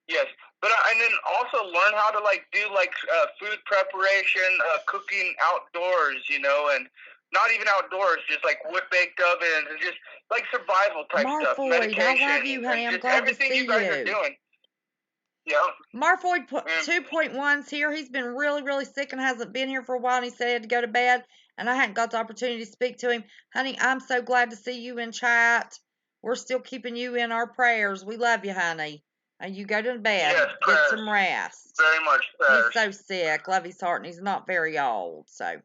Yes, but and then also learn how to like do like food preparation, cooking outdoors, you know, and not even outdoors, just like wood baked ovens and just like survival type stuff, Marfoyd, meditation, I love you, honey. and I'm just glad to everything see you guys are you. doing. Yeah. Marfoyd 2.1's here. He's been really, really sick and hasn't been here for a while, and he said he had to go to bed, and I hadn't got the opportunity to speak to him. Honey, I'm so glad to see you in chat. We're still keeping you in our prayers. We love you, honey. You go to bed. Yes, Get prayers. some rest. Very much prayers. He's so sick. Love his heart, and he's not very old. So,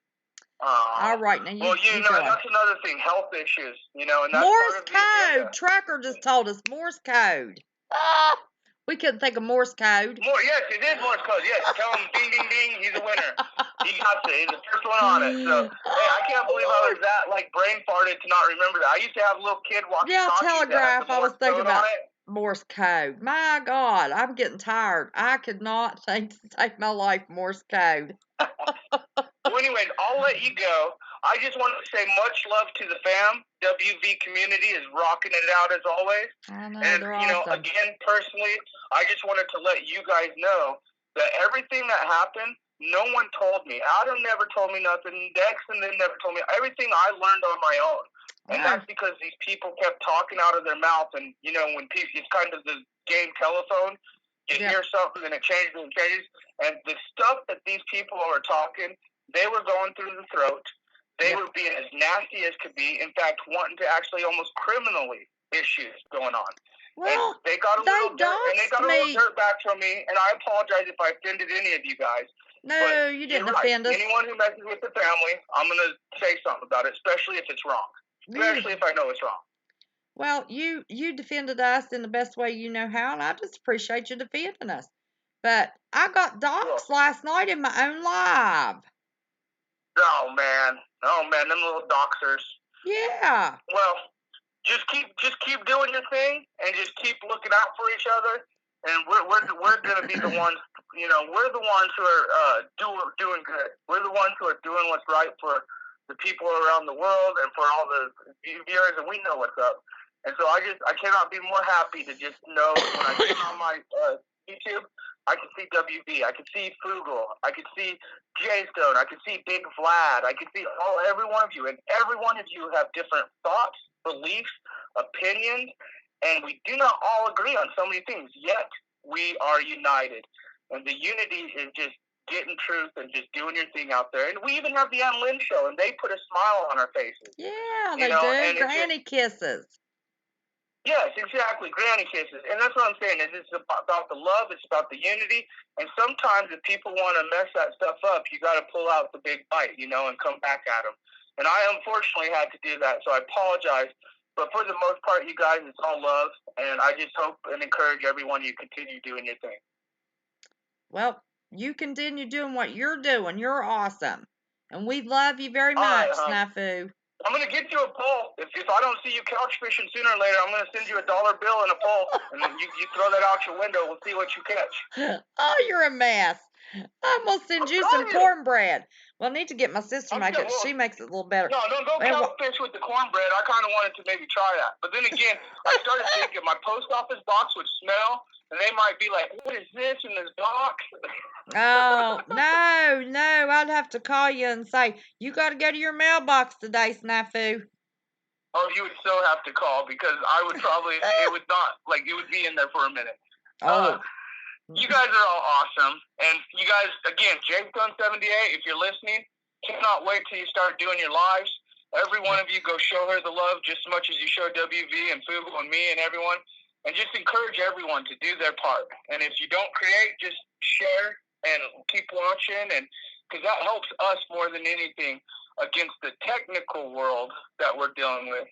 all right, now you. Well, you know, go on. that's another thing, health issues, you know, and that's Morse part of the agenda. code. Trucker just told us Morse code. We couldn't think of Morse code. Yes, it is Morse code. Yes, tell him ding, ding, ding. He's a winner. He got it. He's the first one on it. So, hey, I can't believe I was that like brain farted to not remember that. I used to have a little kid watch Telegraph. I was thinking about it. Morse code. My God, I'm getting tired. I could not think to save my life Morse code. Well, anyways, I'll let you go. I just want to say much love to the fam. WV community is rocking it out as always. I know, and, they're you know, awesome. again, personally, I just wanted to let you guys know that everything that happened, no one told me. Adam never told me nothing. Dex and them never told me. Everything I learned on my own. And that's because these people kept talking out of their mouth. And, you know, when people, it's kind of the game telephone. You hear something and it changes and changes. And the stuff that these people are talking, they were going through the throat. They were being as nasty as could be. In fact, wanting to actually almost criminally issues going on. Well, and they got a little dirt, and they got a little dirt back from me. And I apologize if I offended any of you guys. No, but you didn't offend us. Anyone who messes with the family, I'm gonna say something about it, especially if it's wrong. Especially if I know it's wrong. Well, you defended us in the best way you know how, and I just appreciate you defending us. But I got doxxed last night in my own live. Oh man, them little doxers. Yeah. Well, just keep doing your thing, and just keep looking out for each other. And we're gonna be the ones. You know, we're the ones who are doing good. We're the ones who are doing what's right for the people around the world and for all the viewers, and we know what's up. And so I cannot be more happy to just know when I get on my YouTube, I can see WV, I can see Fugle, I can see J-Stone, I can see Big Vlad, I can see every one of you, and every one of you have different thoughts, beliefs, opinions, and we do not all agree on so many things, yet we are united. And the unity is just getting truth and just doing your thing out there. And we even have the Ann Lynn show, and they put a smile on our faces. Yeah, they do. Granny kisses. Yes, exactly. Granny kisses. And that's what I'm saying. It's about the love. It's about the unity. And sometimes if people want to mess that stuff up, you got to pull out the big bite, you know, and come back at them. And I unfortunately had to do that, so I apologize. But for the most part, you guys, it's all love. And I just hope and encourage everyone you continue doing your thing. Well, you continue doing what you're doing. You're awesome. And we love you very much, Snafu. I'm going to get you a pole. If I don't see you couch fishing sooner or later, I'm going to send you $1 bill and a pole. And then you throw that out your window. We'll see what you catch. Oh, you're a mess. I'm going to send you some cornbread. Well, I need to get my sister to make it. She makes it a little better. No, don't go couch fish with the cornbread. I kind of wanted to maybe try that. But then again, I started thinking my post office box would smell. And they might be like, what is this in this box? Oh, no. I'd have to call you and say, you got to go to your mailbox today, Snafu. Oh, you would so have to call because I would probably, it would not, like, it would be in there for a minute. You guys are all awesome. And you guys, again, J-Stone78, if you're listening, cannot wait till you start doing your lives. Every one of you go show her the love just as much as you show WV and Fugle and me and everyone. And just encourage everyone to do their part. And if you don't create, just share and keep watching, and because that helps us more than anything. against the technical world that we're dealing with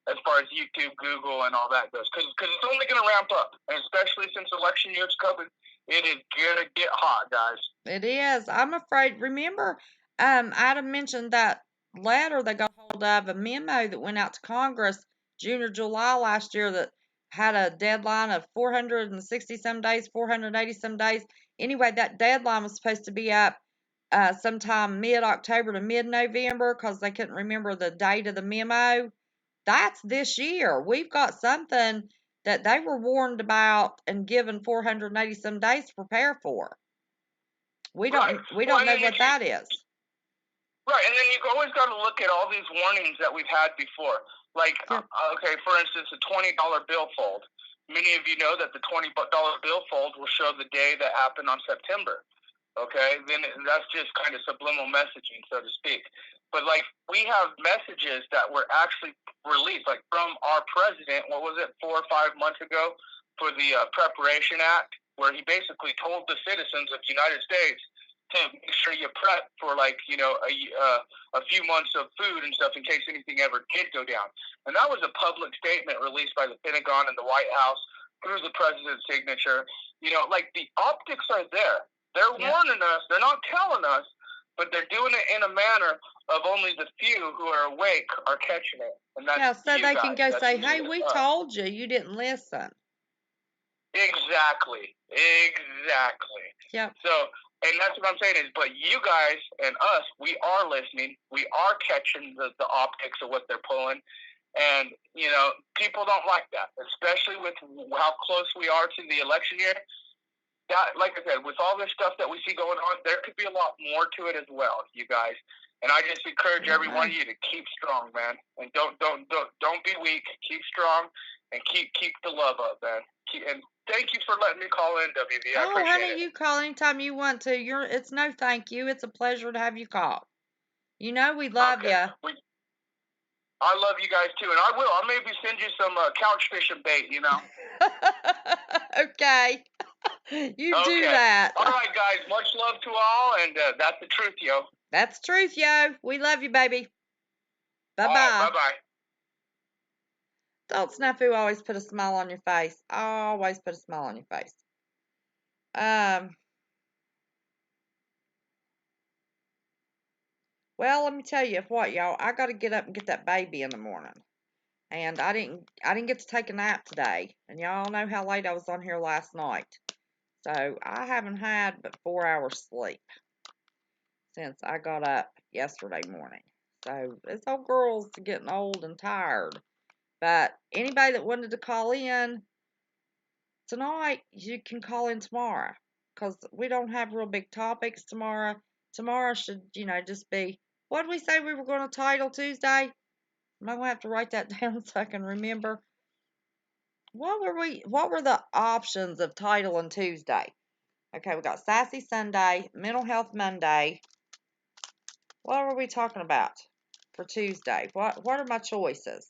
as far as YouTube, Google, and all that goes. Because it's only going to ramp up, and especially since election year's coming, it is going to get hot, guys. It is. I'm afraid. Remember, Adam mentioned that letter they got hold of, a memo that went out to Congress June or July last year that had a deadline of 460 some days, 480 some days. Anyway, that deadline was supposed to be up sometime mid-October to mid-November because they couldn't remember the date of the memo. That's this year. We've got something that they were warned about and given 480 some days to prepare for. We don't know what that is. Right, and then you've always got to look at all these warnings that we've had before. Like, okay, for instance, a $20 billfold. Many of you know that the $20 billfold will show the day that happened on September. Okay, then that's just kind of subliminal messaging, so to speak. But like, we have messages that were actually released, like from our president. What was it, 4 or 5 months ago, for the Preparation Act, where he basically told the citizens of the United States to make sure you prep for, like, you know, a few months of food and stuff in case anything ever did go down. And that was a public statement released by the Pentagon and the White House through the president's signature. You know, like, the optics are there. They're warning us. They're not telling us, but they're doing it in a manner of only the few who are awake are catching it. And that's so they guys. can go that's say, hey, we told you. You didn't listen. Exactly. Yep. So, and that's what I'm saying is, but you guys and us, we are listening. We are catching the optics of what they're pulling. And, you know, people don't like that, especially with how close we are to the election year. That, like I said, with all this stuff that we see going on, there could be a lot more to it as well, you guys. And I just encourage every one of you to keep strong, man. And don't be weak. Keep strong and keep the love up, man. And thank you for letting me call in, WV. I appreciate honey, it. you call anytime you want to. It's no thank you. It's a pleasure to have you call. You know we love you. I love you guys too, and I'll maybe send you some couch fishing bait, you know. Okay. You do that. All right, guys. Much love to all, and that's the truth, yo. That's the truth, yo. We love you, baby. Bye-bye. Bye-bye. Don't Snafu always put a smile on your face. Always put a smile on your face. Well, let me tell you what, y'all. I got to get up and get that baby in the morning. And I didn't get to take a nap today. And y'all know how late I was on here last night. So I haven't had but 4 hours sleep since I got up yesterday morning. So this old girl's getting old and tired. But anybody that wanted to call in tonight, you can call in tomorrow. Because we don't have real big topics tomorrow. Tomorrow should, just be, what did we say we were going to title Tuesday? I'm going to have to write that down so I can remember. What were the options of title on Tuesday? Okay, we got Sassy Sunday, Mental Health Monday. What were we talking about for Tuesday? What are my choices?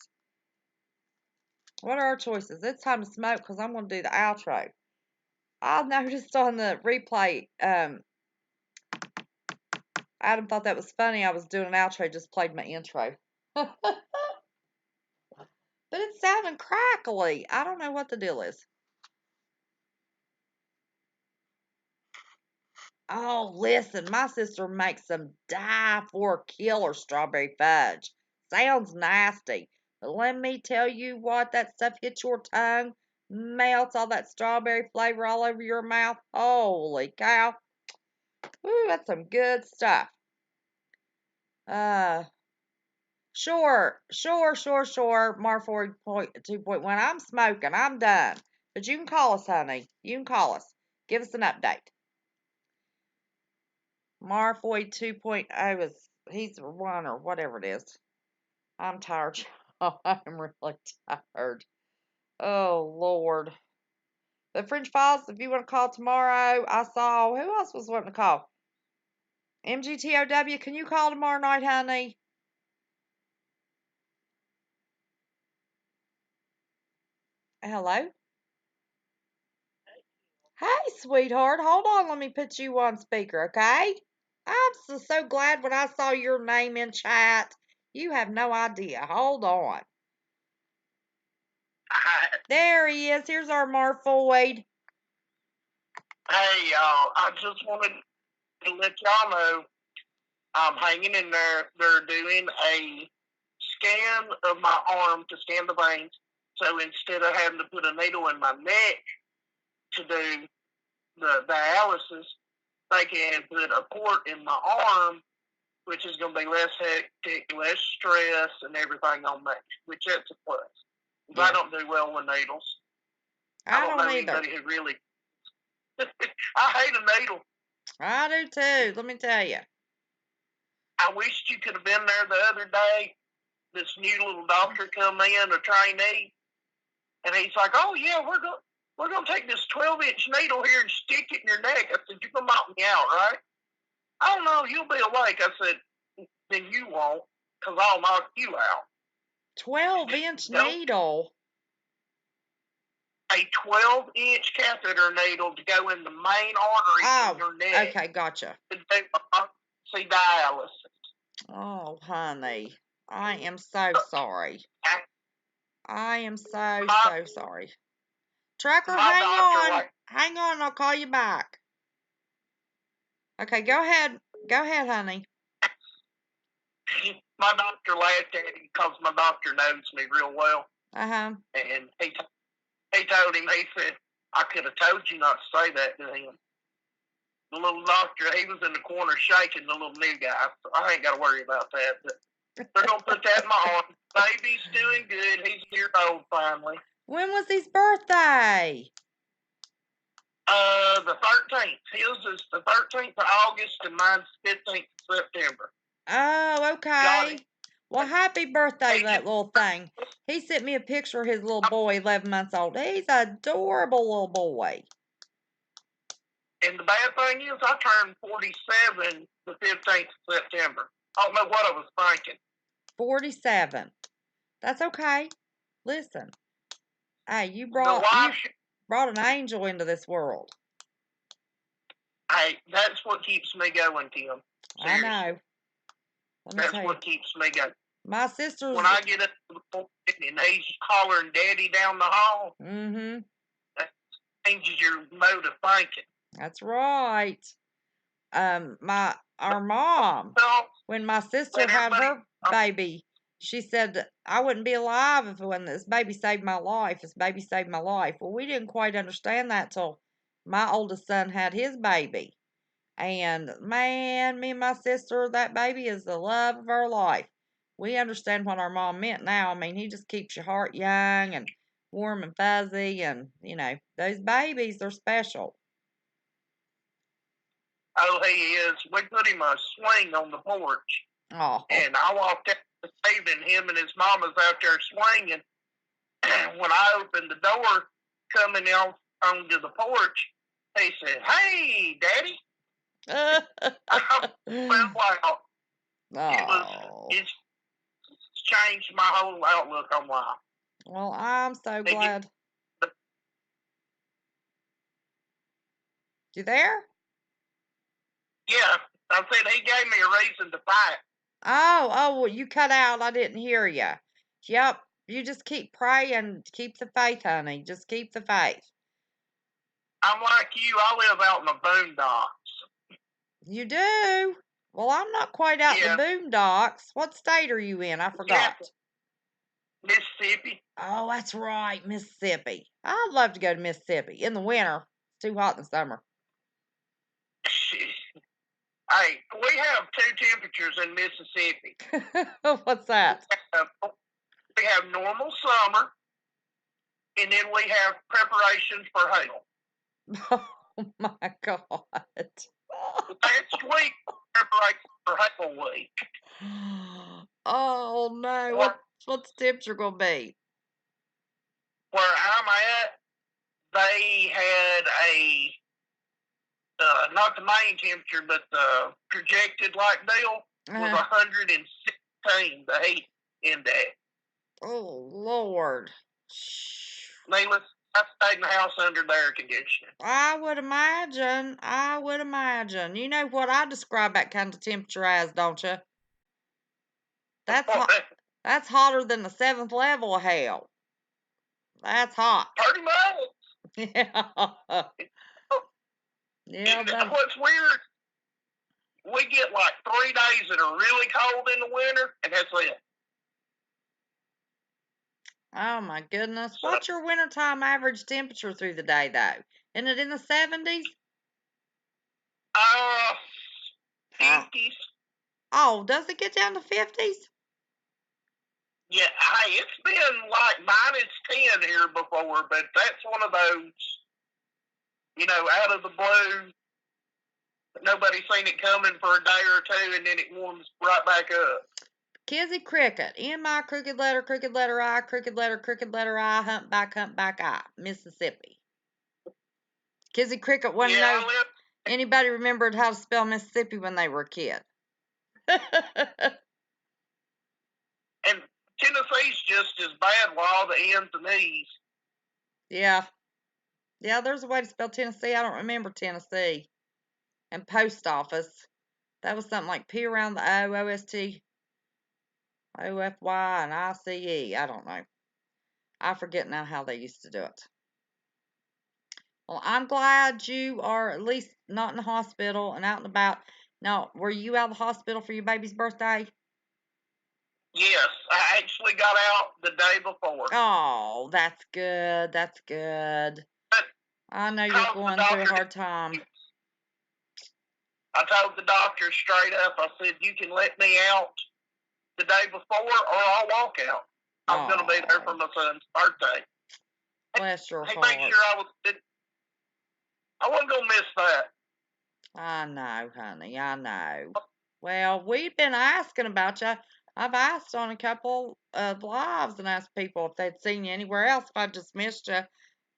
What are our choices? It's time to smoke because I'm going to do the outro. I noticed on the replay, Adam thought that was funny. I was doing an outro, just played my intro. But it's sounding crackly. I don't know what the deal is. Oh, listen, my sister makes some die-for-killer strawberry fudge. Sounds nasty. But let me tell you what, that stuff hits your tongue, melts all that strawberry flavor all over your mouth. Holy cow. Ooh, that's some good stuff. Sure. Marford 2.1. I'm smoking. I'm done. But you can call us, honey. You can call us. Give us an update. Marfoy 2.0 is, he's 1 or whatever it is. I'm tired. I'm really tired. Oh, Lord. The French Files, if you want to call tomorrow, I saw, who else was wanting to call? MGTOW, can you call tomorrow night, honey? Hello? Hey, sweetheart. Hold on. Let me put you on speaker, okay? I'm so glad when I saw your name in chat. You have no idea. Hold on. There he is. Here's our Marfoid. Hey, y'all. I just wanted to let y'all know I'm hanging in there. They're doing a scan of my arm to scan the veins. So instead of having to put a needle in my neck to do the dialysis, they can put a port in my arm, which is going to be less hectic, less stress, and everything on me, which that's a plus. Yeah. I don't do well with needles. I don't don't know either. anybody who really. I hate a needle. I do too. Let me tell you. I wish you could have been there the other day. This new little doctor come in, a trainee, and he's like, "Oh yeah, we're gonna take this 12-inch needle here and stick it in your neck." I said, "You're gonna knock me out, right?" "I don't know. You'll be awake." I said, "Then you won't, because I'll knock you out." 12-inch Nope. needle. A 12-inch catheter needle to go in the main artery in your neck. Okay, gotcha. To do emergency dialysis. Oh, honey. I am so sorry. I am so sorry. Trucker, hang on. Hang on, I'll call you back. Okay, go ahead. Go ahead, honey. My doctor laughed at him because my doctor knows me real well. Uh-huh. And he told him, he said, "I could have told you not to say that to him." The little doctor, he was in the corner shaking the little new guy. So I ain't got to worry about that. But they're going to put that in my arm. Baby's doing good. He's a year old finally. When was his birthday? The 13th. His is the 13th of August and mine's 15th of September. Oh, okay. Well, happy birthday, that little thing. He sent me a picture of his little boy, 11 months old. He's an adorable little boy. And the bad thing is, I turned 47 the 15th of September. I don't know what I was thinking. 47. That's okay. Listen. Hey, you brought an angel into this world. Hey, that's what keeps me going, Tim. Seriously. I know. That's what keeps me going. My sister's... When I get up to the point and he's hollering daddy down the hall, that changes your mode of thinking. That's right. Our mom, when my sister had her baby, she said, "I wouldn't be alive if when this baby saved my life. This baby saved my life." Well, we didn't quite understand that till my oldest son had his baby. And man, me and my sister, that baby is the love of our life. We understand what our mom meant now. I mean, he just keeps your heart young and warm and fuzzy, and you know, those babies, they're special. Oh, he is. We put him a swing on the porch. Oh. And I walked out this evening, him and his mama's out there swinging. When I opened the door coming out onto the porch, he said, "Hey, Daddy." I went out. It's changed my whole outlook on life. Well, I'm so glad. You there? Yeah, I said he gave me a reason to fight. Oh, well, you cut out. I didn't hear you. Yep, you just keep praying. Keep the faith, honey. Just keep the faith. I'm like you. I live out in the boondocks. You do? Well, I'm not quite out in the boondocks. What state are you in? I forgot. Mississippi. Oh, that's right, Mississippi. I'd love to go to Mississippi in the winter. It's too hot in the summer. Hey, we have two temperatures in Mississippi. What's that? We have normal summer, and then we have preparations for hail. Oh my God. Next week, preparation for hail week. Oh no. What's the temperature going to be? Where I'm at, they had a, not the main temperature, but the projected light deal was 116, the heat index. Oh, Lord. Needless to I stayed in the house under the air conditioning. I would imagine. I would imagine. You know what I describe that kind of temperature as, don't you? That's hot. That's hotter than the 7th level of hell. That's hot. Pretty much. Yeah. Yeah, And but what's weird, we get like 3 days that are really cold in the winter, and that's it. oh my goodness. So- What's your wintertime average temperature through the day, though? Isn't it in the 70s? 50s. Oh, does it get down to 50s? Yeah, hey, it's been like -10 here before, but that's one of those, out of the blue. Nobody's seen it coming for a day or two, and then it warms right back up. Kizzy Cricket, M-I, crooked letter I, crooked letter I, humpback I, Mississippi. Kizzy Cricket wanted to know anybody remembered how to spell Mississippi when they were a kid. And Tennessee's just as bad with all the N's and E's. Yeah. Yeah, there's a way to spell Tennessee. I don't remember Tennessee. And post office. That was something like P around the O, O-S-T, O-F-Y, and I-C-E. I don't know. I forget now how they used to do it. Well, I'm glad you are at least not in the hospital and out and about. Now, were you out of the hospital for your baby's birthday? Yes, I actually got out the day before. Oh, that's good. That's good. I know you're going through a hard time. I told the doctor straight up, I said, you can let me out the day before or I'll walk out. I'm going to be there for my son's birthday. Bless your He heart. made sure I wasn't going to miss that. I know, honey. I know. Well, we've been asking about you. I've asked on a couple of lives and asked people if they'd seen you anywhere else. If I just missed you,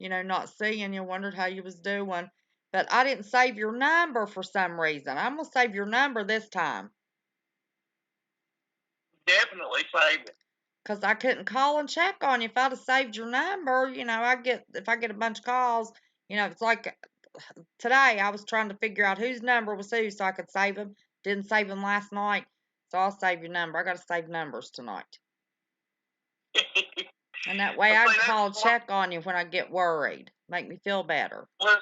not seeing you, wondered how you was doing. But I didn't save your number for some reason. I'm going to save your number this time. Definitely save it. Because I couldn't call and check on you. If I'd have saved your number, if I get a bunch of calls, it's like today I was trying to figure out whose number was who so I could save them. Didn't save them last night. So I'll save your number. I got to save numbers tonight. And that way I can call and check on you when I get worried. Make me feel better. Well,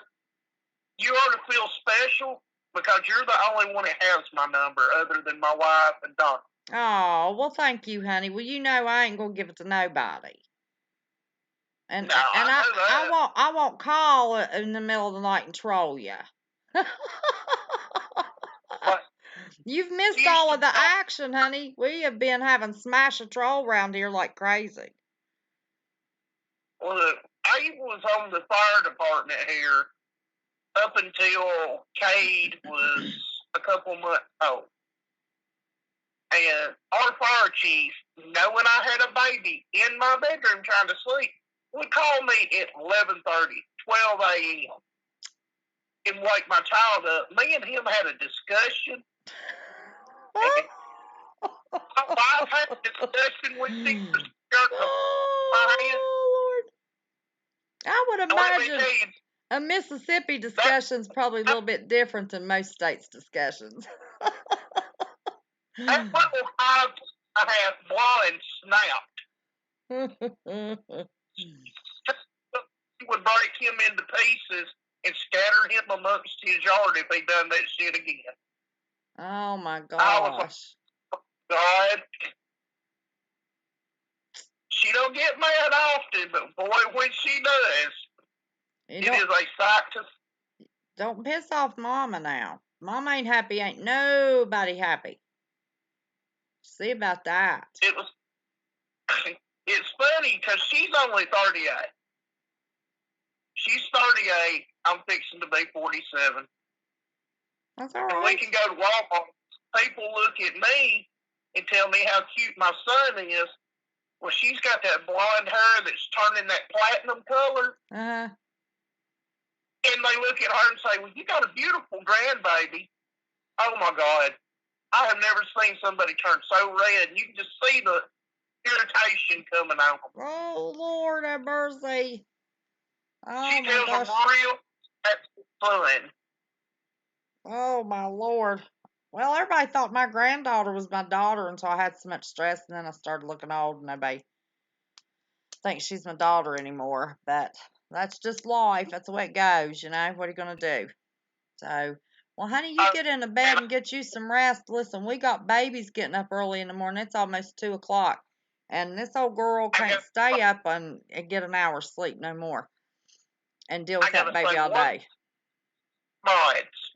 you ought to feel special because you're the only one that has my number other than my wife and Donna. Oh, well, thank you, honey. Well, I ain't going to give it to nobody. And, no, I won't call in the middle of the night and troll you. You've missed all of the action, honey. We have been having smash a troll around here like crazy. Well, I was on the fire department here up until Cade was a couple months old. And our fire chief, knowing I had a baby in my bedroom trying to sleep, would call me at 11:30, 12 a.m. and wake my child up. Me and him had a discussion. My wife had a discussion with him. Oh, Lord. I would imagine a Mississippi discussion's probably a little bit different than most states' discussions. That little 5.5 blonde snapped. He would break him into pieces and scatter him amongst his yard if he done that shit again. Oh my gosh. I was like, God. She don't get mad often, but boy, when she does, it is a sight to see. Don't piss off Mama now. Mama ain't happy, ain't nobody happy. See about that. It's funny because she's only 38. She's 38. I'm fixing to be 47. That's all right. And we can go to Walmart. People look at me and tell me how cute my son is. Well, she's got that blonde hair that's turning that platinum color. Uh-huh. And they look at her and say, well, you got a beautiful grandbaby. Oh, my God. I have never seen somebody turn so red. You can just see the irritation coming out. Oh, Lord have mercy. Oh She my tells them gosh. real fun. Oh my Lord. Well, everybody thought my granddaughter was my daughter until I had so much stress, and then I started looking old, and nobody thinks she's my daughter anymore. But that's just life. That's the way it goes, you know. What are you gonna do? So, well, honey, you get into bed and get you some rest. Listen, we got babies getting up early in the morning. It's almost 2 o'clock, and this old girl can't stay up and get an hour's sleep no more, and deal with that baby all day. Mods.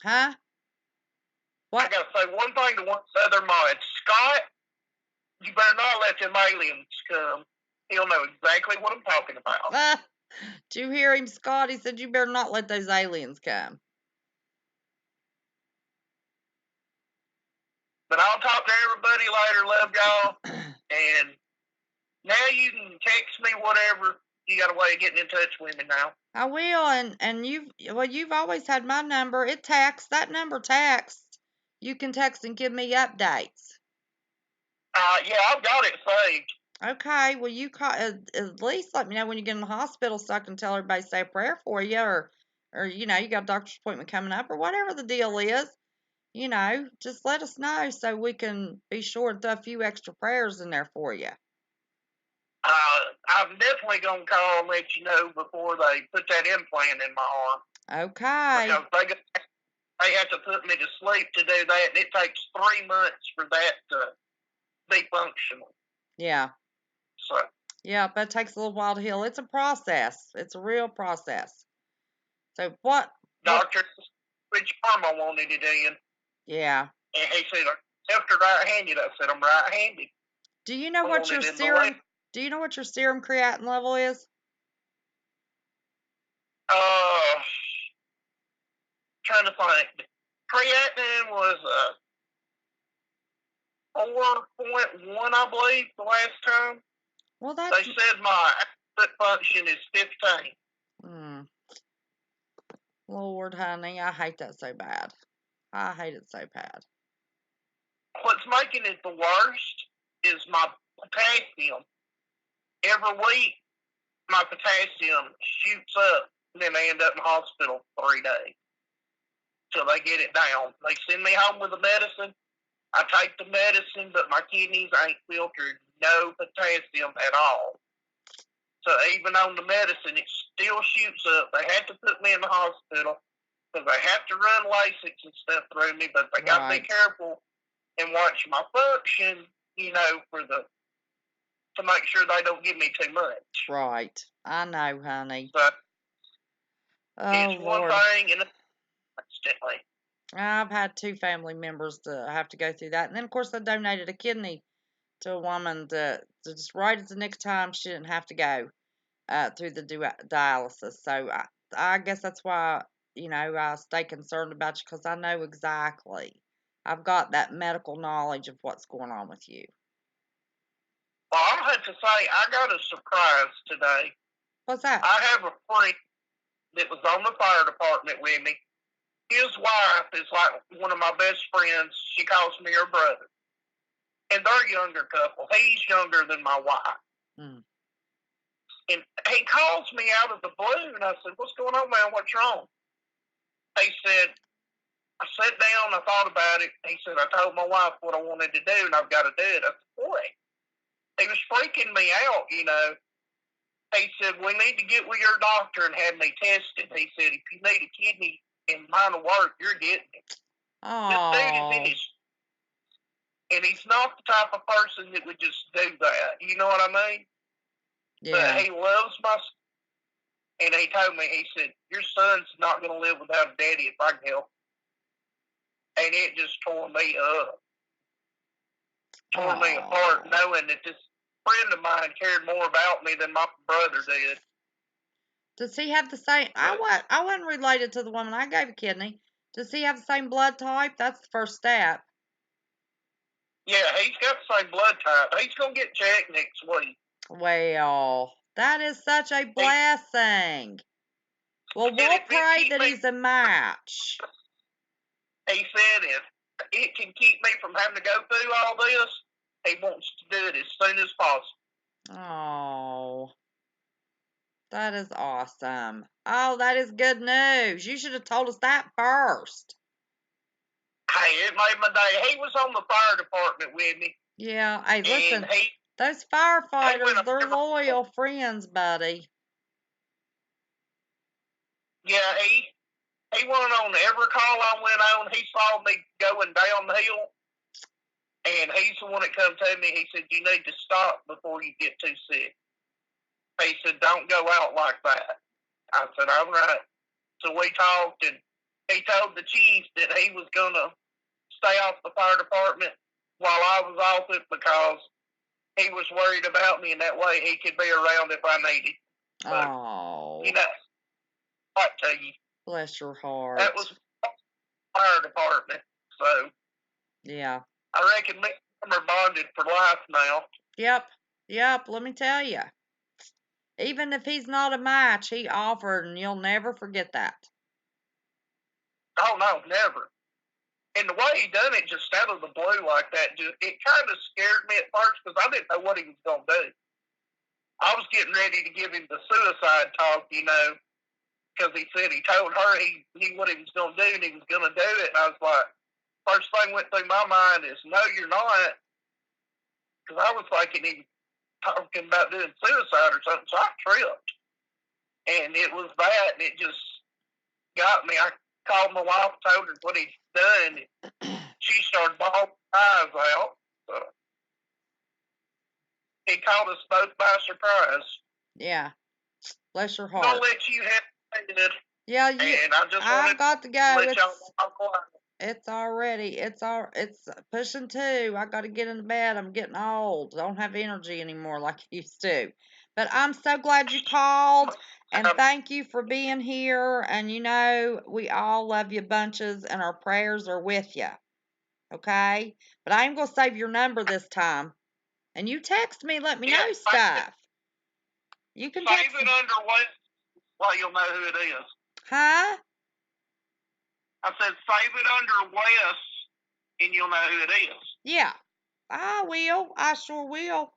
Huh? What? I gotta say one thing to one other mod. Scott, you better not let them aliens come. He'll know exactly what I'm talking about. Did you hear him, Scott? He said you better not let those aliens come. But I'll talk to everybody later. Love y'all. And now you can text me whatever. You got a way of getting in touch with me now. I will, and you've always had my number. It texts. That number texts. You can text and give me updates. Yeah, I've got it saved. Okay, well, you call at least let me know when you get in the hospital so I can tell everybody to say a prayer for you, or you know, you got a doctor's appointment coming up, or whatever the deal is. You know, just let us know so we can be sure to throw a few extra prayers in there for you. I'm definitely gonna call and let you know before they put that implant in my arm. Okay. Because they have to put me to sleep to do that, and it takes 3 months for that to be functional. Yeah. So. Yeah, but it takes a little while to heal. It's a process. It's a real process. So what? Doctor, which arm I wanted it in. Yeah. And he said, left or right-handed? I said, I'm right-handed. Do you know what your serum? Do you know what your serum creatinine level is? Trying to find. Creatinine was 4.1, I believe, the last time. Well, that's. They said my foot function is 15. Lord, honey, I hate that so bad. I hate it so bad. What's making it the worst is my potassium. Every week, my potassium shoots up, and then I end up in the hospital 3 days till they get it down. They send me home with the medicine. I take the medicine, but my kidneys ain't filtered no potassium at all. So even on the medicine, it still shoots up. They had to put me in the hospital because they have to run Lasix and stuff through me, but they got to be careful and watch my function, you know, to make sure they don't give me too much. Right. I know, honey. So it's one thing and instantly. I've had 2 family members to have to go through that. And then, of course, I donated a kidney to a woman to just right at the nick of time she didn't have to go through the dialysis. So I guess that's why, you know, I stay concerned about you, because I know exactly. I've got that medical knowledge of what's going on with you. Well, I have to say, I got a surprise today. What's that? I have a friend that was on the fire department with me. His wife is like one of my best friends. She calls me her brother. And they're a younger couple. He's younger than my wife. And he calls me out of the blue, and I said, what's going on, man? What's wrong? He said, I sat down, I thought about it. He said, I told my wife what I wanted to do, and I've got to do it. I said, boy, he was freaking me out, you know. He said, we need to get with your doctor and have me tested. He said, if you need a kidney in line of work, you're getting it. This dude is in his... And he's not the type of person that would just do that. You know what I mean? Yeah. But he loves my... And he told me, he said, your son's not going to live without a daddy if I can help. And it just tore me up. Tore me apart, knowing that this friend of mine cared more about me than my brother did. Does he have the same... I wasn't related to the woman I gave a kidney. Does he have the same blood type? That's the first step. Yeah, he's got the same blood type. He's going to get checked next week. Well, that is such a blessing. Well, we'll pray that he's a match. He said if it can keep me from having to go through all this, he wants to do it as soon as possible. Oh, That is awesome. Oh, that is good news. You should have told us that first. Hey, it made my day. He was on the fire department with me, Yeah. Hey, listen, and he those went firefighters, up they're every- loyal friends, buddy. yeah, he went on every call I went on. He saw me going down the hill, and he's the one that come to me. He said, "You need to stop before you get too sick." He said, "Don't go out like that." I said, "All right." So we talked, and he told the chief that he was gonna stay off the fire department while I was off it because he was worried about me, and that way he could be around if I needed. But, Oh, you know, I tell you, bless your heart. that was fire department. So Yeah. I reckon me and him are bonded for life now. Yep. Yep. Let me tell you. Even if he's not a match, he offered, and you'll never forget that. Oh no, never. And the way he done it just out of the blue like that, just it kind of scared me at first because I didn't know what he was gonna do. I was getting ready to give him the suicide talk, you know, because he said he told her he what he was gonna do and he was gonna do it, and I was like, first thing went through my mind is, no, you're not, because I was thinking he was talking about doing suicide or something, so I tripped, and it was that, and it just got me. I called my wife, told her what he'd done. She started bawling her eyes out. So he caught us both by surprise. Yeah. Bless your I'll heart. let you have it. Yeah, And I just I've wanted got to to go. let y'all know. It's already, it's pushing 2. I got to get into bed. I'm getting old. Don't have energy anymore like I used to. But I'm so glad you called, and thank you for being here. And you know, we all love you bunches, and our prayers are with you. Okay? But I am going to save your number this time. And you text me, let me know stuff. You can Save text it me. under what? Well, you'll know who it is. Huh? I said save it under Wes, and you'll know who it is. Yeah. I will. I sure will.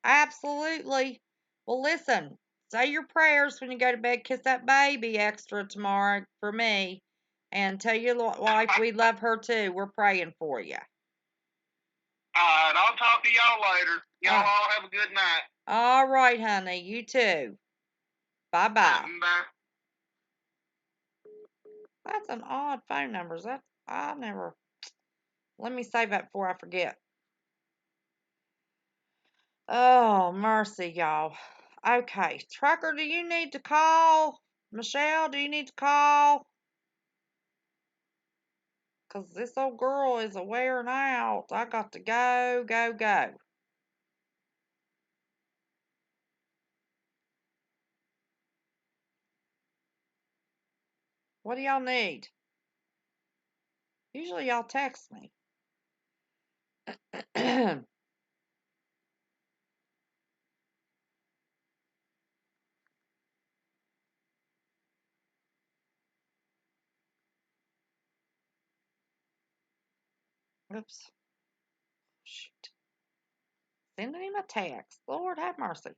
Absolutely. Well, listen, say your prayers when you go to bed. Kiss that baby extra tomorrow for me. And tell your wife we love her too. We're praying for you. All right, I'll talk to y'all later. Y'all all have a good night. All right, honey. You too. Bye-bye. Bye. That's an odd phone number. I never. Let me save that before I forget. Oh, mercy, y'all. Okay. Trucker, do you need to call? Michelle, do you need to call? Because this old girl is wearing out. I got to go, go, go. What do y'all need? Usually y'all text me. Oops. Shoot. Sending him a text. Lord have mercy.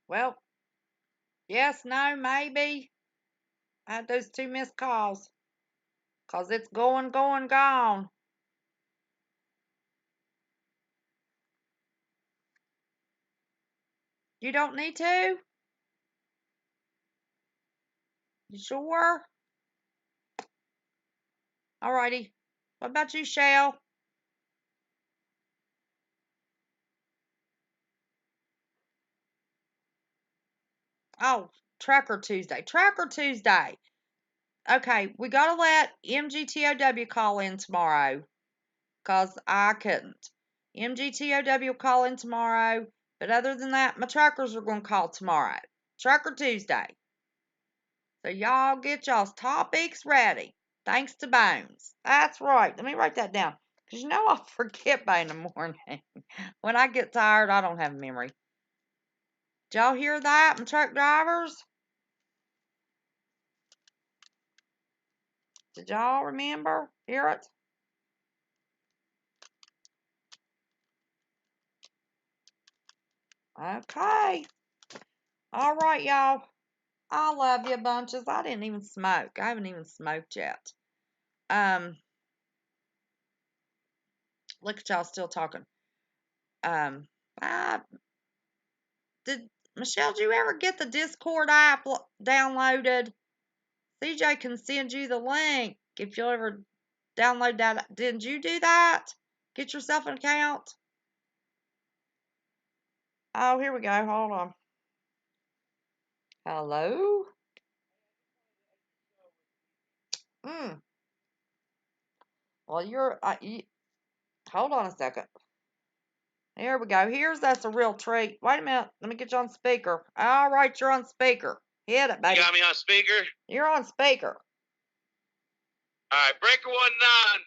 Well, yes, no, maybe. I had those 2 missed calls. Because it's going, going, gone. You don't need to? You sure? Alrighty. What about you, Shell? Oh, Tracker Tuesday. Tracker Tuesday. Okay, we gotta let MGTOW call in tomorrow. Because I couldn't. MGTOW will call in tomorrow. But other than that, my trackers are going to call tomorrow. Tracker Tuesday. So y'all get y'all's topics ready. Thanks to Bones. That's right. Let me write that down. Because you know I'll forget by in the morning. When I get tired, I don't have memory. Did y'all hear that, my truck drivers? Did y'all remember? Hear it? Okay. All right, y'all. I love you bunches. I didn't even smoke. I haven't even smoked yet. Look at y'all still talking. Did Michelle, did you ever get the Discord app downloaded? CJ can send you the link if you'll ever download that. Didn't you do that? Get yourself an account. Oh, here we go. Hold on. Hello? Well, hold on a second. Here we go. That's a real treat. Wait a minute. Let me get you on speaker. All right, you're on speaker. Hit it, baby. You got me on speaker? You're on speaker. All right, Breaker 19,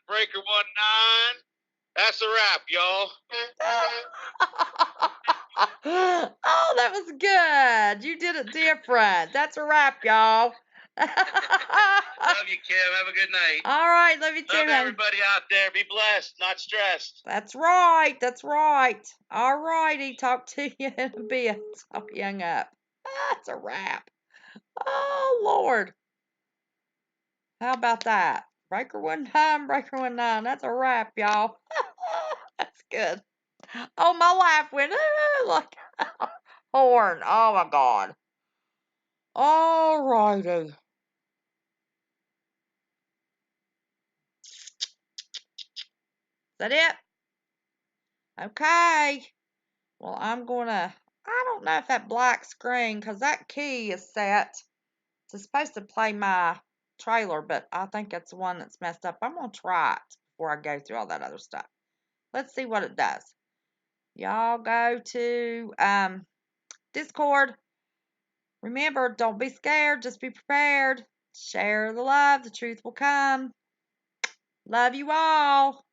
Breaker 19. That's a wrap, y'all. Oh, that was good. You did it different. That's a wrap, y'all. Love you, Kim. Have a good night. All right, love you too, Love honey. everybody out there. Be blessed, not stressed. That's right. That's right. All righty. Talk to you in a bit. I'll be hung up. That's a wrap. Oh, Lord. How about that? Breaker 19, Breaker 19. That's a wrap, y'all. That's good. Oh, my laugh went like horn. Oh, my God. All righty. Is that it? Okay. Well, I don't know if that black screen, because that key is set. It's supposed to play my trailer, but I think it's the one that's messed up. I'm going to try it before I go through all that other stuff. Let's see what it does. Y'all go to Discord. Remember, don't be scared. Just be prepared. Share the love. The truth will come. Love you all.